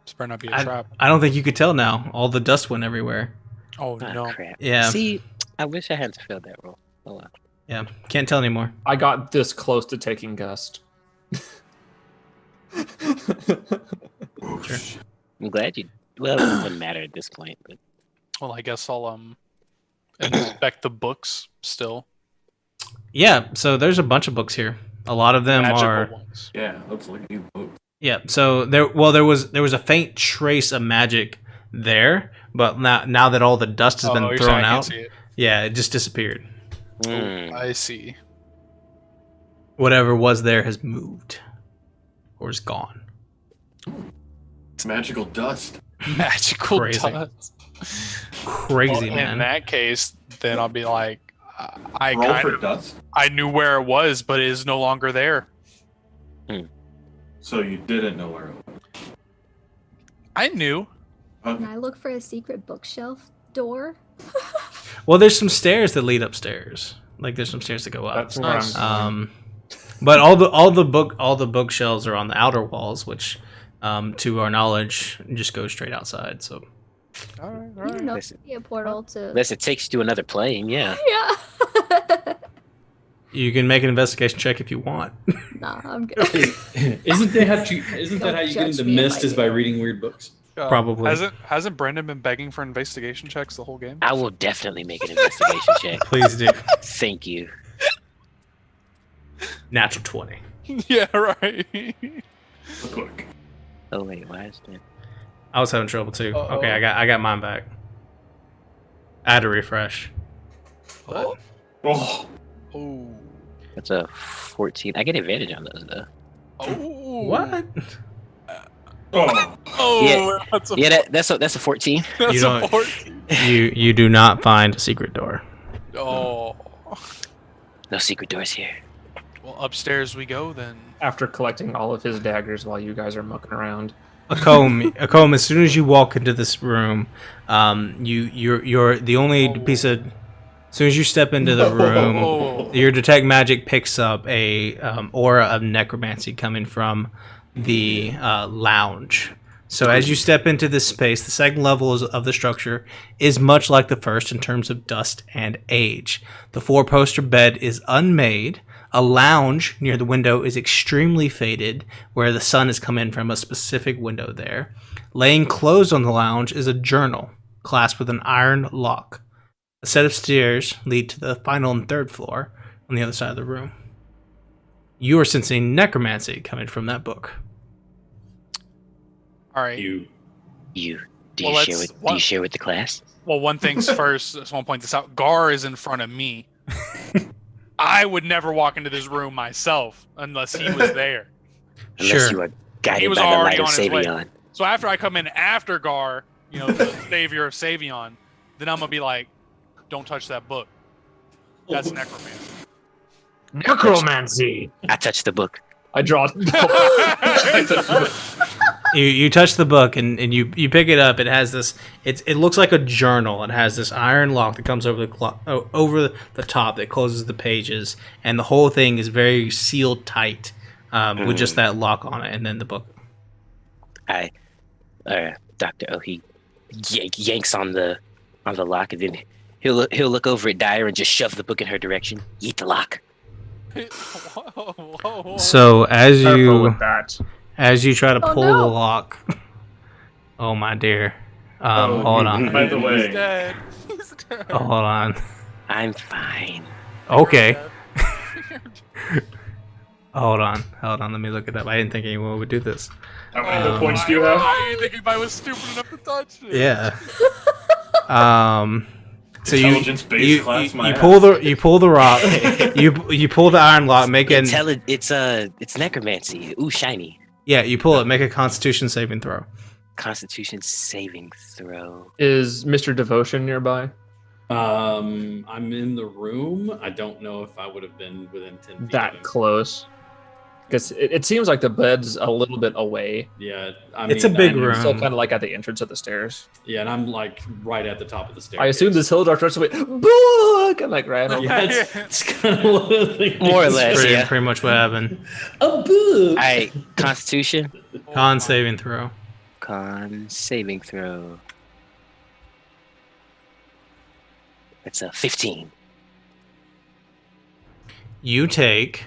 This better not be a trap. I don't think you could tell now. All the dust went everywhere. Oh, Ah, no. crap. Yeah. See, I wish I hadn't failed that roll. Oh well. Yeah, can't tell anymore. I got this close to taking Gust. Sure. I'm glad you. Well, it doesn't matter at this point. But Well, I guess I'll inspect the books still. Yeah, so there's a bunch of books here. A lot of them Magical are. ones. Yeah, let's look at these books. Yeah, so there was a faint trace of magic there, but now that all the dust has been you're thrown saying I can't out, see it. yeah, it just disappeared. I see. Whatever was there has moved, or is gone. It's magical dust. Magical Crazy. dust. Crazy, Well, man. in that case, then I'll be like, I Roll kind for of, dust. I knew where it was, but it is no longer there. So you didn't know where it was. I knew. Can I look for a secret bookshelf door? Well, there's some stairs that lead upstairs. Like there's some stairs that go up. That's where Nice. I'm going. But all the bookshelves are on the outer walls, which, to our knowledge, just go straight outside. So All right, all You right. don't know, Listen. be a portal to. Unless it takes you to another plane, yeah. Yeah. you can make an investigation check if you want. Nah, I'm good. Isn't that how you get judge into me if mist? I Is do. by reading weird books? Probably. Hasn't Brendan been begging for investigation checks the whole game? I will definitely make an investigation check. Please do. Thank you. Natural 20. Yeah, right. Look. Oh wait, why is that? I was having trouble too. Uh-oh. Okay, I got mine back. I had to refresh. But Oh, Oh. That's a 14. I get advantage on those though. Oh. what? oh. Oh, Yeah. that's a Yeah, that's a 14. that's You a don't- 14. You do not find a secret door. Oh. No secret doors here. Well, upstairs we go then. After collecting all of his daggers while you guys are mucking around. A comb. As soon as you walk into this room, you're the only piece of. As soon as you step into the room, Oh. your detect magic picks up a aura of necromancy coming from the lounge. So as you step into this space, the second level of the structure is much like the first in terms of dust and age. The four-poster bed is unmade. A lounge near the window is extremely faded, where the sun has come in from a specific window there. Laying closed on the lounge is a journal, clasped with an iron lock. A set of stairs lead to the final and third floor on the other side of the room. You are sensing necromancy coming from that book. All right. You. Do Well, you share let's- with you share with the class? Well, one thing's first. I just want to point this out. Gar is in front of me. I would never walk into this room myself unless he was there. Unless Sure. you are He guided was by the already light of on his way. Savion. So after I come in after Gar, the savior of Savion, then I'm gonna be like, "Don't touch that book. That's necromancy." Necromancy! I touched the book. I draw. You touch the book and you pick it up. It has this. It looks like a journal. It has this iron lock that comes over over the top that closes the pages, and the whole thing is very sealed tight with just that lock on it, and then the book. Dr. O, he yanks on the lock, and then he'll look over at Dyer and just shove the book in her direction. Yeet the lock. Whoa. So as Careful you with that. try to Oh, pull no. the lock, oh my dear, hold on, By the He's way, dead. He's dead. hold on. I'm fine. Okay, hold on. Let me look it up. I didn't think anyone would do this. how many hit points do you have? I didn't think anybody was stupid enough to touch it. Yeah. So Intelligence-based class, my you pull the rock, you pull the iron lock, make an It's necromancy. Ooh, shiny. yeah, you pull it, make a Constitution saving throw. Constitution saving throw. Is Mr. Devotion nearby? I'm in the room. I don't know if I would have been within 10 feet of That him. close? Because it seems like the bed's a little bit away. Yeah, It's a big room. Still kind of like at the entrance of the stairs. Yeah, and I'm like right at the top of the stairs. I assume this hill dark starts away. Book! And like ran over. Yeah, it's kind of one of the things. More or less. yeah. Pretty much what happened. A book. Alright, Constitution. Con saving throw. Con saving throw. That's a 15. You take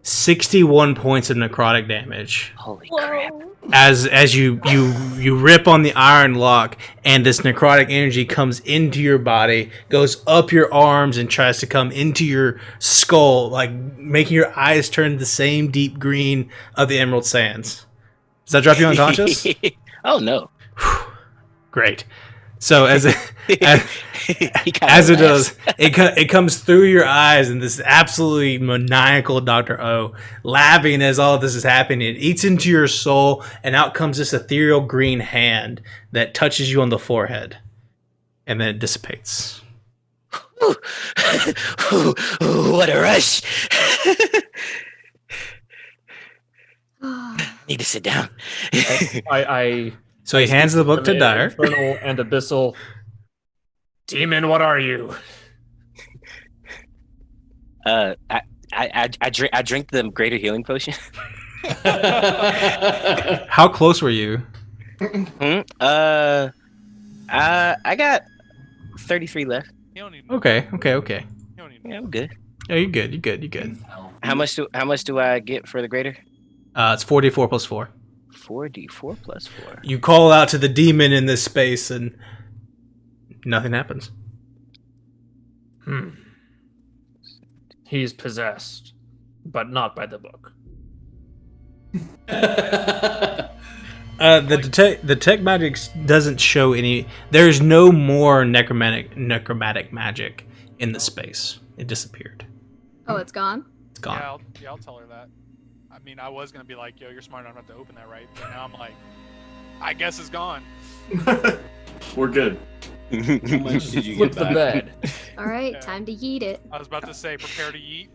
61 points of necrotic damage Holy crap. Whoa. as you rip on the iron lock, and this necrotic energy comes into your body, goes up your arms, and tries to come into your skull, like making your eyes turn the same deep green of the Emerald Sands. Does that drop you unconscious? Oh no. Great. So as it He kinda as it laughs. does, it comes through your eyes, and this absolutely maniacal Dr. O laughing as all of this is happening. It eats into your soul, and out comes this ethereal green hand that touches you on the forehead, and then it dissipates. Ooh. Ooh, what a rush. Need to sit down. I So he hands the book to Dyer. Infernal and Abyssal. Demon, what are you? I drink the greater healing potion. How close were you? I got 33 left. You don't need. Okay. You don't need. Yeah, I'm good. Oh, you're good. You're good. You're good. How much do I get for the greater? It's 4d4 plus 4. 4d4 plus 4. You call out to the demon in this space, and nothing happens. He's possessed, but not by the book. The tech magic doesn't show any. There's no more necromantic magic in the space. It disappeared. Oh, it's gone? It's gone. I'll tell her that. I mean, I was gonna be like, "Yo, you're smart enough not to open that, right?" But now I'm like, I guess it's gone. We're good. How much did you Flip get the back? bed. All right, Yeah. time to yeet it. I was about to say, prepare to yeet.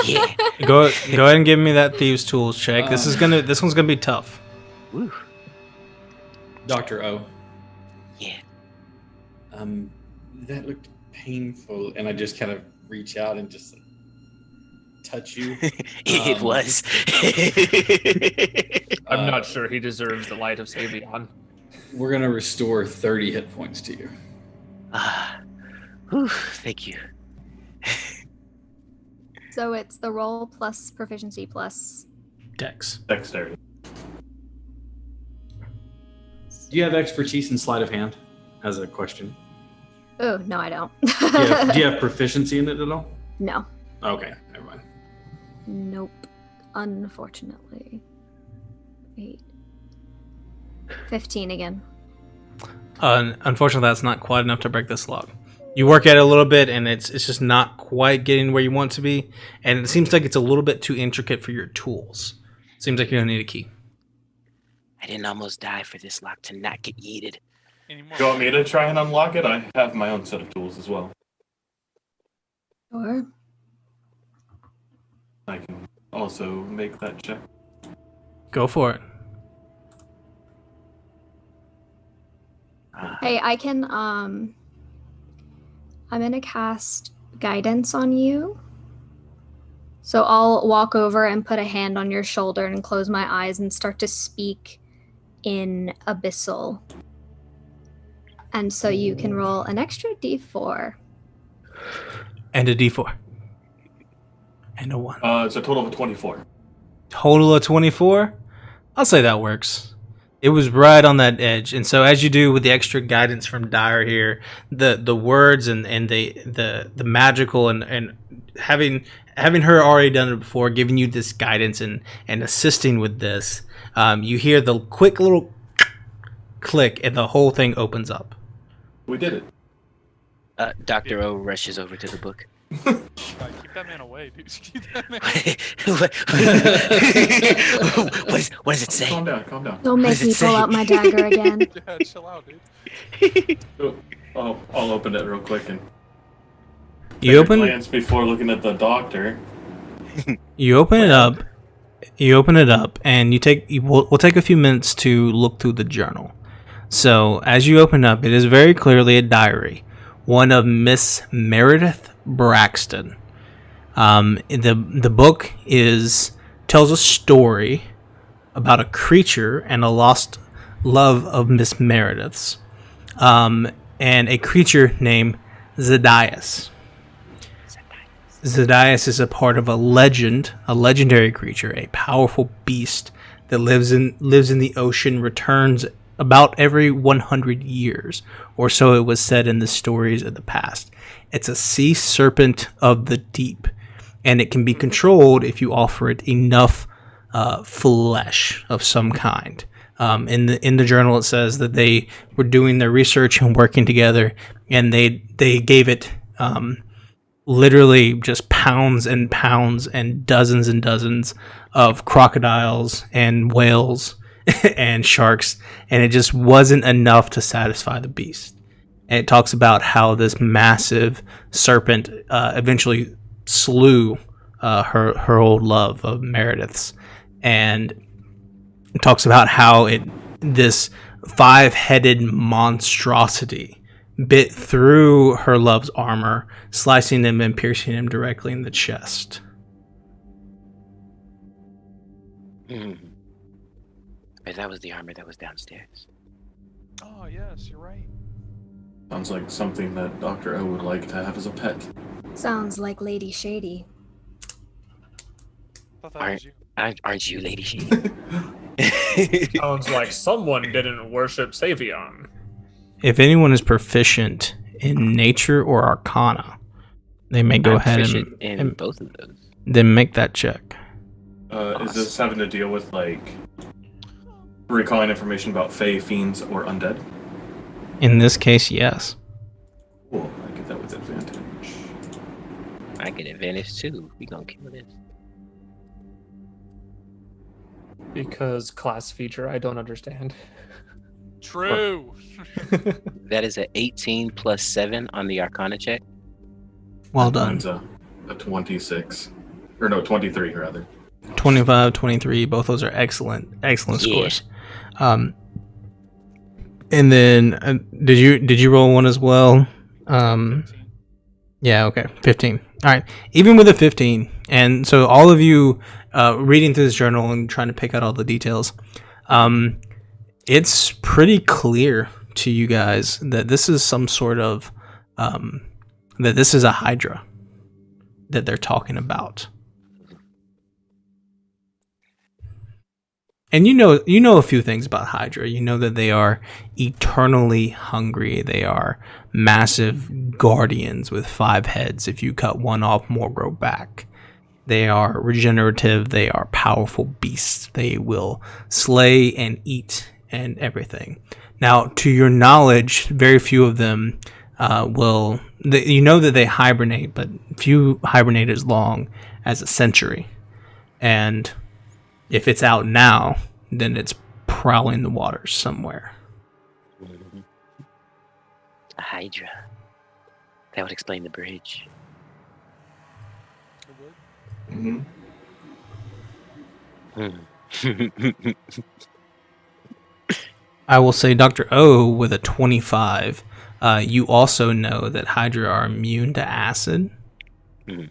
Yeah. Go ahead and give me that thieves' tools check. This one's gonna be tough. Woo. Dr. O. Yeah. That looked painful, and I just kind of reach out and just like, touch you. It was. I'm not sure he deserves the light of Savion. We're gonna restore 30 hit points to you. Thank you. So it's the roll plus proficiency plus. Dex. Dexterity. Do you have expertise in sleight of hand? As a question. Oh, no, I don't. Do you have proficiency in it at all? No. Okay, never mind. Nope. Unfortunately. 8. 15 again. Unfortunately, that's not quite enough to break this lock. You work at it a little bit, and it's just not quite getting where you want to be, and it seems like it's a little bit too intricate for your tools. Seems like you don't need a key. I didn't almost die for this lock to not get yeeted. Anymore. Do you want me to try and unlock it? I have my own set of tools as well. Or I can also make that check. Go for it. hey, I can I'm gonna cast guidance on you. So I'll walk over and put a hand on your shoulder and close my eyes and start to speak in abyssal. And so you can roll an extra d4. And a d4. And a 1. It's a total of 24. Total of 24? I'll say that works. It was right on that edge. And so as you do with the extra guidance from Dyer here, the words and the magical and having her already done it before, giving you this guidance and assisting with this, you hear the quick little click and the whole thing opens up. We did it. Dr. O rushes over to the book. God, keep that man away, dude. Keep that man what does it say? Calm down. Don't make does it me pull say? out my dagger again. Yeah, chill out, dude. Oh, I'll open it real quick and You open glance before looking at the doctor. You open it up. And we'll take a few minutes to look through the journal. So as you open up, it is very clearly a diary, one of Miss Meredith Braxton. The book tells a story about a creature and a lost love of Miss Meredith's, and a creature named Zedias. Zedias is a part of a legendary creature, a powerful beast that lives in the ocean, returns about every 100 years, or so it was said in the stories of the past. It's a sea serpent of the deep, and it can be controlled if you offer it enough flesh of some kind. In the journal, it says that they were doing their research and working together, and they gave it literally just pounds and pounds and dozens of crocodiles and whales and sharks, and it just wasn't enough to satisfy the beast. And it talks about how this massive serpent eventually slew her old love of Meredith's, and it talks about how this 5-headed monstrosity bit through her love's armor, slicing him and piercing him directly in the chest. That was the armor that was downstairs. Oh, yes, you're right. Sounds like something that Dr. O would like to have as a pet. Sounds like Lady Shady. I thought that was you. Aren't you, Lady Shady? Sounds like someone didn't worship Savion. If anyone is proficient in nature or arcana, they may go ahead and both of those. Then make that check. Is this having to deal with, like, recalling information about fae, fiends, or undead? In this case, yes. Cool, I get that with advantage. I get advantage too. We gonna kill this. Because class feature, I don't understand. True. That is an 18 plus 7 on the Arcana check. Well done. Mine's a 26. Or no, 23 rather. 25, 23, both those are excellent scores. And then did you roll one as well? Yeah, okay, 15. All right, even with a 15, and so all of you reading through this journal and trying to pick out all the details, it's pretty clear to you guys that this is some sort of that this is a Hydra that they're talking about. And you know a few things about Hydra. You know that they are eternally hungry. They are massive guardians with 5 heads. If you cut one off, more grow back. They are regenerative. They are powerful beasts. They will slay and eat and everything. Now, to your knowledge, very few of them will... You know that they hibernate, but few hibernate as long as a century. And... if it's out now, then it's prowling the waters somewhere. A Hydra. That would explain the bridge. Mm-hmm. I will say Dr. O with a 25. You also know that Hydra are immune to acid. And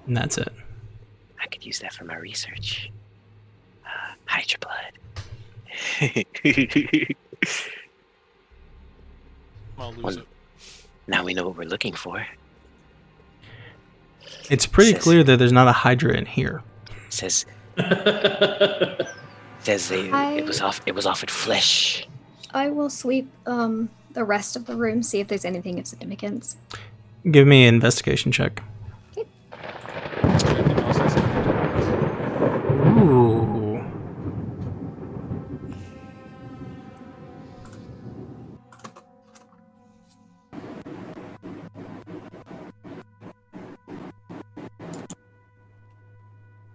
that's it. I could use that for my research. Hydra blood. I'll lose Well, it. now we know what we're looking for. It's pretty clear that there's not a Hydra in here. Says it was off at flesh. I will sweep the rest of the room, see if there's anything of significance. Give me an investigation check. Ooh.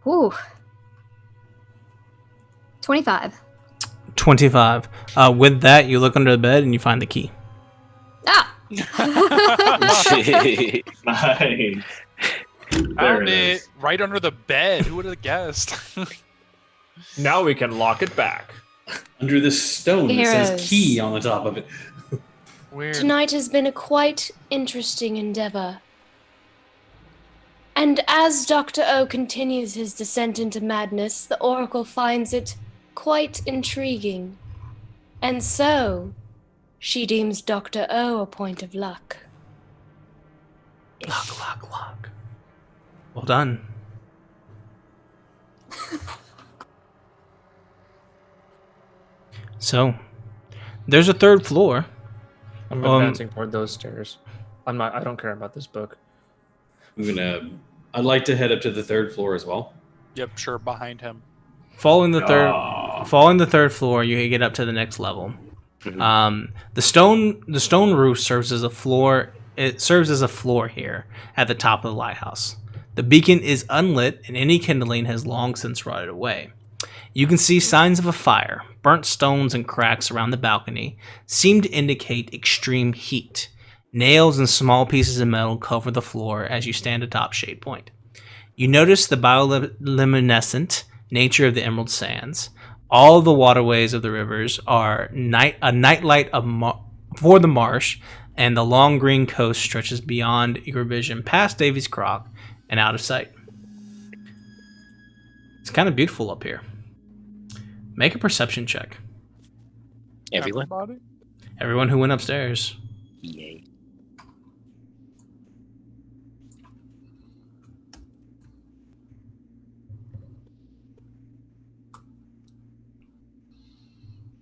Ooh. 25. 25. With that, you look under the bed and you find the key. Ah! Nice. Found it right under the bed. Who would have guessed? Now we can lock it back. Under this stone that Heroes. says key on the top of it. Weird. Tonight has been a quite interesting endeavor. And as Dr. O continues his descent into madness, the Oracle finds it quite intriguing. And so, she deems Dr. O a point of luck. Lock. Well done. So, there's a third floor. I'm advancing toward those stairs. I don't care about this book. I'd like to head up to the third floor as well. Yep, sure, behind him. Following the third floor, you get up to the next level. The stone roof serves as a floor. It serves as a floor here at the top of the lighthouse. The beacon is unlit, and any kindling has long since rotted away. You can see signs of a fire. Burnt stones and cracks around the balcony seem to indicate extreme heat. Nails and small pieces of metal cover the floor as you stand atop Shade Point. You notice the bioluminescent nature of the emerald sands. All the waterways of the rivers are a nightlight for the marsh, and the long green coast stretches beyond your vision past Davy's Crock and out of sight. It's kind of beautiful up here. Make a perception check. Everyone? Everybody? Everyone who went upstairs. Yay.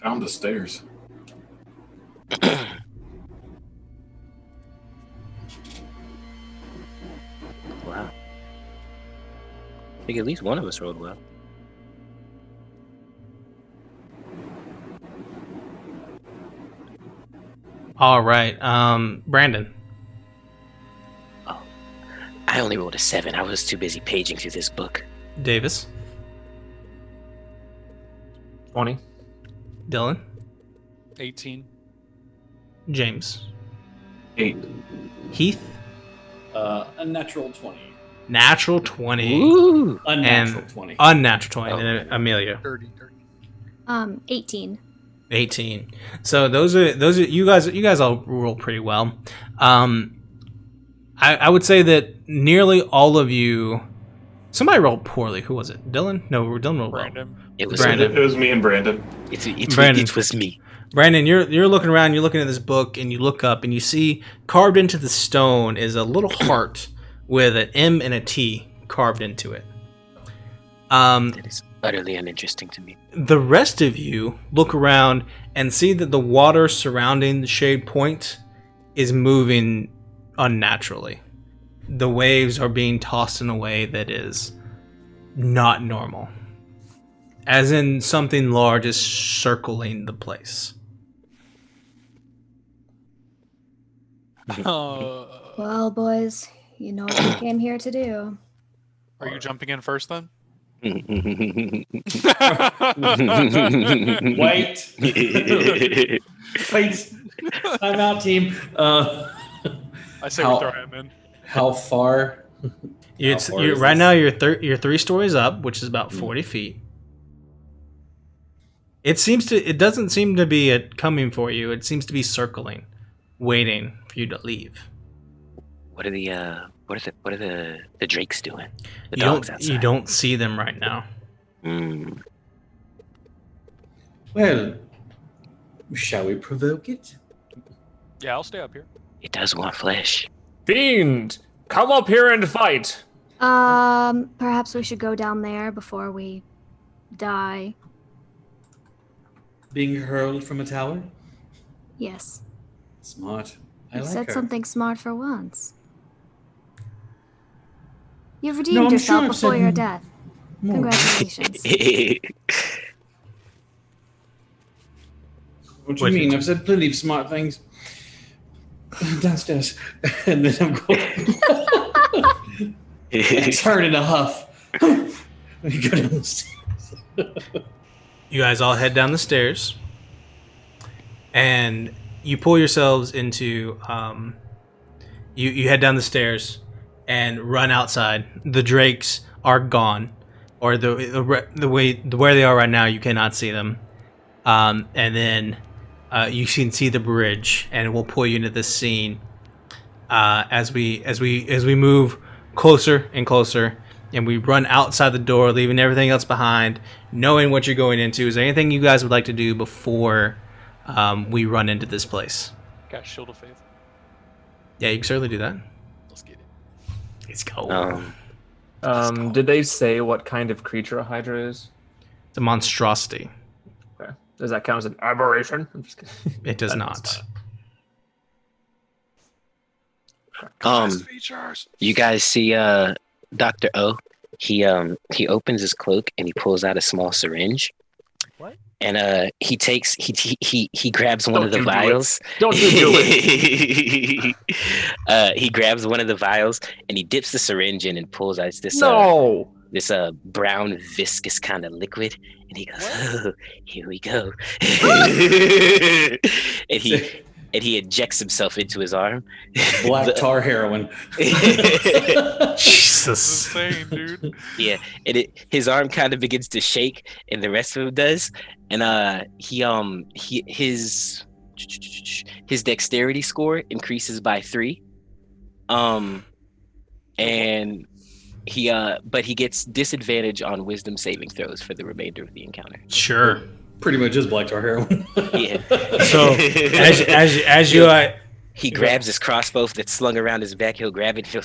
Down the stairs. Wow. I think at least one of us rolled well. All right, Brandon. Oh, I only rolled a 7. I was too busy paging through this book. Davis. 20. Dylan. 18. James. 8. Heath. A natural 20. Natural 20. Ooh! Unnatural 20. Unnatural 20. Oh. And then Amelia. Dirty. 18. 18. So those are you guys all roll pretty well. I would say that nearly all of you. Somebody rolled poorly. Who was it? Dylan? No, Dylan rolled well. Brandon. It was Brandon. It was me and Brandon. Brandon. It was me. Brandon, you're looking around, you're looking at this book, and you look up and you see carved into the stone is a little heart with an M and a T carved into it. That is utterly uninteresting to me. The rest of you look around and see that the water surrounding the Shade Point is moving unnaturally. The waves are being tossed in a way that is not normal. As in something large is circling the place. Well, boys, you know what we came here to do. Are you jumping in first then? Wait. Wait. I'm out, team. I say we throw him in. How far? Right now you're 3 stories up, which is about 40 feet. It doesn't seem to be coming for you. It seems to be circling, waiting for you to leave. What are the drakes doing? The dogs outside. You don't see them right now. Well, shall we provoke it? Yeah, I'll stay up here. It does want flesh. Fiend, come up here and fight. Perhaps we should go down there before we die. Being hurled from a tower? Yes. Smart. I You like said her. something smart for once. You've redeemed yourself I've before said your death. more. Congratulations. What do you mean? I've said plenty of smart things. Downstairs. And then I'm going. I turn in a huff. We go down the stairs. You guys all head down the stairs, and you pull yourselves into. You head down the stairs and run outside. The drakes are gone, or the way where they are right now, you cannot see them. And then you can see the bridge, and we'll pull you into this scene as we move closer and closer. And we run outside the door, leaving everything else behind, knowing what you're going into. Is there anything you guys would like to do before we run into this place? Got Shield of Faith. Yeah, you can certainly do that. Let's get it. Let's go. Did they say what kind of creature a Hydra is? It's a monstrosity. Okay. Does that count as an aberration? I'm just kidding. It does not. Features. You guys see Dr. O? He opens his cloak and he pulls out a small syringe. What? And he grabs one of the vials. Don't you do it. He grabs one of the vials and he dips the syringe in and pulls out this brown viscous kind of liquid, and he goes, "Oh, here we go." And and he ejects himself into his arm. Black tar heroin. Jesus. Insane, dude. Yeah, and his arm kind of begins to shake, and the rest of him does. And his dexterity score increases by 3. And but he gets disadvantage on wisdom saving throws for the remainder of the encounter. Sure. Pretty much is black tar heroin. Yeah. So as you he grabs his crossbow that's slung around his back. He'll grab it. And he'll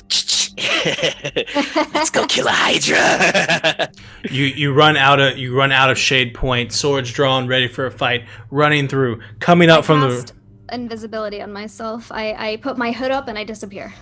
let's go kill a hydra. you run out of shade point, swords drawn, ready for a fight, running through, coming up from the invisibility on myself. I put my hood up and I disappear.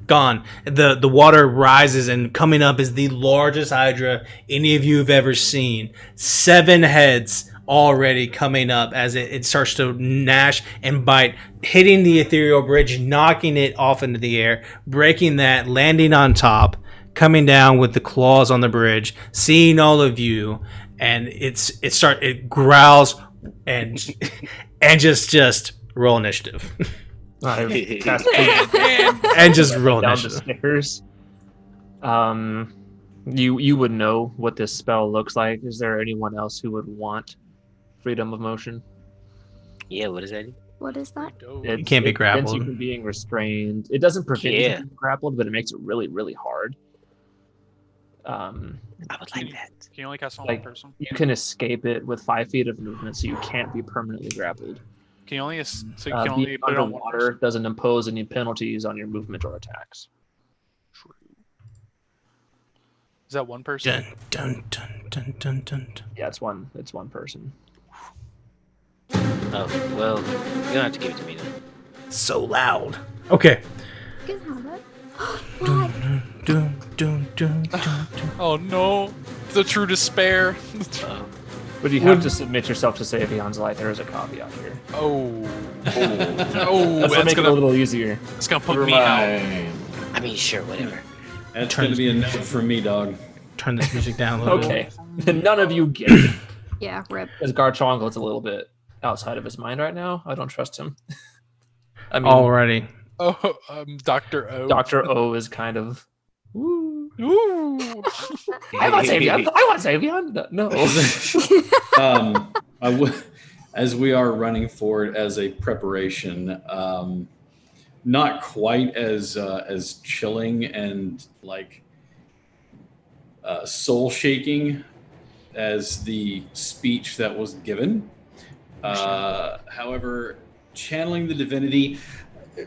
Gone. The water rises, and coming up is the largest hydra any of you have ever seen. 7 heads already coming up as it starts to gnash and bite, hitting the ethereal bridge, knocking it off into the air, breaking that, landing on top, coming down with the claws on the bridge, seeing all of you, and it growls and just roll initiative. I cast And just roll down the initiative. stairs. You would know what this spell looks like. Is there anyone else who would want freedom of motion? Yeah, what does that do? What is that? You can't be It prevents grappled. you from being restrained. It doesn't prevent you Yeah. from being grappled, but it makes it really, really hard. I would like that. Can you only cast on Like- one person? You can escape it with 5 feet of movement, so you can't be permanently grappled. Can you only so you can only Being put it on one underwater person? doesn't impose any penalties on your movement or attacks. Is that one person? Dun, dun, dun, dun, dun, dun. Yeah, it's one person. Oh, well, you don't have to give it to me then. So loud. Okay. You can have it. Dun, dun, dun, dun, dun. Oh no, the true despair. But you have to submit yourself to Savion's light. There is a caveat here. Oh, That's that's make it a gonna little easier. put me out. I mean, sure, whatever. That's going to be a no for me, dog. Turn this music down a little bit. Okay. None of you get it. Yeah, rip. Because Garchongle's a little bit outside of his mind right now. I don't trust him. I mean, Alrighty. Oh, Dr. O. Dr. O is kind of. Woo. Ooh. I want Savion. I want Savion. No. As we are running forward as a preparation, not quite as chilling and like soul shaking as the speech that was given. However, channeling the divinity,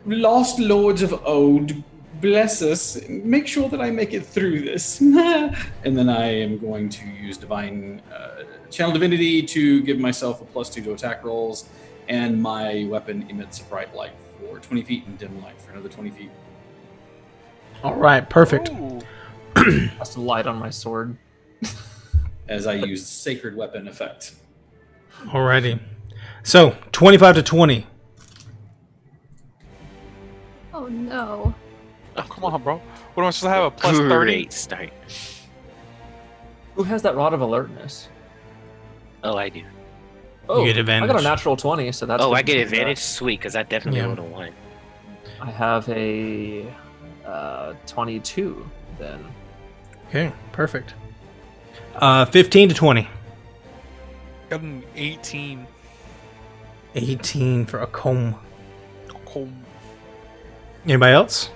lost lords of Ode, bless us, make sure that I make it through this. And then I am going to use divine channel divinity to give myself a +2 to attack rolls, and my weapon emits a bright light for 20 feet and dim light for another 20 feet. Alright, perfect. Ooh. That's a light on my sword. As I use sacred weapon effect. Alrighty. So, 25 to 20. Oh no. Oh, come on, bro. What am I supposed to have? A +30? Great start. Who has that rod of alertness? Oh, I do. Oh, get I advantage. got a natural 20, so that's. Oh, good I to get know. advantage? Sweet, because I definitely Yeah. would have won. I have a 22 then. Okay, perfect. 15 to 20. Got an 18. 18 for a comb. Cool. Anybody else?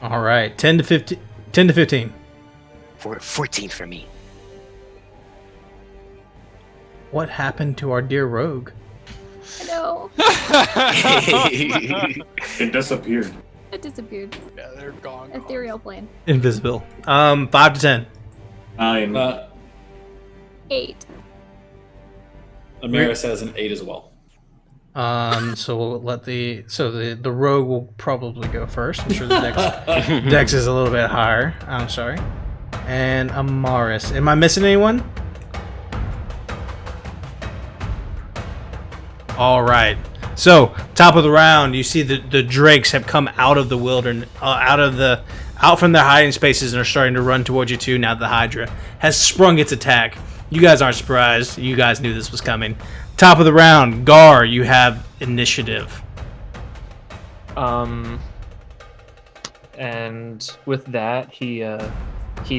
Alright, 10 to 15. 10 to 15. 14 for me. What happened to our dear rogue? I know. It disappeared. It disappeared. Yeah, they're gone. Ethereal plane. Invisible. 5 to 10. 9. 8. Amaris has an 8 as well. So we'll let the rogue will probably go first. I'm sure the dex is a little bit higher. I'm sorry. And Amaris. Am I missing anyone? All right. So top of the round, you see the drakes have come out of the wilderness, out from their hiding spaces, and are starting to run towards you too. Now the Hydra has sprung its attack. You guys aren't surprised. You guys knew this was coming. Top of the round, Gar, you have initiative. And with that, he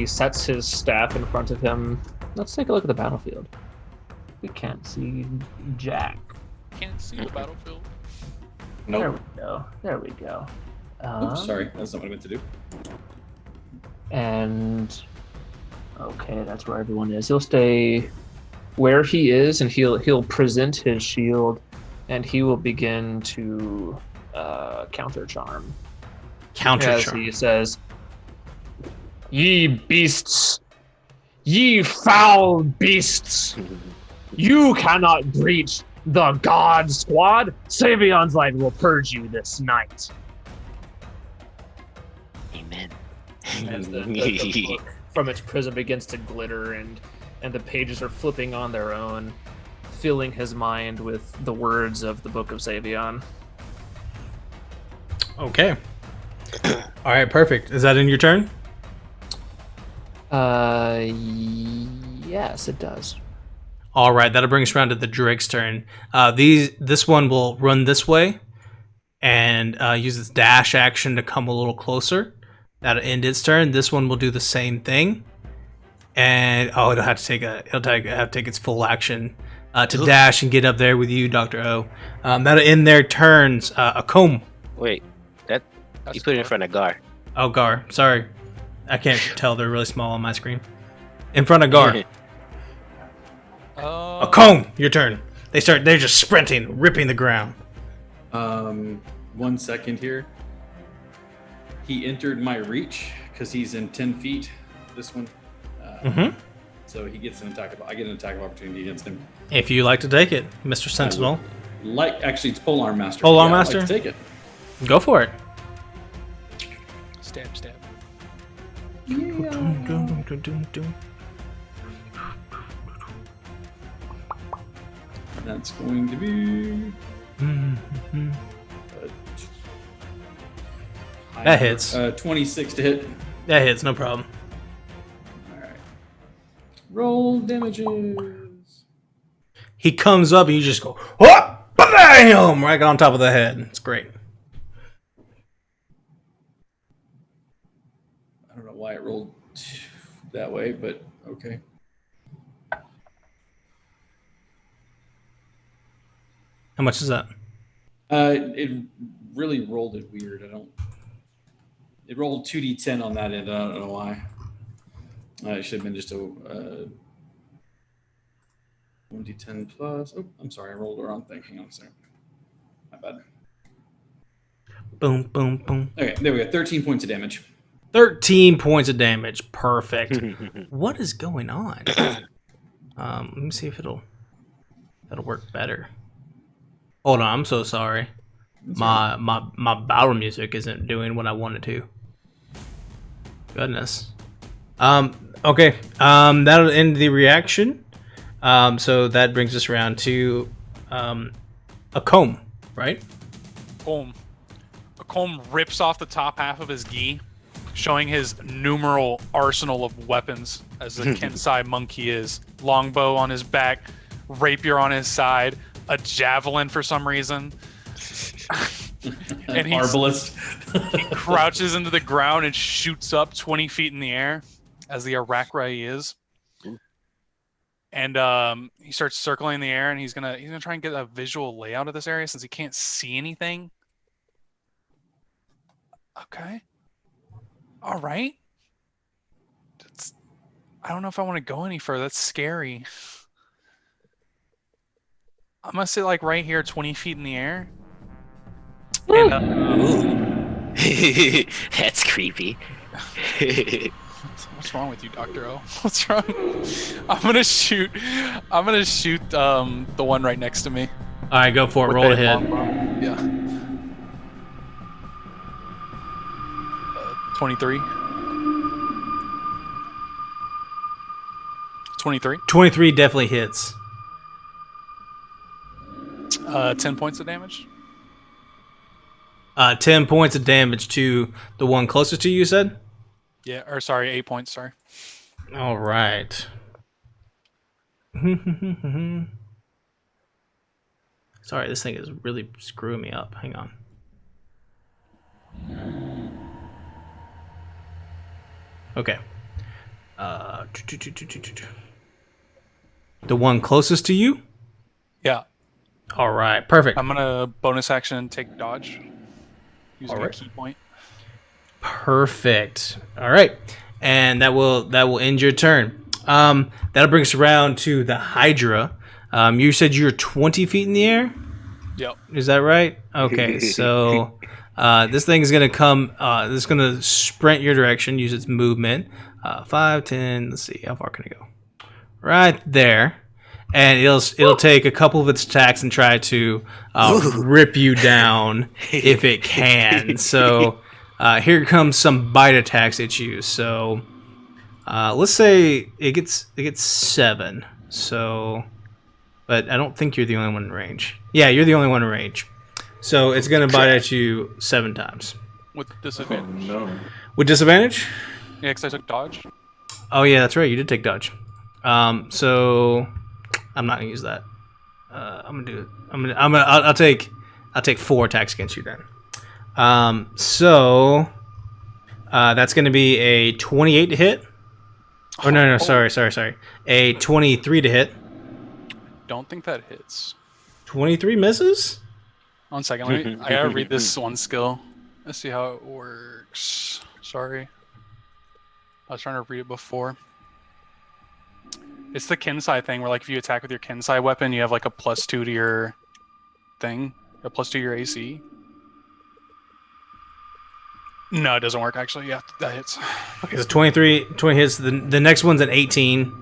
sets his staff in front of him. Let's take a look at the battlefield. We can't see Jack. Can't see the battlefield. There Nope. we go. There we go. Oops, sorry. That's not what I meant to do. And okay, that's where everyone is. He'll stay where he is, and he'll present his shield, and he will begin to counter charm. As he says, "Ye beasts, ye foul beasts, you cannot breach the God Squad. Savion's light will purge you this night." Amen. As the book from its prism begins to glitter, and the pages are flipping on their own, filling his mind with the words of the Book of Savion. Okay. All right, perfect. Is that in your turn? Yes, it does. All right, that'll bring us around to the Drake's turn. This one will run this way and use its dash action to come a little closer. That'll end its turn. This one will do the same thing, and it'll have to take its full action to dash and get up there with you, Dr. O. That'll end their turns. A comb. Wait, you put it in front of Gar. Oh, Gar. Sorry, I can't tell. They're really small on my screen. In front of Gar. A comb. Your turn. They're just sprinting, ripping the ground. 1 second here. He entered my reach because he's in 10 feet. This one. So he gets an attack. I get an attack of opportunity against him. If you like to take it, Mr. Sentinel. Actually, it's Polearm Master. Polearm Master? I'd like to take it. Go for it. Stab. That's going to be. That hits. 26 to hit. That hits, no problem. All right. Roll damages. He comes up and you just go, oh, bam! Right on top of the head. It's great. I don't know why it rolled that way, but okay. How much is that? It really rolled it weird. It rolled 2d10 on that end. I don't know why. It should have been just a 1d10 plus. Oh, I'm sorry. I rolled the wrong thing. Hang on a second. My bad. Boom, boom, boom. Okay, there we go. 13 points of damage. 13 points of damage. Perfect. What is going on? Let me see if that'll work better. Hold on, I'm so sorry. My battle music isn't doing what I wanted to. Goodness. Okay. That'll end the reaction. So that brings us around to a comb, right? Comb. A comb rips off the top half of his gi, showing his numeral arsenal of weapons as a Kensai monk he is. Longbow on his back, rapier on his side, a javelin for some reason. And Arbalist. he crouches into the ground and shoots up 20 feet in the air, as the Arachra he is. And he starts circling in the air, and he's gonna try and get a visual layout of this area since he can't see anything. Okay. All right. I don't know if I want to go any further. That's scary. I'm gonna sit like right here, 20 feet in the air. And, That's creepy. what's wrong with you, Dr. O? What's wrong? I'm gonna shoot the one right next to me. All right, go for it. With Roll that ahead. longbow. Yeah. 23. 23. 23 definitely hits. 10 points of damage. 10 points of damage to the one closest to you, you said? Yeah, or sorry, 8 points, sorry. All right. Sorry, this thing is really screwing me up. Hang on. Okay. The one closest to you? Yeah. All right, perfect. I'm gonna bonus action take dodge. Using All a right. key point. Perfect. All right, and that will end your turn. That'll bring us around to the Hydra. You said you're 20 feet in the air. Yep. Is that right? Okay, so this thing is gonna come. This is gonna sprint your direction. Use its movement. 5, 10. Let's see, how far can it go? Right there. And it'll take a couple of its attacks and try to rip you down if it can. So here comes some bite attacks at you. So let's say it gets 7. So, but I don't think you're the only one in range. Yeah, you're the only one in range. So it's gonna bite at you 7 times. With Oh disadvantage. no. With disadvantage? Yeah, because I took dodge. Oh yeah, that's right. You did take dodge. So I'm not gonna use that. I'm gonna do it. I'll take 4 attacks against you then. So that's gonna be a 28 to hit. Oh no, sorry. A 23 to hit. Don't think that hits. 23 misses. 1 second. I gotta read this one skill. Let's see how it works. Sorry. I was trying to read it before. It's the Kinsai thing where, like, if you attack with your Kinsai weapon, you have, like, a +2 to your thing. A +2 to your AC. No, it doesn't work, actually. Yeah, that hits. Okay, so 20 hits. The next one's an 18.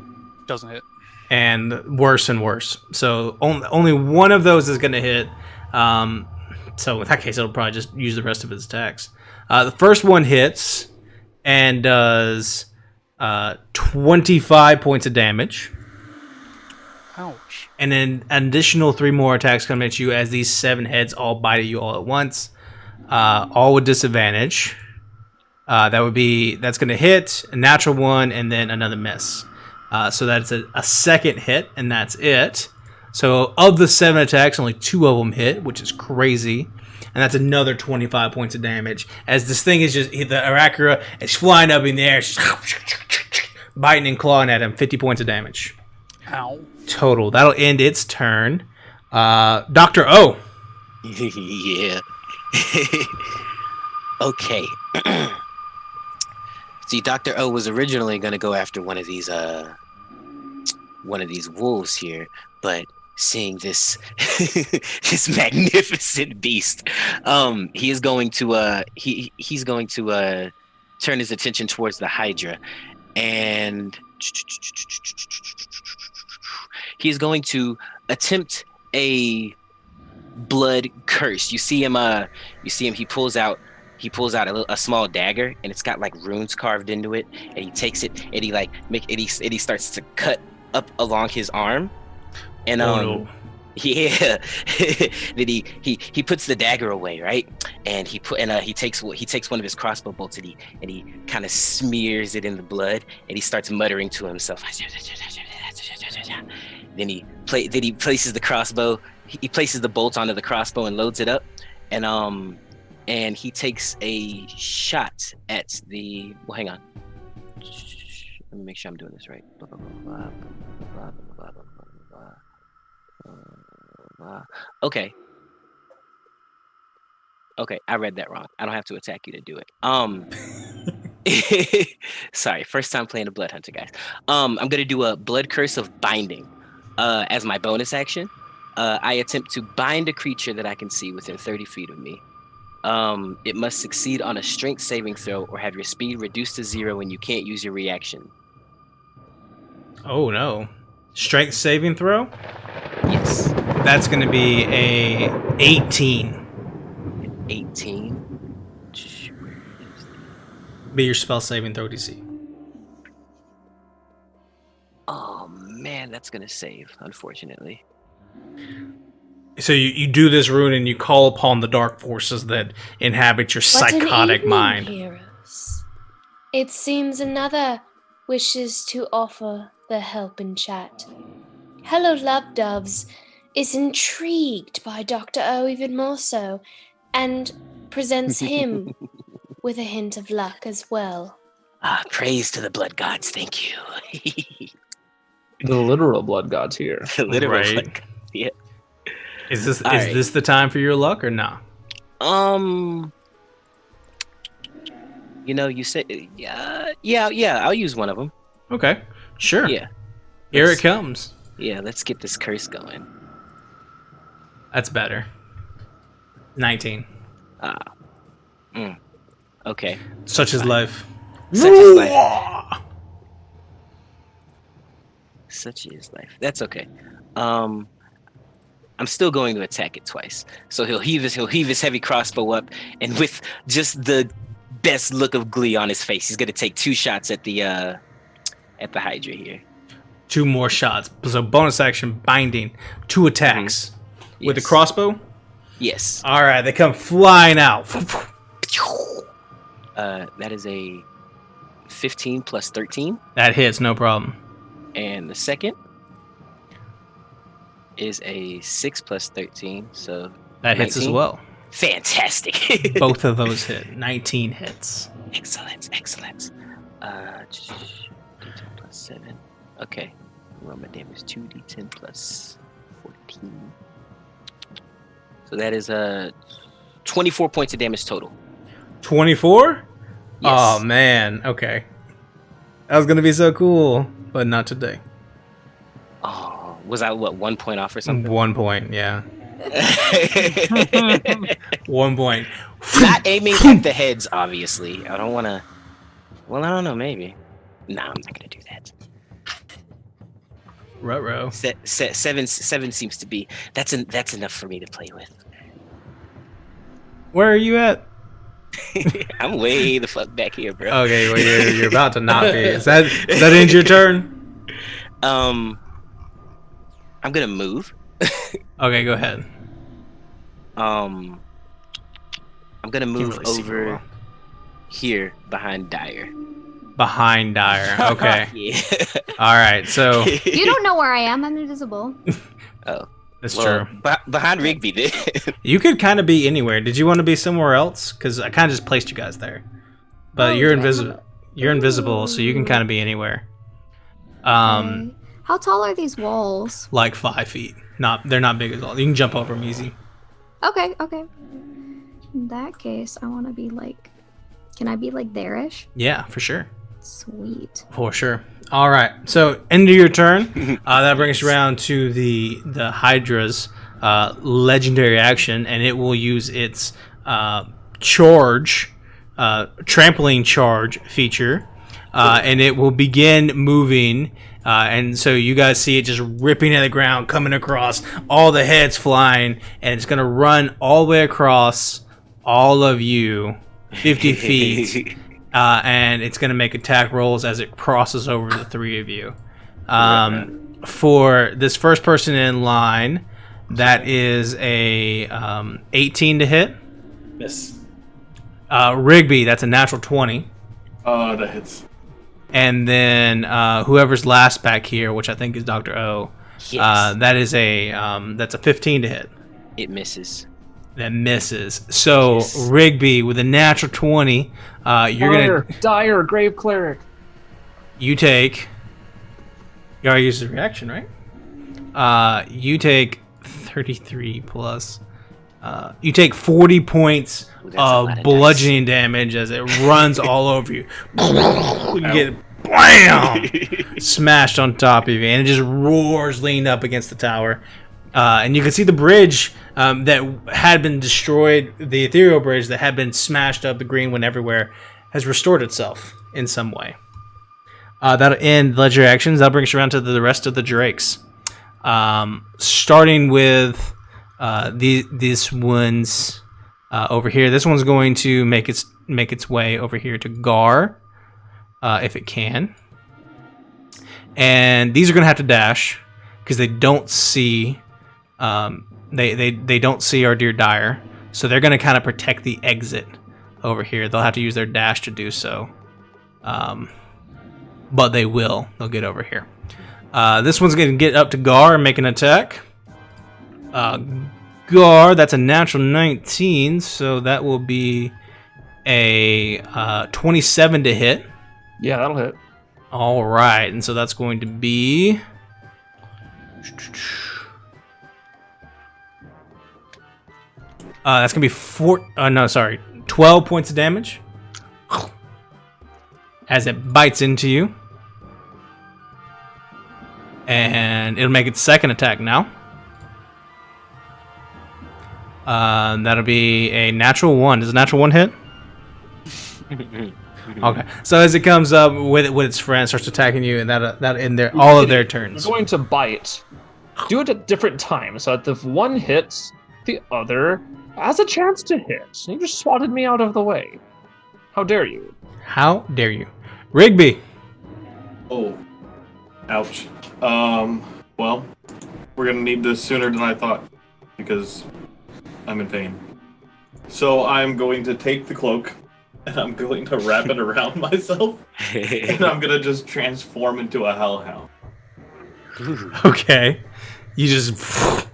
Doesn't hit. And worse and worse. So only one of those is going to hit. So in that case, it'll probably just use the rest of its attacks. The first one hits and does 25 points of damage. Ouch. And then an additional 3 more attacks come at you as these 7 heads all bite at you all at once. All with disadvantage. That's going to hit, a natural one, and then another miss. So that's a second hit, and that's it. So of the 7 attacks, only 2 of them hit, which is crazy. And that's another 25 points of damage. As this thing is the Arachra is flying up in the air, biting and clawing at him, 50 points of damage. Ow. Total. That'll end its turn. Dr. O. Yeah. Okay. See, Dr. O was originally going to go after one of these wolves here, but seeing this this magnificent beast, he is going to he's going to turn his attention towards the Hydra, and he's going to attempt a blood curse. You see him. He pulls out a small dagger, and it's got like runes carved into it. And he takes it, and he starts to cut up along his arm. And no. Yeah. Then he puts the dagger away, right? And he takes one of his crossbow bolts, and he kind of smears it in the blood, and he starts muttering to himself. Then he places the crossbow. He places the bolt onto the crossbow and loads it up, and he takes a shot at the. Well, hang on. Let me make sure I'm doing this right. Okay. Okay, I read that wrong. I don't have to attack you to do it. Sorry, first time playing a Blood Hunter, guys. I'm gonna do a Blood Curse of Binding as my bonus action. I attempt to bind a creature that I can see within 30 feet of me. It must succeed on a strength saving throw or have your speed reduced to 0 and you can't use your reaction. Oh no. Strength saving throw? Yes. That's going to be a 18. 18. Be your spell saving throw DC. Oh man, that's going to save, unfortunately. So you do this rune and you call upon the dark forces that inhabit your psychotic mind. Heroes. It seems another wishes to offer the help in chat. Hello, love doves. is intrigued by Dr. O even more so, and presents him with a hint of luck as well. Praise to the blood gods. Thank you. The literal blood gods here. The literal Right. blood gods. Yeah. Is this All right. this the time for your luck or not? You said yeah. I'll use one of them. Okay, sure. Yeah. Here Let's- it comes. Yeah. Let's get this curse going. That's better. 19. Okay. Such is life. Such is life. Such is life. That's okay. I'm still going to attack it twice. So he'll heave his heavy crossbow up, and with just the best look of glee on his face, he's gonna take 2 shots at the Hydra here. 2 more shots. So bonus action binding. 2 attacks. With the Yes. crossbow? Yes. All right, they come flying out. That is a 15 plus 13, That hits, no problem. and the second is a 6 plus 13, so That hits as 19. well. Fantastic. Both of those hit. 19 hits. Excellent. D10 plus 7. Okay. Roll my damage 2d10 plus 14. So that is 24 points of damage total. 24? Yes. Oh, man. Okay. That was going to be so cool, but not today. Oh, was I 1 point off or something? 1 point, yeah. 1 point. Not aiming at the heads, obviously. I don't want to. Well, I don't know. Maybe. Nah, I'm not gonna do that. Ruh-roh. Seven seems to be. That's enough for me to play with. Where are you at? I'm way the fuck back here, bro. Okay, well, you're about to not be. Is that end your turn? I'm gonna move. Okay, go ahead. I'm gonna move really see very over well. here behind Dyer. Behind Dyer. Okay. Yeah. All right, so You don't know where I am. I'm invisible. Oh, that's well, true. behind Rigby, then. You could kind of be anywhere. Did you want to be somewhere else? Because I kind of just placed you guys there. But Oh, you're okay. invisible. You're invisible, so you can kind of be anywhere. Okay. How tall are these walls? Like 5 feet. They're not big at all. You can jump over them easy. Okay. In that case, I want to be like. Can I be like there-ish? Yeah, for sure. Sweet. For sure. All right. So end of your turn. That brings us around to the Hydra's legendary action, and it will use its charge, trampoline charge feature, and it will begin moving. And so you guys see it just ripping at the ground, coming across, all the heads flying, and it's going to run all the way across all of you, 50 feet. And it's going to make attack rolls as it crosses over the 3 of you. For this first person in line, that is a 18 to hit. Miss. Rigby, that's a natural 20. That hits. And then whoever's last back here, which I think is Dr. O, Yes. that is that's a 15 to hit. It misses. That misses. So Yes. Rigby with a natural 20, you're gonna Dyer, Grave Cleric. you already used the reaction, right? You take 33 plus. You take 40 points Ooh, that's a lot of of bludgeoning damage as it runs all over you. You get blam smashed on top of you, and it just roars, leaning up against the tower. And you can see the bridge that had been destroyed, the ethereal bridge that had been smashed up, the green one everywhere, has restored itself in some way. That'll end legendary actions. That brings you around to the rest of the Drakes. Starting with these ones over here. This one's going to make its way over here to Gar, if it can. And these are going to have to dash because they don't see they don't see our dear Dyer, so they're going to kind of protect the exit over here. They'll have to use their dash to do so, but they'll get over here. This one's going to get up to Gar and make an attack. Gar, that's a natural 19, so that will be a 27 to hit. Yeah, that'll hit. All right, and so that's going to be... that's going to be 12 points of damage. As it bites into you. And it'll make its second attack now. That'll be a natural 1. Does a natural 1 hit? Okay. So as it comes up with its friend, starts attacking you, and that in their all of their turns. You're going to bite. Do it at different times, so that if one hits, the other has a chance to hit. You just swatted me out of the way. How dare you? How dare you, Rigby? Oh, ouch. Well, we're gonna need this sooner than I thought because I'm in pain. So I'm going to take the cloak and I'm going to wrap it around myself and I'm gonna just transform into a hellhound. Okay. You just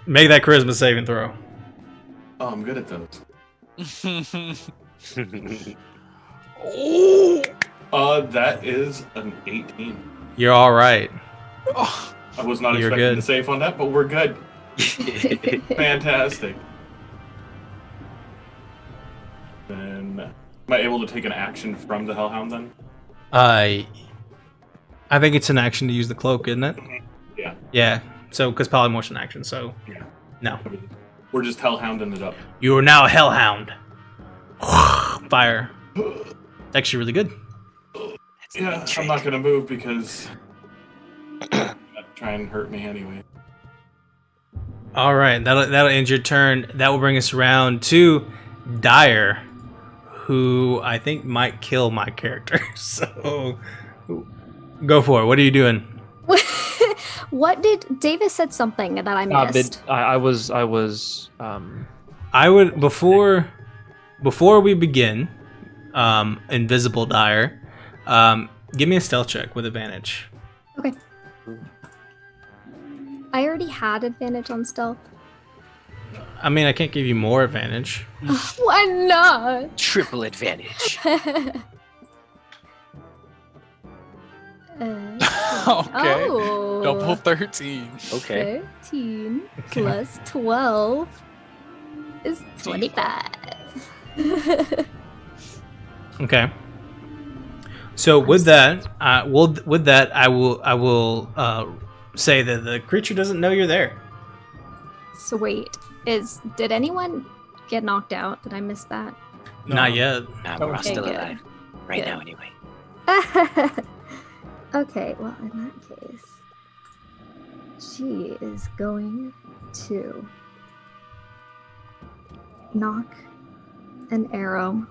make that charisma saving throw. Oh, I'm good at those. That is an 18. You're all right. I was not You're expecting good. to save on that, but we're good. Fantastic. Then, am I able to take an action from the Hellhound then? I think it's an action to use the cloak, isn't it? Yeah. Yeah. So, because polymorph's an action, so Yeah. no. We're just Hellhounding it up. You are now a hellhound. Fire. It's actually really good. Yeah, I'm not gonna move because that'd try and hurt me anyway. All right, that'll end your turn. That will bring us around to Dire, who I think might kill my character. So, go for it. What are you doing? What did Davis said something that I missed? I was. I would before we begin, Invisible Dire. Give me a stealth check with advantage. Okay. I already had advantage on stealth. I mean, I can't give you more advantage. Why not? Triple advantage. Okay. Oh. Double 13. Okay. 13 Okay. plus 12 is 25. Okay. So with that, I will say that the creature doesn't know you're there. Sweet. Did anyone get knocked out? Did I miss that? Not yet. Nah, we're all Okay, still good. alive. Right Good. now, anyway. Okay, well, in that case, she is going to knock an arrow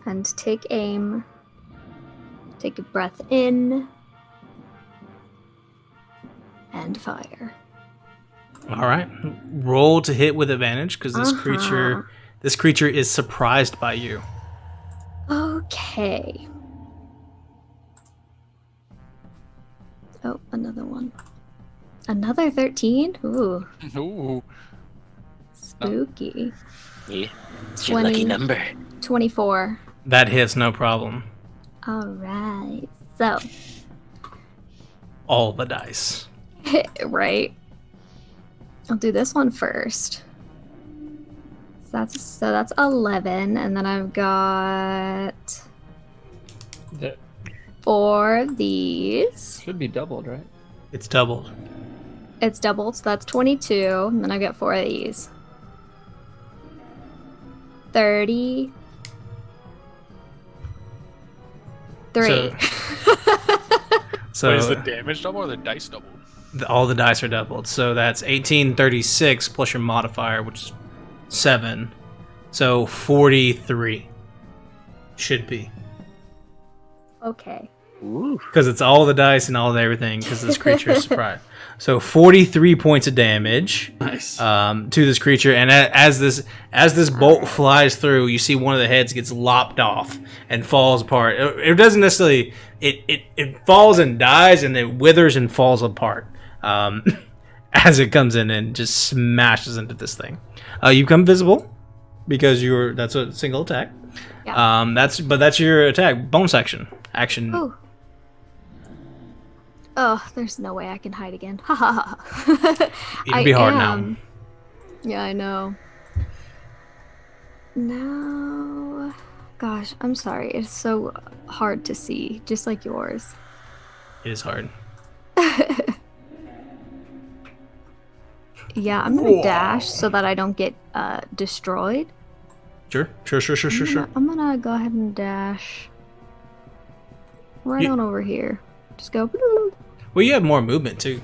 and take aim. Take a breath in and fire. All right. Roll to hit with advantage because this Uh-huh. creature is surprised by you. Okay. Oh, another one. Another 13? Ooh, Ooh. spooky. Yeah. It's your lucky 20. number. 24. That hits, no problem. All right. So, All the dice. right. I'll do this one first. So that's 11, and then I've got That 4 of these. should be doubled, right? It's doubled. It's doubled, so that's 22, and then I've got 4 of these. 30. 3. So Wait, is the damage double or the dice double? all the dice are doubled. So that's 1836 plus your modifier, which is 7. So 43 should be. Okay. Ooh. Because it's all the dice and all the everything, because this creature is surprised. So 43 points of damage Nice. to this creature, and as this bolt flies through, you see one of the heads gets lopped off and falls apart. It doesn't necessarily it falls and dies, and it withers and falls apart. as it comes in and just smashes into this thing. You become visible because that's a single attack. Yeah. That's your attack. Bonus action. Ooh. Oh, there's no way I can hide again. Ha ha ha. It'd be hard now. Yeah, I know. No. Gosh, I'm sorry. It's so hard to see, just like yours. It is hard. Yeah, I'm gonna dash so that I don't get destroyed. Sure. I'm gonna go ahead and dash right on over here. Just go. Well, you have more movement too.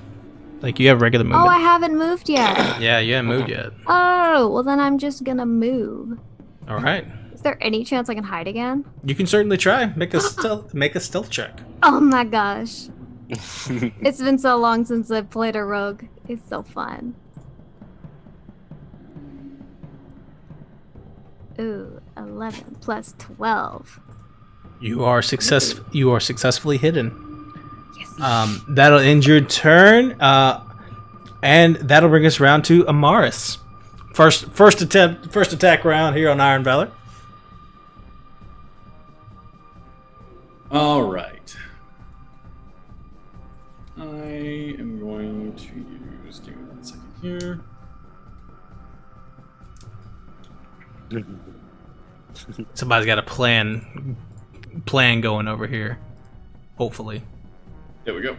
Like you have regular movement. Oh, I haven't moved yet. Yeah, you haven't moved yet. Oh, well then I'm just gonna move. All right. Is there any chance I can hide again? You can certainly try. Make a stealth check. Oh my gosh. It's been so long since I've played a rogue. It's so fun. Ooh, 11 plus 12. You are successfully hidden. Yes. That'll end your turn, and that'll bring us round to Amaris. First attack round here on Iron Valor. All right. I am going to use. Give me 1 second here. Somebody's got a plan going over here. Hopefully. There we go.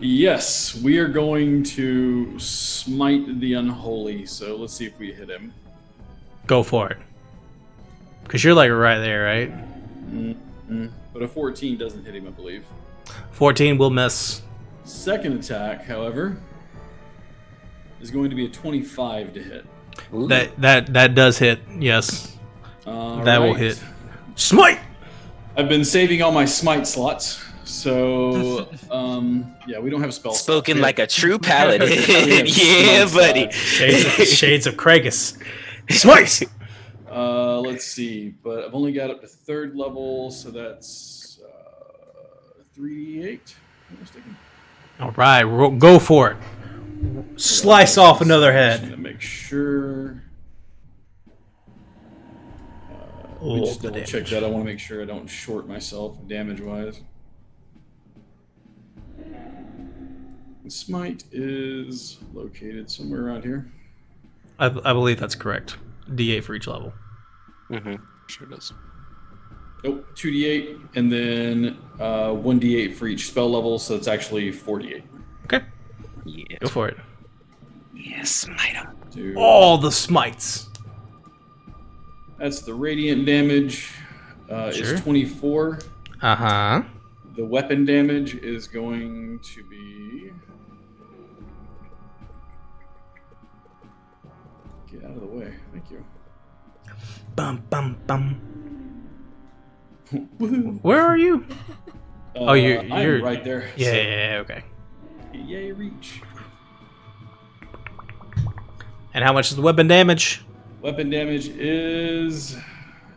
Yes, we are going to smite the unholy. So let's see if we hit him. Go for it. Because you're like right there, right? Mm-hmm. But a 14 doesn't hit him, I believe. 14 will miss. Second attack, however, is going to be a 25 to hit. Ooh. That does hit. Yes. That will hit. Smite. I've been saving all my smite slots, so yeah, we don't have spell. Spoken slots. like a true paladin. have Yeah, smite buddy. slots. Shades of Kragus. Smite. Let's see, but I've only got up to 3rd level, so that's 3d8. All right, go for it. Slice off another head. To make sure. Let me just double check that. I want to make sure I don't short myself damage-wise. Smite is located somewhere around here. I believe that's correct. D8 for each level. Mm-hmm. Sure does. Nope, 2d8, and then 1d8 for each spell level, so it's actually 4d8. Okay. Yeah. Go for it. Yeah, smite him. All the smites. That's the radiant damage. Sure. Is 24. Uh-huh. The weapon damage is going to be... Get out of the way. Thank you. Bum, bum, bum. Woohoo. Where are you? Oh, you're I'm right there. Yeah, okay. Yay, reach. And how much is the weapon damage? Weapon damage is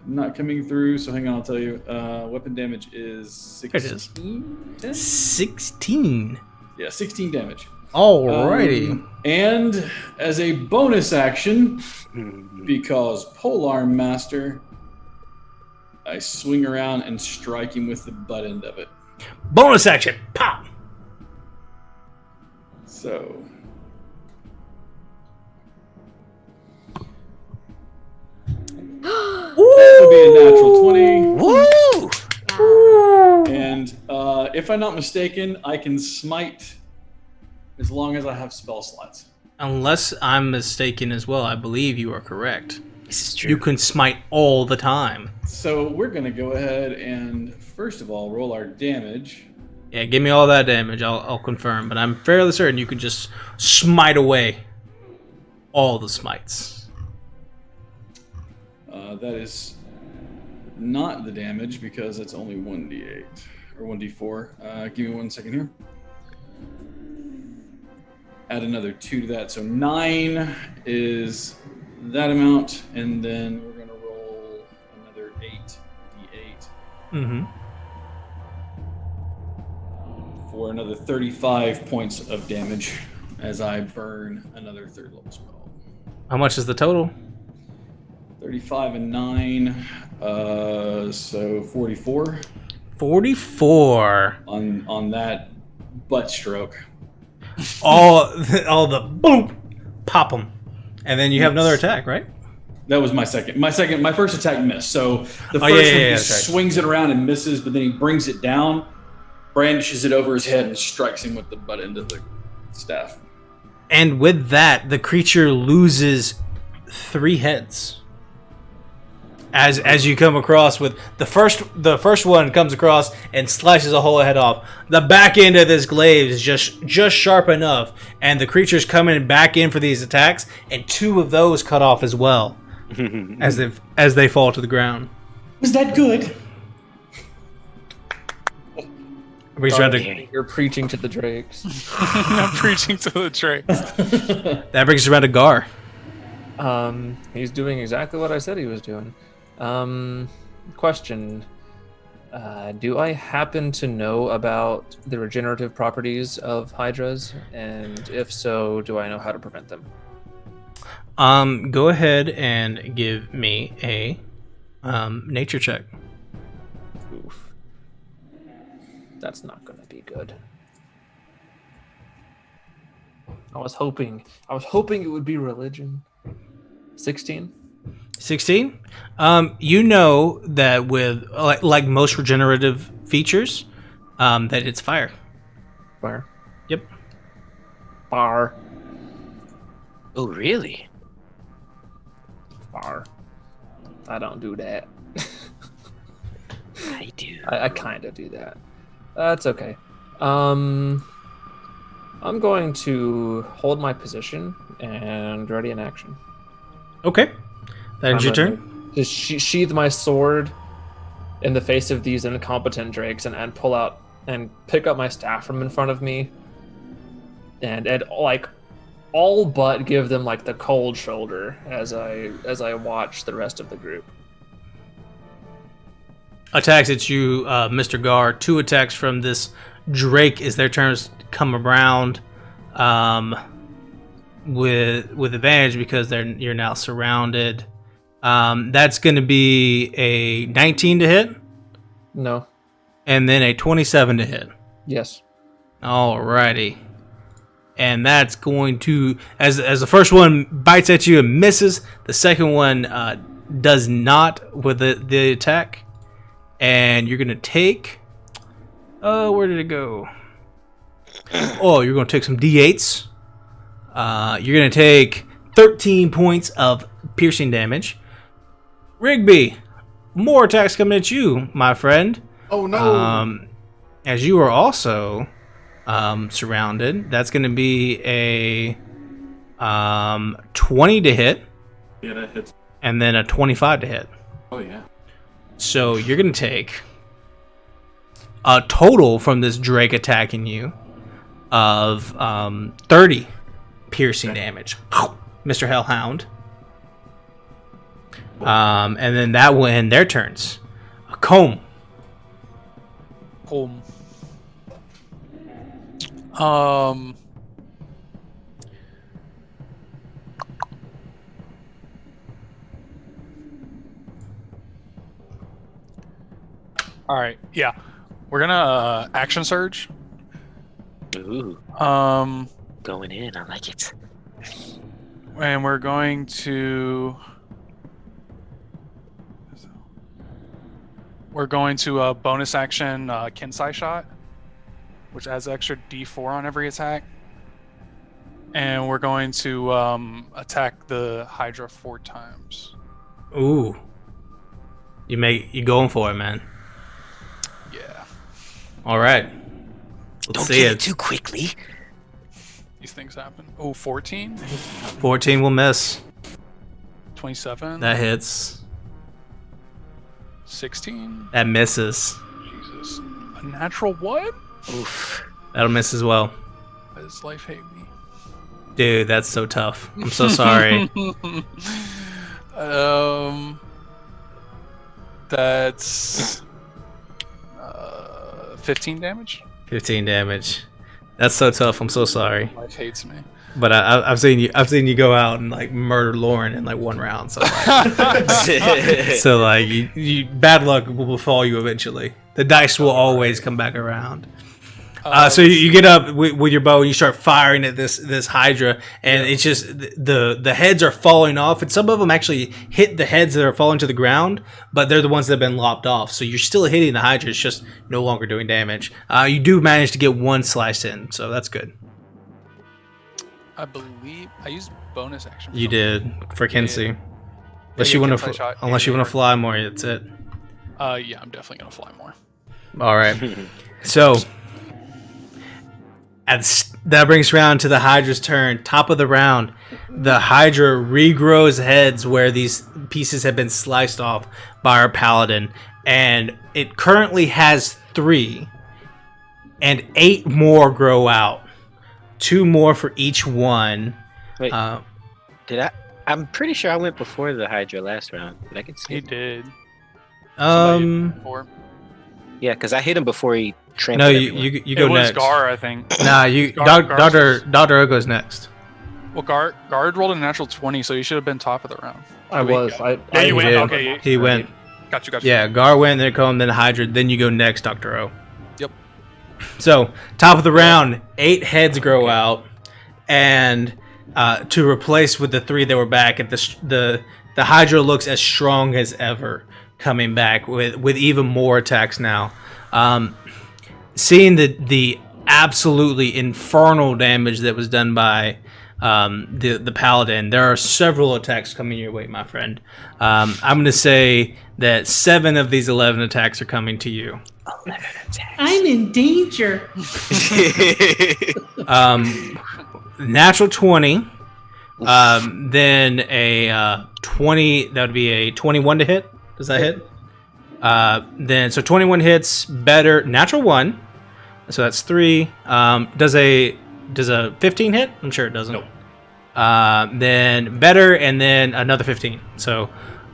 not coming through, so hang on, I'll tell you. Weapon damage is 16. It is. 16. Yeah, 16 damage. Alrighty. And as a bonus action, because Polearm Master, I swing around and strike him with the butt end of it. Bonus action. Pop. So. That would be a natural 20. Woo! And if I'm not mistaken, I can smite as long as I have spell slots. Unless I'm mistaken as well, I believe you are correct. This is true. You can smite all the time. So we're going to go ahead and, first of all, roll our damage. Yeah, give me all that damage. I'll confirm. But I'm fairly certain you can just smite away all the smites. That is not the damage because it's only 1d8 or 1d4. Give me 1 second here. Add another 2 to that. So 9 is that amount. And then we're going to roll another 8d8. Mm-hmm. for another 35 points of damage as I burn another 3rd level spell. How much is the total? 35 and 9, so 44 44. on that butt stroke. All the boom, pop them, and then you have another attack, right? That was my second. My first attack missed. So the first one yeah, he swings it around and misses, but then he brings it down, brandishes it over his head, and strikes him with the butt end of the staff. And with that, the creature loses 3 heads. As you come across with the first one comes across and slices a whole head off. The back end of this glaive is just sharp enough, and the creature's coming back in for these attacks, and 2 of those cut off as well as they fall to the ground. Was that good? You're preaching to the drakes. I'm preaching to the drakes. That brings us around to Gar. He's doing exactly what I said he was doing. Question. Do I happen to know about the regenerative properties of hydras? And if so, do I know how to prevent them? Go ahead and give me a nature check. Oof. That's not going to be good. I was hoping it would be religion. 16? 16. You know that with like most regenerative features, that it's fire. Fire. Yep. Fire. Oh, really? Fire. I don't do that. I do. I kind of do that. That's okay. I'm going to hold my position and ready in action. Okay. That is your turn. Just sheathe my sword in the face of these incompetent drakes and pull out and pick up my staff from in front of me and like all but give them like the cold shoulder as I watch the rest of the group. Attacks at you, Mr. Gar. 2 attacks from this Drake as their turns come around with advantage because you're now surrounded. That's going to be a 19 to hit. No. And then a 27 to hit. Yes. Alrighty. And that's going to, as the first one bites at you and misses, the second one does not with the attack. And you're going to take, where did it go? Oh, you're going to take some D8s. You're going to take 13 points of piercing damage. Rigby, more attacks coming at you, my friend. Oh no! As you are also surrounded, that's going to be a 20 to hit. Yeah, that hits. And then a 25 to hit. Oh yeah. So you're going to take a total from this Drake attacking you of 30 piercing damage. Mr. Hellhound. And then that will end their turns. A comb. Home. All right. Yeah, we're gonna action surge. Ooh. Going in. I like it. And we're going to. We're going to bonus action Kinsai shot, which adds extra D4 on every attack. And we're going to attack the Hydra 4 times. Ooh. You going for it, man. Yeah. All right. Don't kill it too quickly. These things happen. Oh, 14? 14 will miss. 27? That hits. 16? That misses. Jesus. A natural what? Oof. That'll miss as well. Why does life hate me? Dude, that's so tough. I'm so sorry. That's 15 damage. 15 damage. That's so tough. I'm so sorry. Life hates me. But I've seen you go out and like murder Lauren in like one round. So like, you bad luck will befall you eventually. The dice will always come back around. So you get up with your bow and you start firing at this Hydra, and it's just the heads are falling off, and some of them actually hit the heads that are falling to the ground, but they're the ones that have been lopped off. So you're still hitting the Hydra, it's just no longer doing damage. You do manage to get one slice in, so that's good. I believe I used bonus action. You did for Kinsey. Unless Yeah, you want Kinsey shot to fly more, that's it. Yeah, I'm definitely gonna fly more. All right. So that brings around to the Hydra's turn. Top of the round, the Hydra regrows heads where these pieces have been sliced off by our paladin, and it currently has 3, and 8 more grow out. 2 more for each one. Wait, did I? I'm pretty sure I went before the Hydra last round. Did I get He skipped? did. Yeah, because I hit him before he trampled. No, everyone. you go it was next. Gar, I think. Nah, Dr. O goes next. Well, Guard rolled a natural 20, so you should have been top of the round. I was. Yeah, you He went. did. Okay, He went. Got you. Yeah, Gar went, then Comb, then Hydra, then you go next, Dr. O. Yep. So, top of the round, 8 heads grow out, and to replace with the 3 that were back, and the Hydra looks as strong as ever, coming back with even more attacks now. Seeing the absolutely infernal damage that was done by the Paladin, there are several attacks coming your way, my friend. I'm going to say that 7 of these 11 attacks are coming to you. 11 attacks. I'm in danger. Natural 20, then a 20, that would be a 21 to hit. Does that hit? Then, so 21 hits, better, natural 1, so that's 3. Does a 15 hit? I'm sure it doesn't. Nope. Then better, and then another 15. So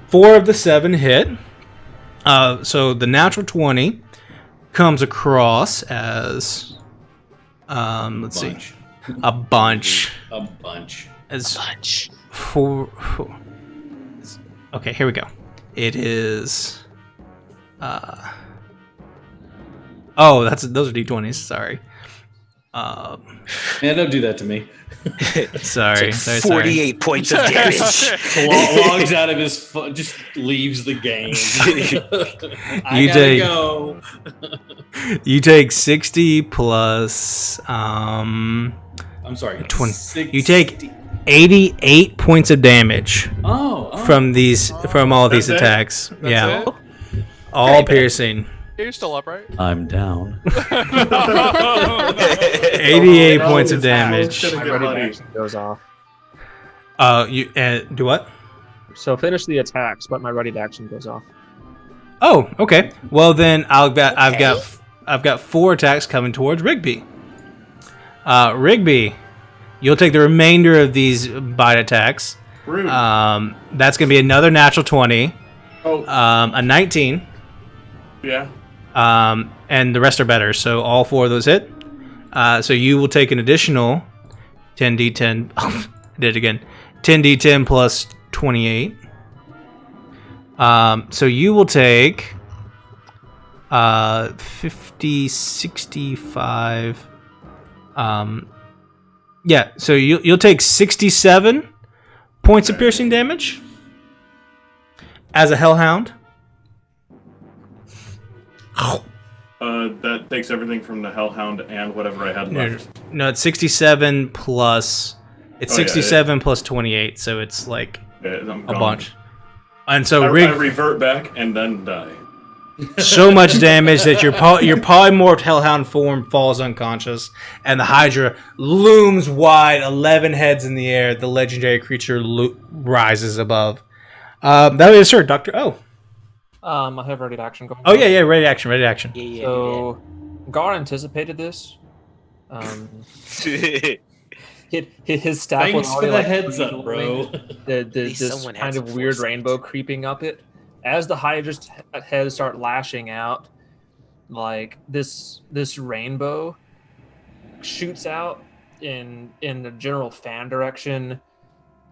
4 of the 7 hit. So the natural 20 comes across as, let's see, a bunch. A bunch. As A bunch. 4. Okay, here we go. It is. Those are d20s. Sorry. Man, don't do that to me. Sorry. 48 points of damage. Logs out of his foot, just leaves the game. I gotta go. You take 60 plus. I'm sorry. 20. You take 88 points of damage from all these That's it? attacks. That's Yeah, it? all piercing. You're still up, right? I'm down. 88 points of damage. Gonna My get ready money. action goes off. You do what? So finish the attacks, but my ready action goes off. Oh, okay. Well then, I've got 4 attacks coming towards Rigby. Rigby, you'll take the remainder of these bite attacks. Rude. That's gonna be another natural 20, Oh, a 19, yeah. and the rest are better. So all 4 of those hit. So you will take an additional 10d10. I did it again. 10d10 plus 28. So you will take 50, 65. Yeah, so you'll take 67 points of piercing damage as a Hellhound. That takes everything from the Hellhound and whatever I had left. No, it's 67 plus. It's Oh, yeah, 67 plus 28, so it's like Yeah, I'm a gone. bunch. And so I Rig, revert back and then die. so much damage that your polymorphed Hellhound form falls unconscious, and the Hydra looms wide, 11 heads in the air. The legendary creature rises above. That is sir, Dr. O. I have ready action going. Oh, yeah, ready action. Yeah. So Gar anticipated this. His staff was Thanks for already the like heads up, bro. least this someone kind has of weird foresight. rainbow creeping up it. As the Hydra's heads start lashing out, like this rainbow shoots out in the general fan direction,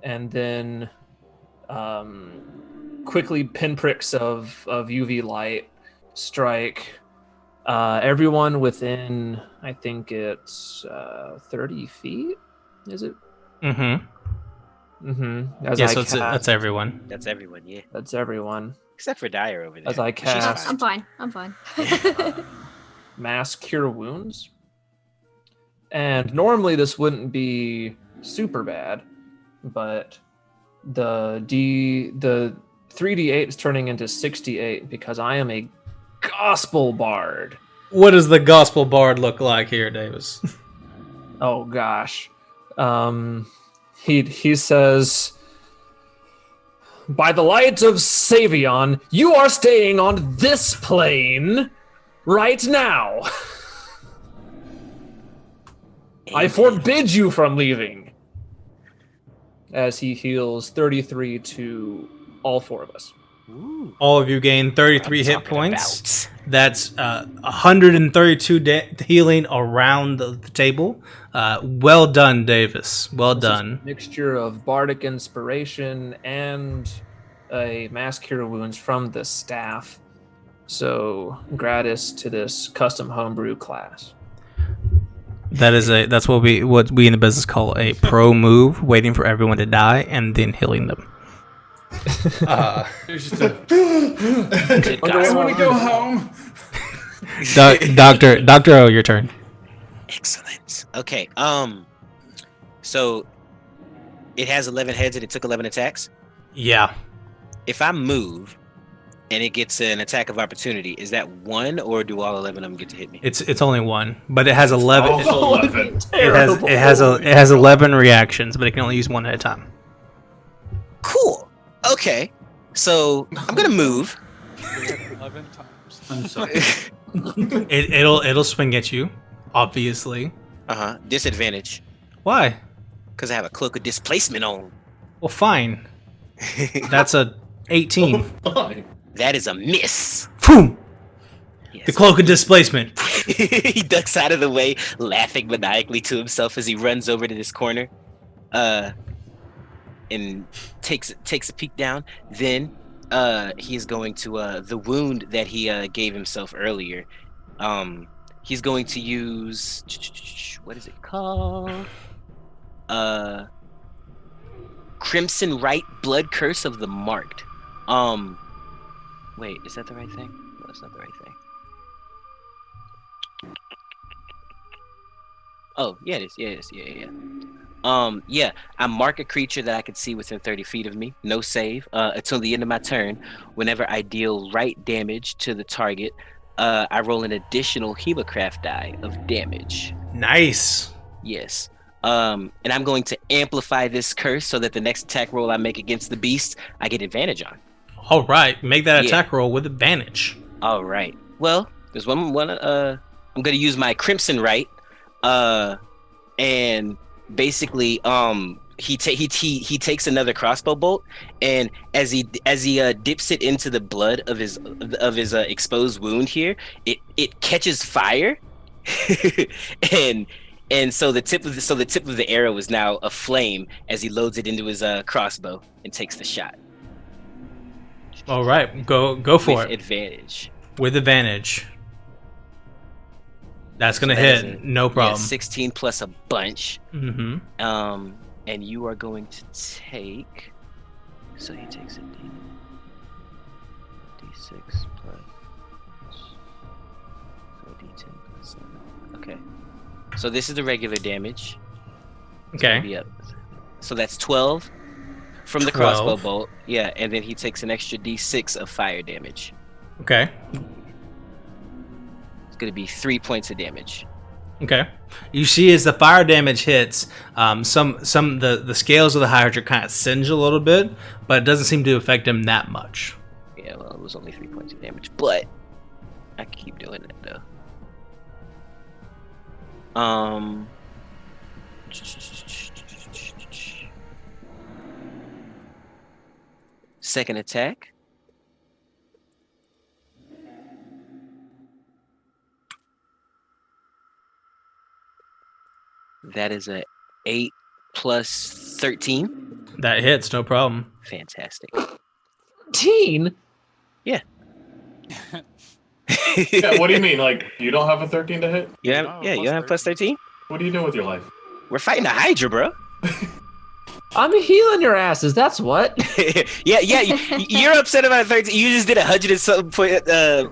and then quickly pinpricks of UV light strike everyone within, I think it's 30 feet. Is it? Mm-hmm. As Yeah, I so cast, that's everyone. That's everyone, yeah. That's everyone. Except for Dyer over there. As I She's cast I'm fine. I'm fine. Mass Cure Wounds. And normally this wouldn't be super bad, but the 3d8 is turning into 68 because I am a gospel bard. What does the gospel bard look like here, Davis? Oh gosh. He says, "By the light of Savion, you are staying on this plane right now. I forbid you from leaving." As he heals 33 to all four of us. Ooh, All of you gain 33 I'm hit talking points. about. That's 132 healing around the table. Well done, Davis. Well This is done. a mixture of bardic inspiration and a mass cure wounds from the staff. So gratis to this custom homebrew class. That's what we in the business call a pro move, waiting for everyone to die and then healing them. There's just a. Good I gospel. want to go home. Doctor O, your turn. Excellent. Okay. So it has 11 heads and it took 11 attacks. Yeah. If I move and it gets an attack of opportunity, is that one, or do all 11 of them get to hit me? It's only one, but it has 11. Oh, 11. It has 11 reactions, but it can only use one at a time. Cool. Okay. So I'm gonna move. 11 times. I'm sorry. It'll swing at you, obviously. Disadvantage. Why? Because I have a cloak of displacement on. Well, fine. That's a 18. Fine. That is a miss. Boom! Yes. The cloak of displacement. He ducks out of the way, laughing maniacally to himself as he runs over to this corner, and takes a peek down. Then he's going to the wound that he gave himself earlier. He's going to use, what is it called? Crimson Rite Blood Curse of the Marked. Wait, is that the right thing? No, that's not the right thing. Oh, yeah, it is. Yeah, it is. Yeah. I mark a creature that I can see within 30 feet of me. No save. Until the end of my turn, whenever I deal right damage to the target, I roll an additional Hemocraft die of damage. Nice. Yes. And I'm going to amplify this curse so that the next attack roll I make against the beast, I get advantage on. All right, make that Yeah. attack roll with advantage. All right. Well, there's one. I'm going to use my Crimson Rite, and basically, he takes another crossbow bolt, and as he dips it into the blood of his exposed wound here, it catches fire, and so the tip of the arrow is now a flame as he loads it into his crossbow and takes the shot. All right, go for With it. advantage. With advantage. That's gonna So that is hit, a- no problem. 16 plus a bunch. Mm-hmm. And you are going to take. So he takes a D6 plus. So D10 plus 7. Okay. So this is the regular damage. It's gonna Okay. be up. So that's 12 from the 12. crossbow bolt. Yeah, and then he takes an extra D6 of fire damage. Okay. It's gonna be 3 points of damage. Okay. You see, as the fire damage hits, the scales of the Hydra kind of singe a little bit, but it doesn't seem to affect him that much. Yeah, well, it was only 3 points of damage, but I can keep doing it though. Second attack. That is a 8 plus 13. That hits, no problem. Fantastic. 13? Yeah. Yeah, what do you mean? Like, you don't have a 13 to hit? You have, you don't have plus 13? What are you doing with your life? We're fighting a Hydra, bro. I'm healing your asses, that's what. yeah, you're upset about 13. You just did 100 and something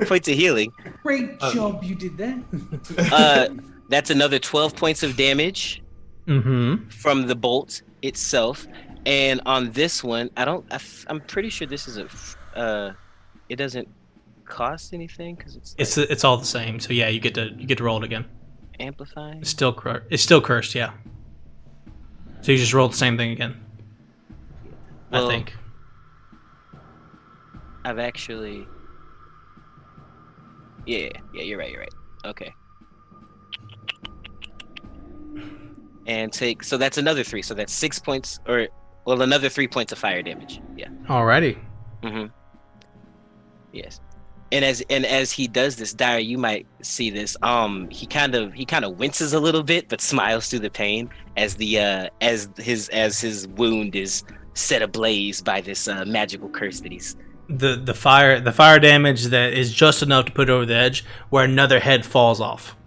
points of healing. Great job, you did that. That's another 12 points of damage from the bolt itself. And on this one, I'm pretty sure this is it doesn't cost anything because It's all the same. So yeah, you get to roll it again. amplifying. It's still cursed, yeah. So you just roll the same thing again. Well, I think. I've actually. Yeah, you're right. Okay. And so that's another 3. So that's 6 points, another 3 points of fire damage. Yeah. Alrighty. Yes. And as he does this, Dire, you might see this. He kind of winces a little bit, but smiles through the pain as his wound is set ablaze by this magical curse that he's. The fire damage that is just enough to put it over the edge, where another head falls off.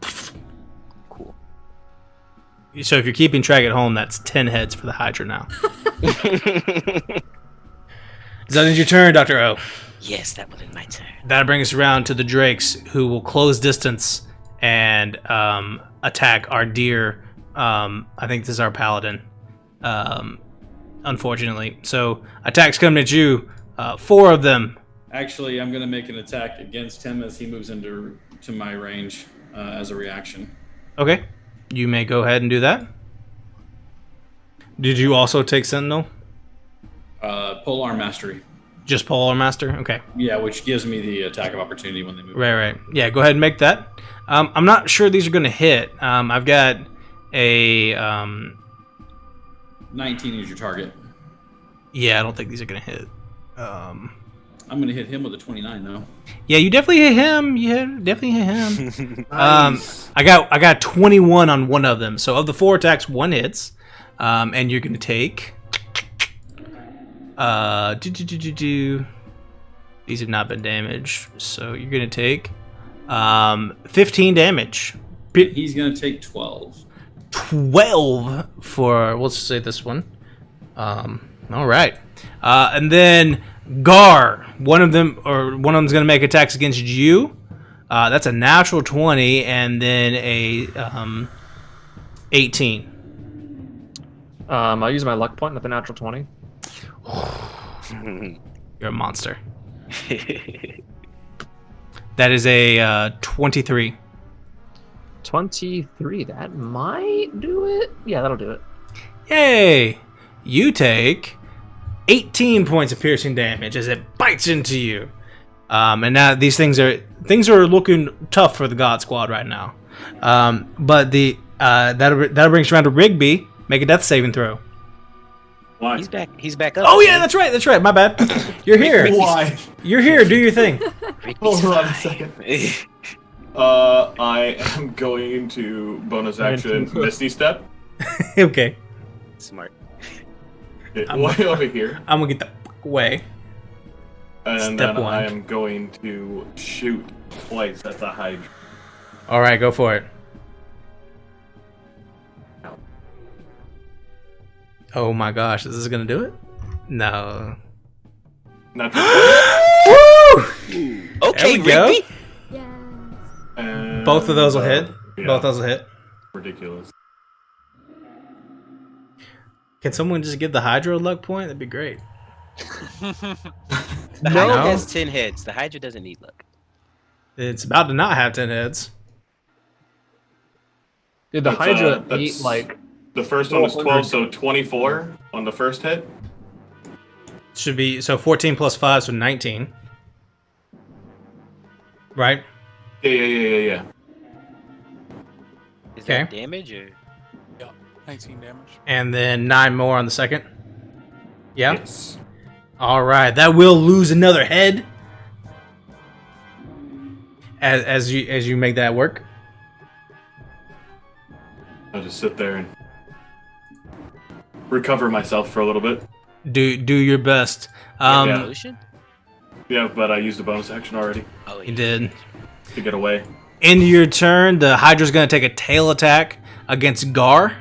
Cool. So if you're keeping track at home, that's 10 heads for the Hydra now. Is that your turn, Dr. O? Yes, that was my turn. That brings us around to the Drakes, who will close distance and attack our dear. I think this is our paladin. Unfortunately, so attacks coming at you. 4 of them. Actually, I'm going to make an attack against him as he moves into my range as a reaction. Okay, you may go ahead and do that. Did you also take Sentinel? Polearm Mastery. Just Polearm Master? Okay. Yeah, which gives me the attack of opportunity when they move. Right. Yeah, go ahead and make that. I'm not sure these are going to hit. I've got a... 19 is your target. Yeah, I don't think these are going to hit. I'm going to hit him with a 29, though. Yeah, you definitely hit him. Definitely hit him. Nice. I got 21 on one of them. So of the 4 attacks, 1 hits. And you're going to take... These have not been damaged, so you're gonna take 15 damage. He's gonna take 12. 12 for, let's say this one. All right, and then Gar. One of them's gonna make attacks against you. That's a natural 20, and then a 18. I'll use my luck point with the natural 20. You're a monster. That is a 23. 23, that might do it. Yeah, that'll do it. Yay! You take 18 points of piercing damage as it bites into you. And now these things are looking tough for the God Squad right now. But that'll bring us around to Rigby. Make a death saving throw. Why? He's back up. Oh yeah, that's right. My bad. You're here. Why? You're here. Do your thing. Hold on a second. I am going to bonus action Misty Step. Okay. Smart. Way over here. I'm gonna get the fuck away. And Step then 1. I am going to shoot twice at the Hydra. All right, go for it. Oh my gosh, is this gonna do it? No. Not Woo! Okay, There we go. Rigby. Yes. and, Both of those will hit. yeah. Both those will hit. Ridiculous. Can someone just give the Hydra a luck point? That'd be great. The No. Hydra has 10 heads. The Hydra doesn't need luck. It's about to not have 10 heads. Did the That's, Hydra that's- eat like? The first one was 12, 400. so 24 on the first hit. Should be so 14 plus 5, so 19. Right? Yeah. Is Okay. that damage or? 19 damage. And then 9 more on the second. Yeah. Yes. All right, that will lose another head. As you make that work. I'll just sit there and recover myself for a little bit. Do your best. Yeah. Potion? Yeah, but I used a bonus action already Oh, You did. to get away. End of your turn, the Hydra's going to take a tail attack against Gar.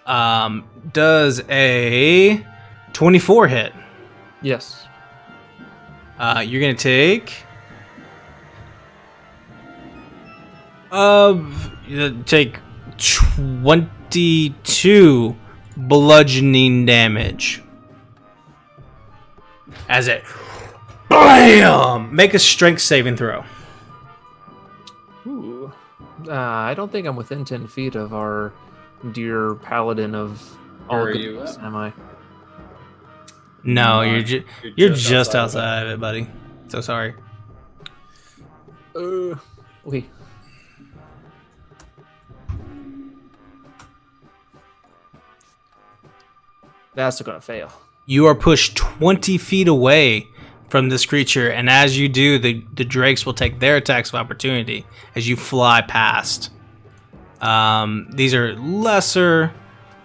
Does a 24 hit. Yes. You're going to take... you take 22 bludgeoning damage. As it... BAM! Make a strength saving throw. Ooh. I don't think I'm within 10 feet of our dear paladin of all Where are you goodness, at? am I? No, You're you're just outside of outside of it, buddy. So sorry. Wait. That's gonna fail. You are pushed 20 feet away from this creature, and as you do, the drakes will take their attacks of opportunity as you fly past. These are lesser.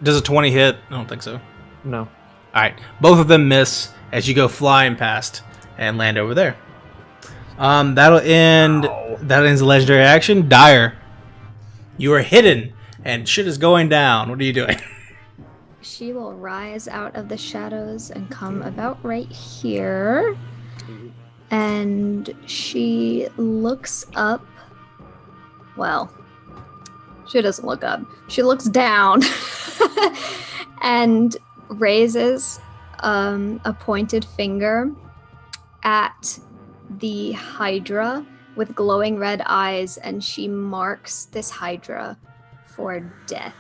Does a 20 hit? I don't think so. No. All right, both of them miss as you go flying past and land over there. That'll end. That ends the legendary action. Dire, you are hidden, and shit is going down. What are you doing? She will rise out of the shadows and come about right here. And she looks up. Well, she doesn't look up. She looks down and raises a pointed finger at the Hydra with glowing red eyes, and she marks this Hydra for death.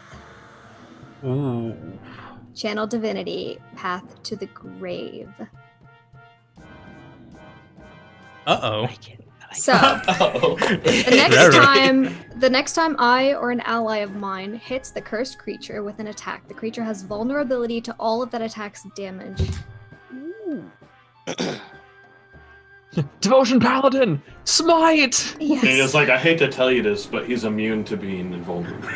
Ooh. Channel Divinity, Path to the Grave. Uh-oh. I like it. So, Oh. the next time I or an ally of mine hits the cursed creature with an attack, the creature has vulnerability to all of that attack's damage. Devotion Paladin! Smite! Yes. And it's like, I hate to tell you this, but he's immune to being invulnerable.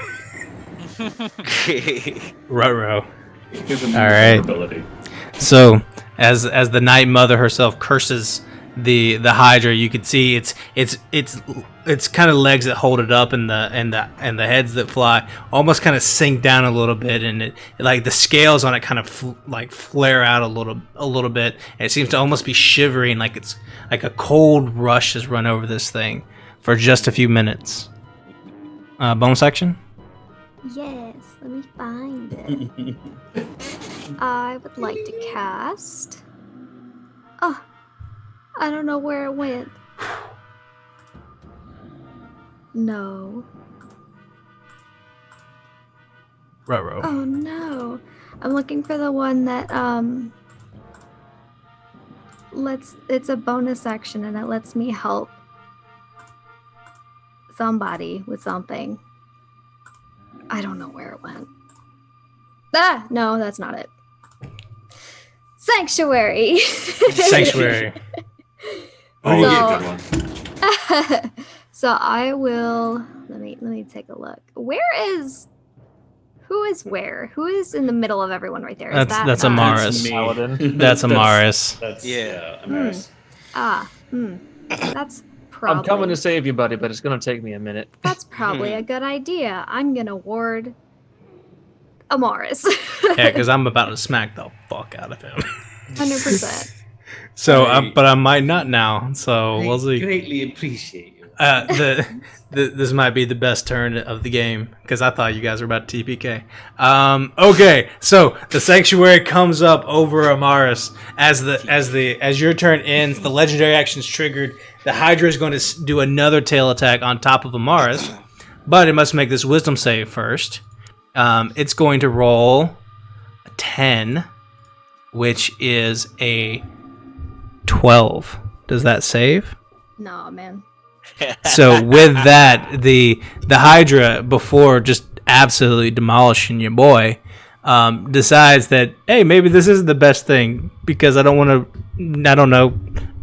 Ruh-roh. He's immune All to right. vulnerability. So, as the Night Mother herself curses the Hydra, you can see it's kind of legs that hold it up, and the heads that fly almost kind of sink down a little bit, and it like the scales on it kind of flare out a little bit. And it seems to almost be shivering, like it's like a cold rush has run over this thing for just a few minutes. Bonus action. Yes, let me find it. I would like to cast. Oh, I don't know where it went. No. Ruh-roh. Oh no. I'm looking for the one that it's a bonus action and it lets me help somebody with something. I don't know where it went. Ah, no, that's not it. Sanctuary. Sanctuary. Oh, So- yeah, good one. So I will let me take a look. Who is where? Who is in the middle of everyone right there? Is That's that, Amaris. That's me. Paladin. That's Amaris. That's Yeah. Amaris. That's probably I'm coming to save you, buddy, but it's gonna take me a minute. that's probably a good idea. I'm gonna ward Amaris. Yeah, because I'm about to smack the fuck out of him. 100%. So, but I might not now. So we'll see. Greatly appreciate you. This might be the best turn of the game because I thought you guys were about to TPK. Okay, so the sanctuary comes up over Amaris as your turn ends. The legendary action is triggered. The Hydra is going to do another tail attack on top of Amaris, but it must make this Wisdom save first. It's going to roll a 10, which is a 12. Does that save? Nah, man. So with that, the Hydra, before just absolutely demolishing your boy, decides that, hey, maybe this isn't the best thing because I don't want to,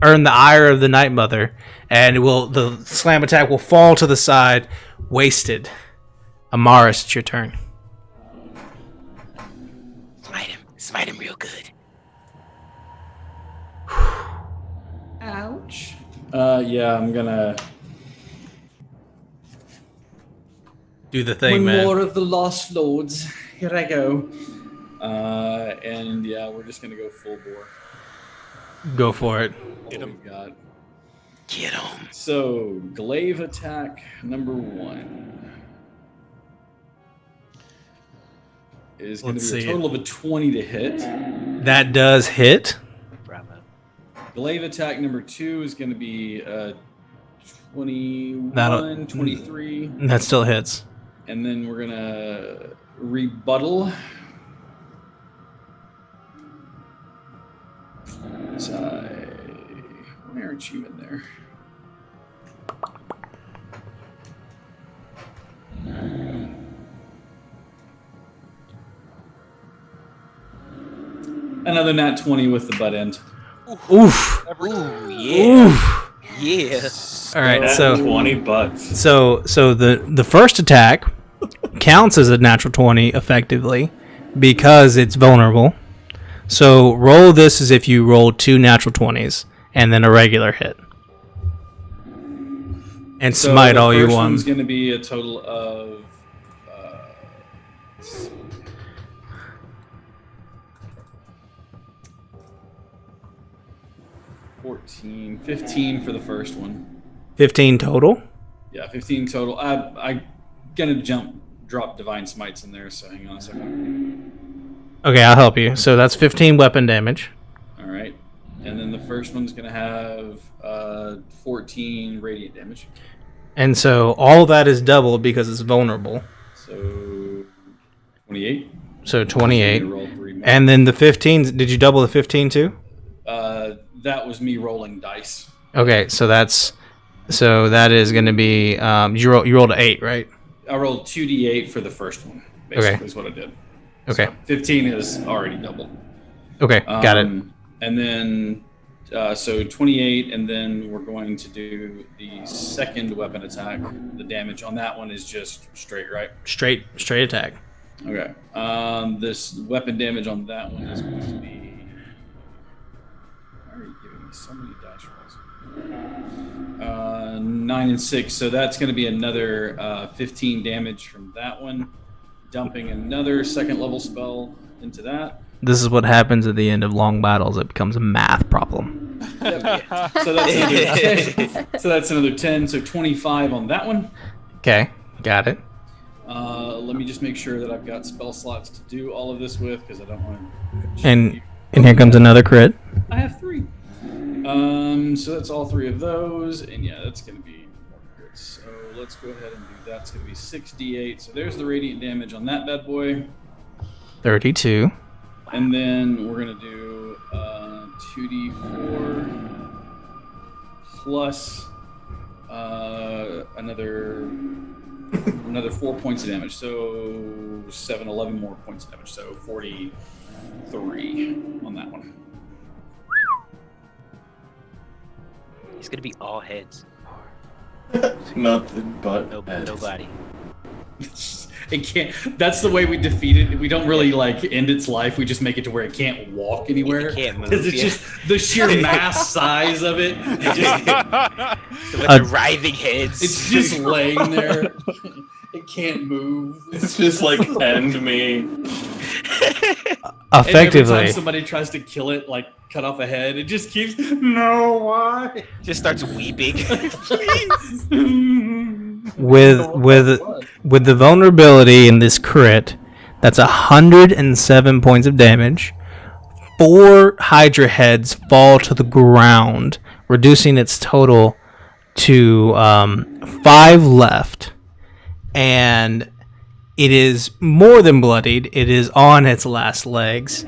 earn the ire of the Night Mother, and the slam attack will fall to the side, wasted. Amaris, it's your turn. Smite him real good. Ouch. Yeah, I'm gonna Do the thing, one man. more of the Lost Lords. Here I go. And yeah, we're just gonna go full bore. Go for it. What we've got. Get him. So, glaive attack number 1 is going to Let's be a see total of a 20 to hit. That does hit. Bravo. Glaive attack number 2 is going to be 21, That'll- 23. That still hits. And then we're going to rebuttal. Why aren't you in there? Another nat 20 with the butt end. Oof. Ooh, yeah. Oof. Yeah. All right, Nat so 20 butts. so the first attack counts as a natural 20 effectively because it's vulnerable. So roll this as if you rolled 2 natural 20s and then a regular hit. And So smite the all you first want. one's going to be a total of 14, 15 for the first one. 15 total. Yeah, 15 total. I'm gonna drop divine smites in there. So hang on a second. Okay, I'll help you. So that's 15 weapon damage. All right, and then the first one's gonna have 14 radiant damage. And so all that is doubled because it's vulnerable. So 28. So 28. Roll 3 more. And then the 15, did you double the 15 too? That was me rolling dice. Okay, so that is going to be you rolled an 8, right? I rolled 2d8 for the first one. Basically, Okay. is what I did. Okay. So 15 is already doubled. Okay, got it. And then, so 28, and then we're going to do the second weapon attack. The damage on that one is just straight, right? Straight attack. Okay. This weapon damage on that one is going to be. Why are you giving me so many dice rolls? 9 and 6, so that's going to be another 15 damage from that one. Dumping another second level spell into that. This is what happens at the end of long battles. It becomes a math problem. So that's another 10. So that's another 10. So 25 on that one. Okay, got it. Let me just make sure that I've got spell slots to do all of this with, because I don't want to. And here comes another crit. I have 3. So that's all 3 of those, and yeah, that's going to be more crits. So let's go ahead and do that. It's going to be 6d8. So there's the radiant damage on that bad boy. 32. And then we're going to do 2d4 plus another 4 points of damage. So 11 more points of damage. So 43 on that one. It's gonna be all heads. Nothing but Nobody. It can't. That's the way we defeat it. We don't really like end its life. We just make it to where it can't walk anywhere. It can't move, Because it's yeah. just the sheer mass size of it. With the writhing heads. It's just laying there. It can't move. It's just like end me. And every Effectively. time somebody tries to kill it, like cut off a head, it just keeps. No, why? Just starts weeping. Please. With the vulnerability in this crit, that's 107 points of damage. 4 Hydra heads fall to the ground, reducing its total to 5 left. And it is more than bloodied. It is on its last legs.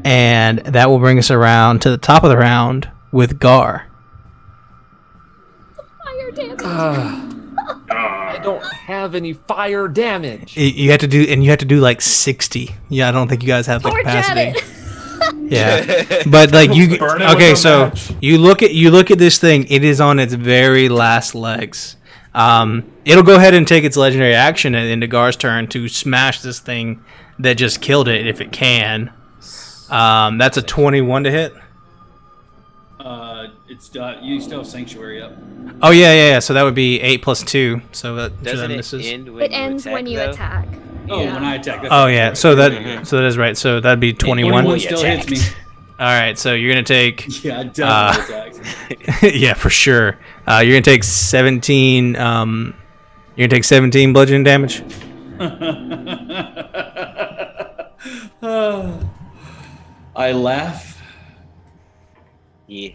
And that will bring us around to the top of the round with Gar. Fire damage. I don't have any fire damage. You have to do like 60. Yeah, I don't think you guys have the Torch at capacity. it. Yeah, but like you. Burn it Okay, with a so match. you look at this thing. It is on its very last legs. It'll go ahead and take its legendary action at Gar's turn to smash this thing that just killed it if it can. That's a 21 to hit. You still have sanctuary up. Oh yeah. So that would be 8 plus 2. So that Doesn't it misses. end when It you ends attack, when you though? attack. Oh, Yeah. when I attack. Oh yeah. right. So that is right. So that'd be 21. 21 still hits me. All right. So you're gonna take. Yeah, I definitely attacked. Yeah, for sure. You're gonna take 17. You're gonna take 17 bludgeoning damage. I laugh Yeah.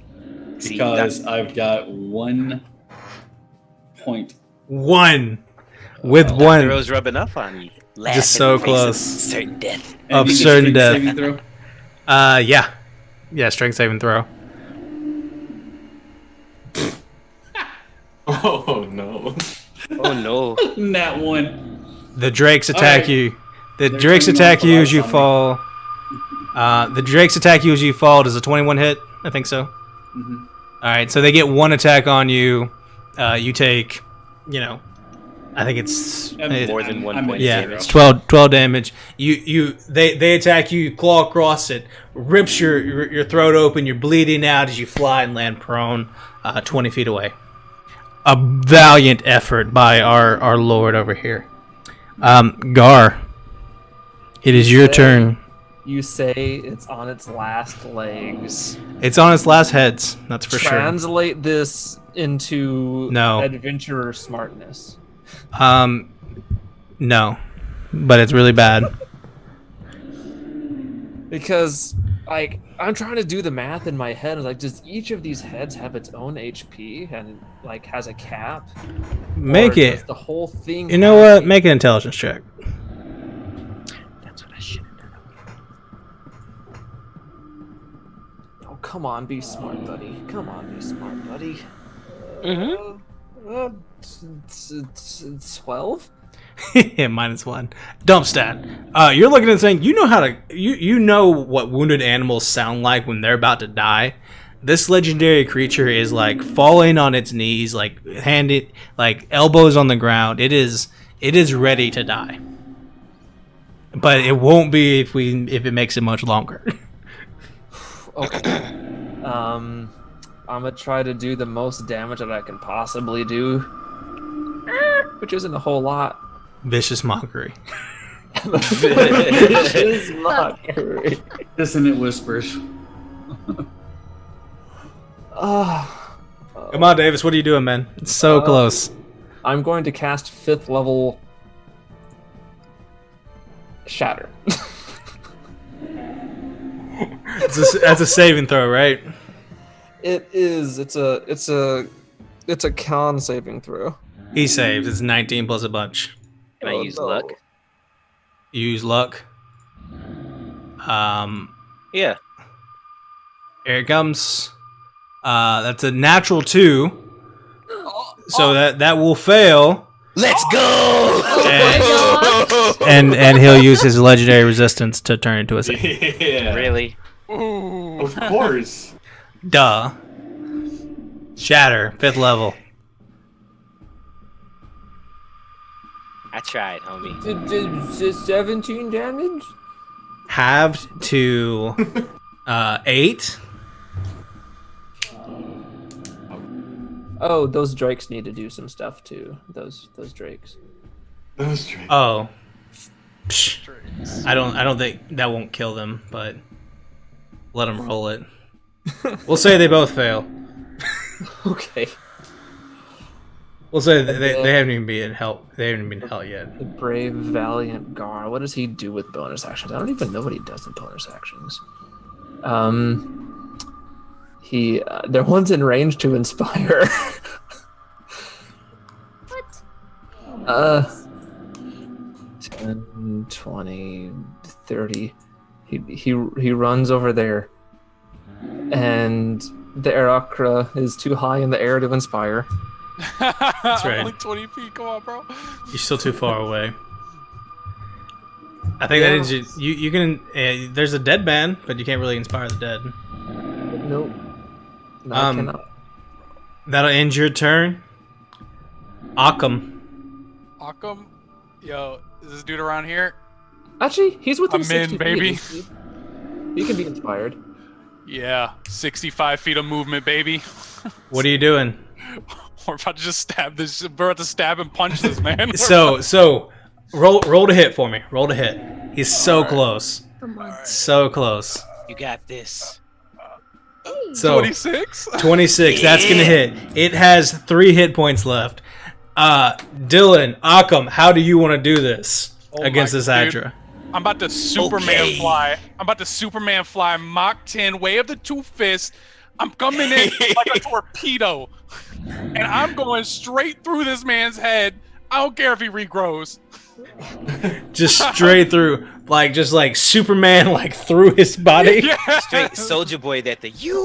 See, because I've got 1 point. 1 with Dr. 1 Rose rubbing up on you. Laugh Just in so the face of close. certain death. Of And you get certain strength death. saving throw? Yeah, strength saving throw. Oh no. Oh no. Nat 1. The drakes attack Alright. you. The They're drakes turning attack off the you lights as you on me. fall. The drakes attack you as you fall. Does a 21 hit? I think so. Mm-hmm. All right, so they get 1 attack on you. You take, I think it's More than 1 I'm point at yeah, damage. zero. it's 12 damage. They attack you, claw across it, rips your throat open. You're bleeding out as you fly and land prone, 20 feet away. A valiant effort by our lord over here. Gar, it is your turn. You say it's on its last legs. It's on its last heads. That's for sure. Translate this into No. adventurer smartness. No, but it's really bad. Because, like, I'm trying to do the math in my head. Like, does each of these heads have its own HP and, like, has a cap? Make Or it. does the whole thing. You know have what? Make an intelligence check. That's what I should have done. Oh, come on, be smart, buddy. Come on, be smart, buddy. Mm-hmm. 12? Yeah, -1. Dump stat. You're looking and saying, you know how to, you know what wounded animals sound like when they're about to die. This legendary creature is like falling on its knees, like elbows on the ground. It is ready to die. But it won't be if it makes it much longer. Okay. I'm gonna try to do the most damage that I can possibly do, which isn't a whole lot. Vicious mockery. Vicious mockery. Dissonant whispers. Come on, Davis. What are you doing, man? It's so close. I'm going to cast 5th level Shatter. That's a saving throw, right? It is. It's a con saving throw. He saves. It's 19 plus a bunch. Can I Oh, use no. luck? You use luck. Yeah. Here it comes. That's a natural 2. So that will fail. Let's go! And he'll use his legendary resistance to turn into a save. Yeah. Really? Of course. Duh. Shatter, 5th level. I tried, homie. 17 damage? Halved to 8. Oh, those drakes need to do some stuff too. Those drakes. Those drinks. Oh. Psh. I don't think that won't kill them, but let them roll it. We'll say they both fail. Okay. We'll say they haven't even been help. They haven't been help yet. The brave, valiant Gar. What does he do with bonus actions? I don't even know what he does with bonus actions. They're ones in range to inspire. What? 10, 20, 30. He runs over there, and the Aerakra is too high in the air to inspire. That's right. Only 20 feet. Come on, bro. You're still too far away. I think that is you can. There's a dead man, but you can't really inspire the dead. Nope. No, I cannot. That'll end your turn. Occam. Occam? Yo, is this dude around here? Actually, he's within I'm 60 in, baby. feet. You can be inspired. Yeah, 65 feet of movement, baby. What are you doing? We're about to just stab this. We're about to stab and punch this man. So roll to hit for me. Roll to hit. He's so close. Come on. So close. You got this. So 26. 26. That's gonna hit. It has 3 hit points left. Dylan, Occam, how do you want to do this against this Hydra? I'm about to Superman fly. I'm about to Superman fly. Mach 10. Way of the 2 fists. I'm coming in like a torpedo, and I'm going straight through this man's head. I don't care if he regrows. Just straight through, just like Superman, like through his body. Yeah. Straight Soldier Boy that the you.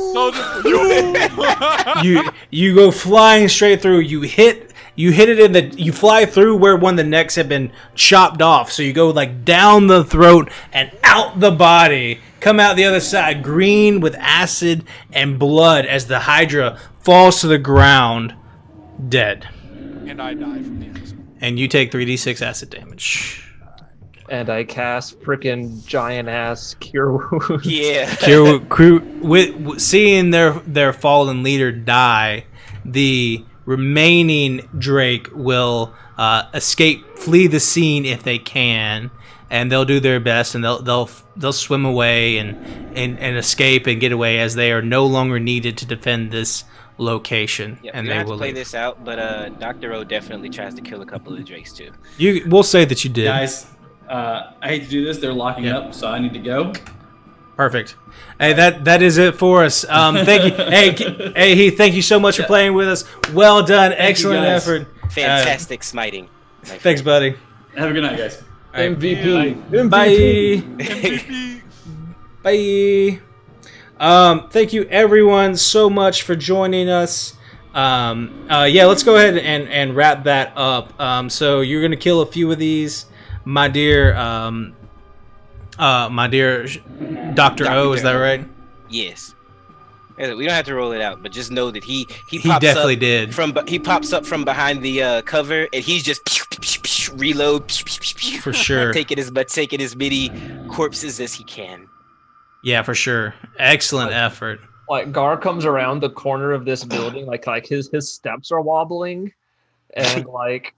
You go flying straight through. You hit it you fly through where one of the necks had been chopped off. So you go like down the throat and out the body. Come out the other side, green with acid and blood as the Hydra falls to the ground, dead. And I die from the acid. And you take 3d6 acid damage. And I cast frickin' giant ass cure wounds. Yeah. Seeing their fallen leader die, the remaining Drake will flee the scene if they can, and they'll do their best, and they'll swim away and escape and get away as they are no longer needed to defend this location. Yeah, and we they have to will play leave. this out, but Dr. O definitely tries to kill a couple of Drakes too. We'll say that you did. Guys, I hate to do this. They're locking up, so I need to go. Perfect. Hey, that is it for us. Thank you. Hey, Heath, thank you so much for playing with us. Well done. Excellent effort. Fantastic smiting. Thanks, buddy. Have a good night, guys. MVP. Bye. Bye. Thank you everyone so much for joining us. Let's go ahead and wrap that up. So you're gonna kill a few of these, my dear Dr. O, is that right? Yes. We don't have to roll it out, but just know that he He definitely did. He pops up from behind the cover, and he's just reload For sure. taking as many corpses as he can. Yeah, for sure. Excellent effort. Like Gar comes around the corner of this building, like his steps are wobbling, and like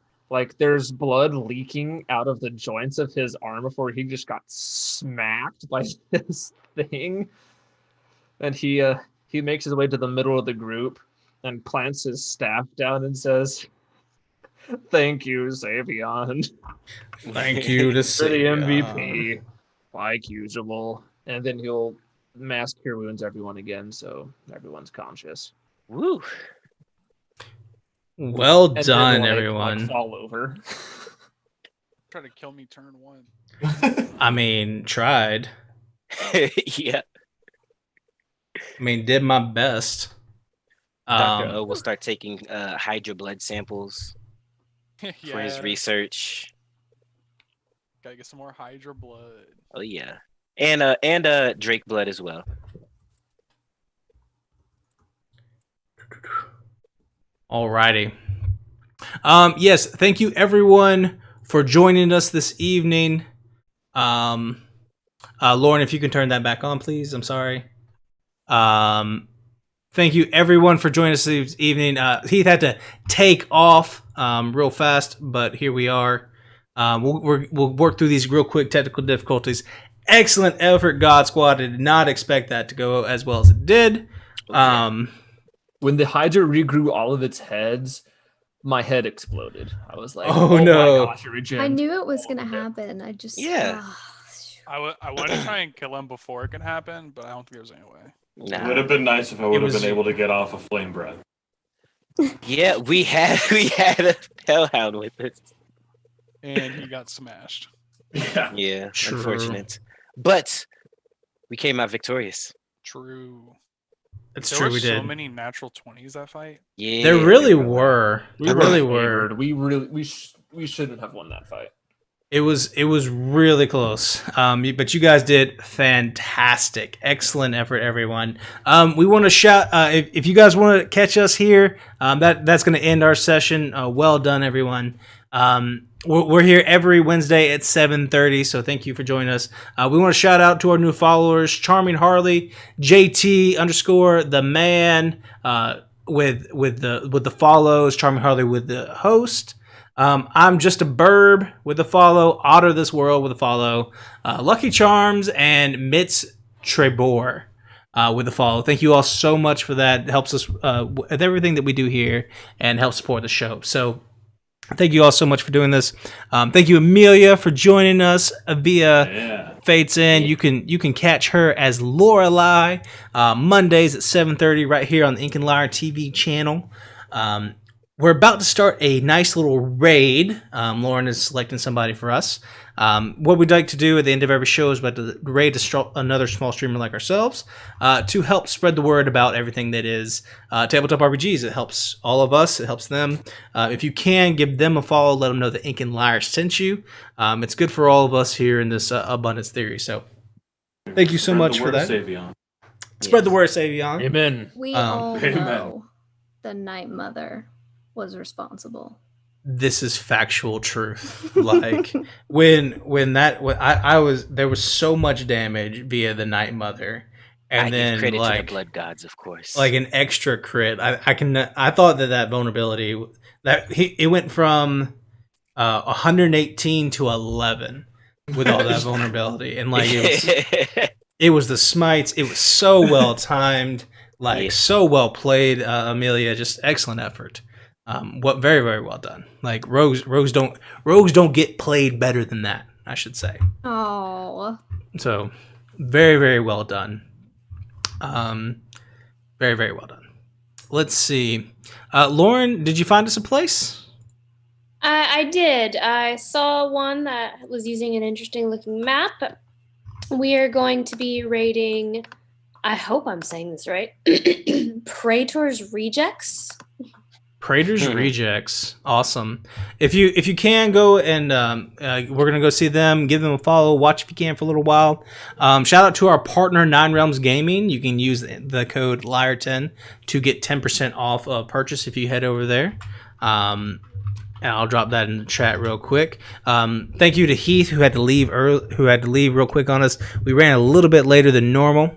there's blood leaking out of the joints of his arm before he just got smacked by this thing, and he makes his way to the middle of the group and plants his staff down and says, "Thank you, Savion. Thank you to For the MVP, like usual." And then he'll mass cure wounds everyone again, so everyone's conscious. Woo! Well And done, then, everyone. fall over. Try to kill me turn 1. I mean, tried. Yeah. I mean, did my best. Dr. O will start taking Hydra blood samples for his research. Gotta get some more Hydra blood. Oh yeah. And Drake blood as well. Alrighty. Yes, thank you everyone for joining us this evening. Lauren, if you can turn that back on, please. I'm sorry. Thank you everyone for joining us this evening. Heath had to take off real fast, but here we are. We'll work through these real quick technical difficulties. Excellent effort, God Squad. I did not expect that to go as well as it did. When the Hydra regrew all of its heads, my head exploded. I was like, Oh, no. my gosh, Regen. I knew it was gonna happen. I just I want to try and kill him before it can happen, but I don't think there's any way. It would have been nice if I would have been able to get off a flame breath. Yeah, we had a hellhound with us. And he got smashed. Yeah, True. unfortunate. But we came out victorious. True. It's There true, were we so did. many natural 20s that fight. Yeah, There really were. There really were. favored. We shouldn't have won that fight. It was really close. But you guys did fantastic. Excellent effort, everyone. We want to shout if you guys want to catch us here, that's going to end our session. Well done, everyone. We're here every Wednesday at 7:30, so thank you for joining us. We want to shout out to our new followers, Charming Harley, JT _ the man, with the follows, Charming Harley with the host. I'm just a burb with a follow, Otter This World with a follow, Lucky Charms, and Mitz Trebor with a follow. Thank you all so much for that. It helps us with everything that we do here and helps support the show. So thank you all so much for doing this. Thank you, Amelia, for joining us via Fates In. You can catch her as Lorelei Mondays at 7:30 right here on the Ink and Lyre TV channel. We're about to start a nice little raid. Lauren is selecting somebody for us. What we'd like to do at the end of every show is about to raid another small streamer like ourselves to help spread the word about everything that is tabletop RPGs. It helps all of us. It helps them. If you can, give them a follow. Let them know that Ink and Lyre sent you. It's good for all of us here in this abundance theory. So thank you so much for that. Spread the word, Savion. Amen. We all know the Night Mother was responsible. This is factual truth. Like when I was, there was so much damage via the Night Mother, and then credit like to the Blood Gods, of course, like an extra crit. I thought that vulnerability it went from 118 to 11 with all that vulnerability, and like it was the smites. It was so well timed, like so well played, Amelia. Just excellent effort. Very, very well done. Like rogues don't get played better than that, I should say. Oh. So very, very well done. Very, very well done. Let's see. Lauren, did you find us a place? I did. I saw one that was using an interesting looking map. We are going to be raiding, I hope I'm saying this right, Praetor's Rejects. Praetor's Rejects, awesome. If you can go and we're gonna go see them, give them a follow, watch if you can for a little while. Shout out to our partner 9 Realms Gaming. You can use the code Lyre10 to get 10% off a purchase if you head over there. And I'll drop that in the chat real quick. Thank you to Heath who had to leave real quick on us. We ran a little bit later than normal.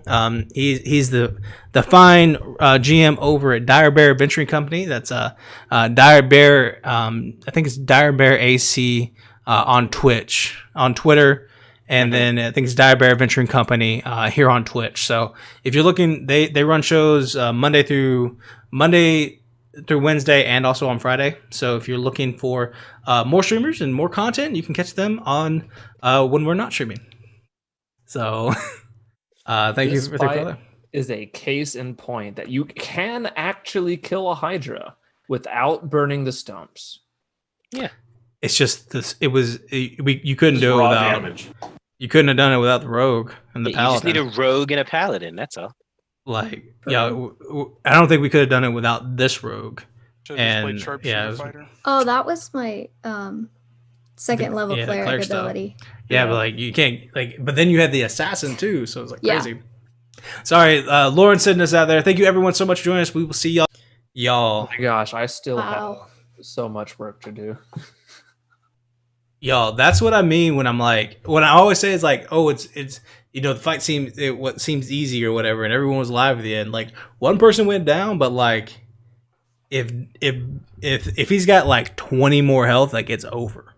He's the fine GM over at Dire Bear Adventuring Company. That's Dire Bear. I think it's Dire Bear AC on Twitch, on Twitter, and then I think it's Dire Bear Adventuring Company here on Twitch. So if you're looking, they run shows Monday through Wednesday and also on Friday. So if you're looking for more streamers and more content, you can catch them on when we're not streaming. So thank you for that. Is a case in point that you can actually kill a Hydra without burning the stumps. Yeah. It's just this. You couldn't do it without damage. You couldn't have done it without the rogue and the paladin. You just need a rogue and a paladin. That's all. Like, yeah, I don't think we could have done it without this rogue. And oh, that was my second level cleric ability. Yeah, but like you can't but then you had the assassin too, so it's like crazy. Sorry, Lauren sending us out there. Thank you everyone so much for joining us. We will see y'all. Oh my gosh, I still have so much work to do. Y'all, that's what I mean when I'm like, when I always say it's like, oh, it's the fight seems easy or whatever, and everyone was alive at the end. Like one person went down, but like if he's got like 20 more health, like it's over.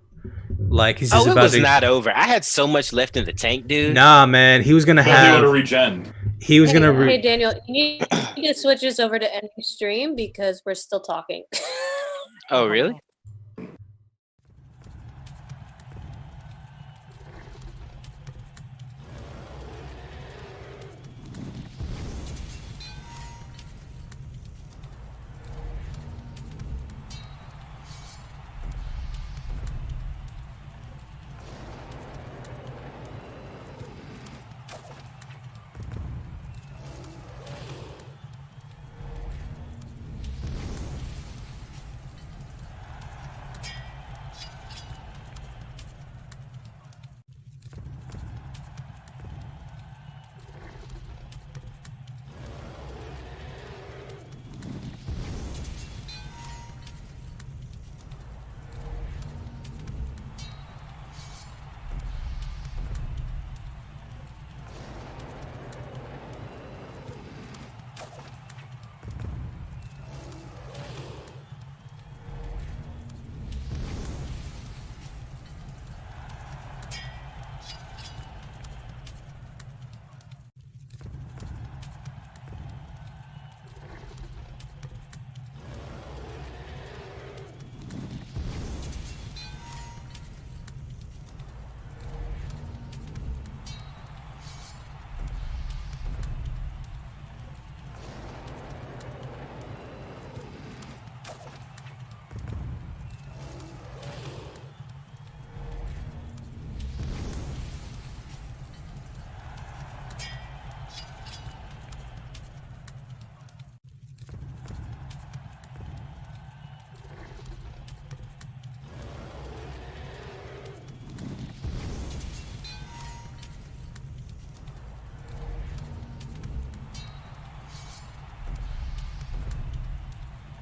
Like he's just it was not over. I had so much left in the tank, dude. Nah, man, he was gonna have to regen. He was gonna. Hey, Daniel, you need to switch this over to end stream because we're still talking. Oh, really?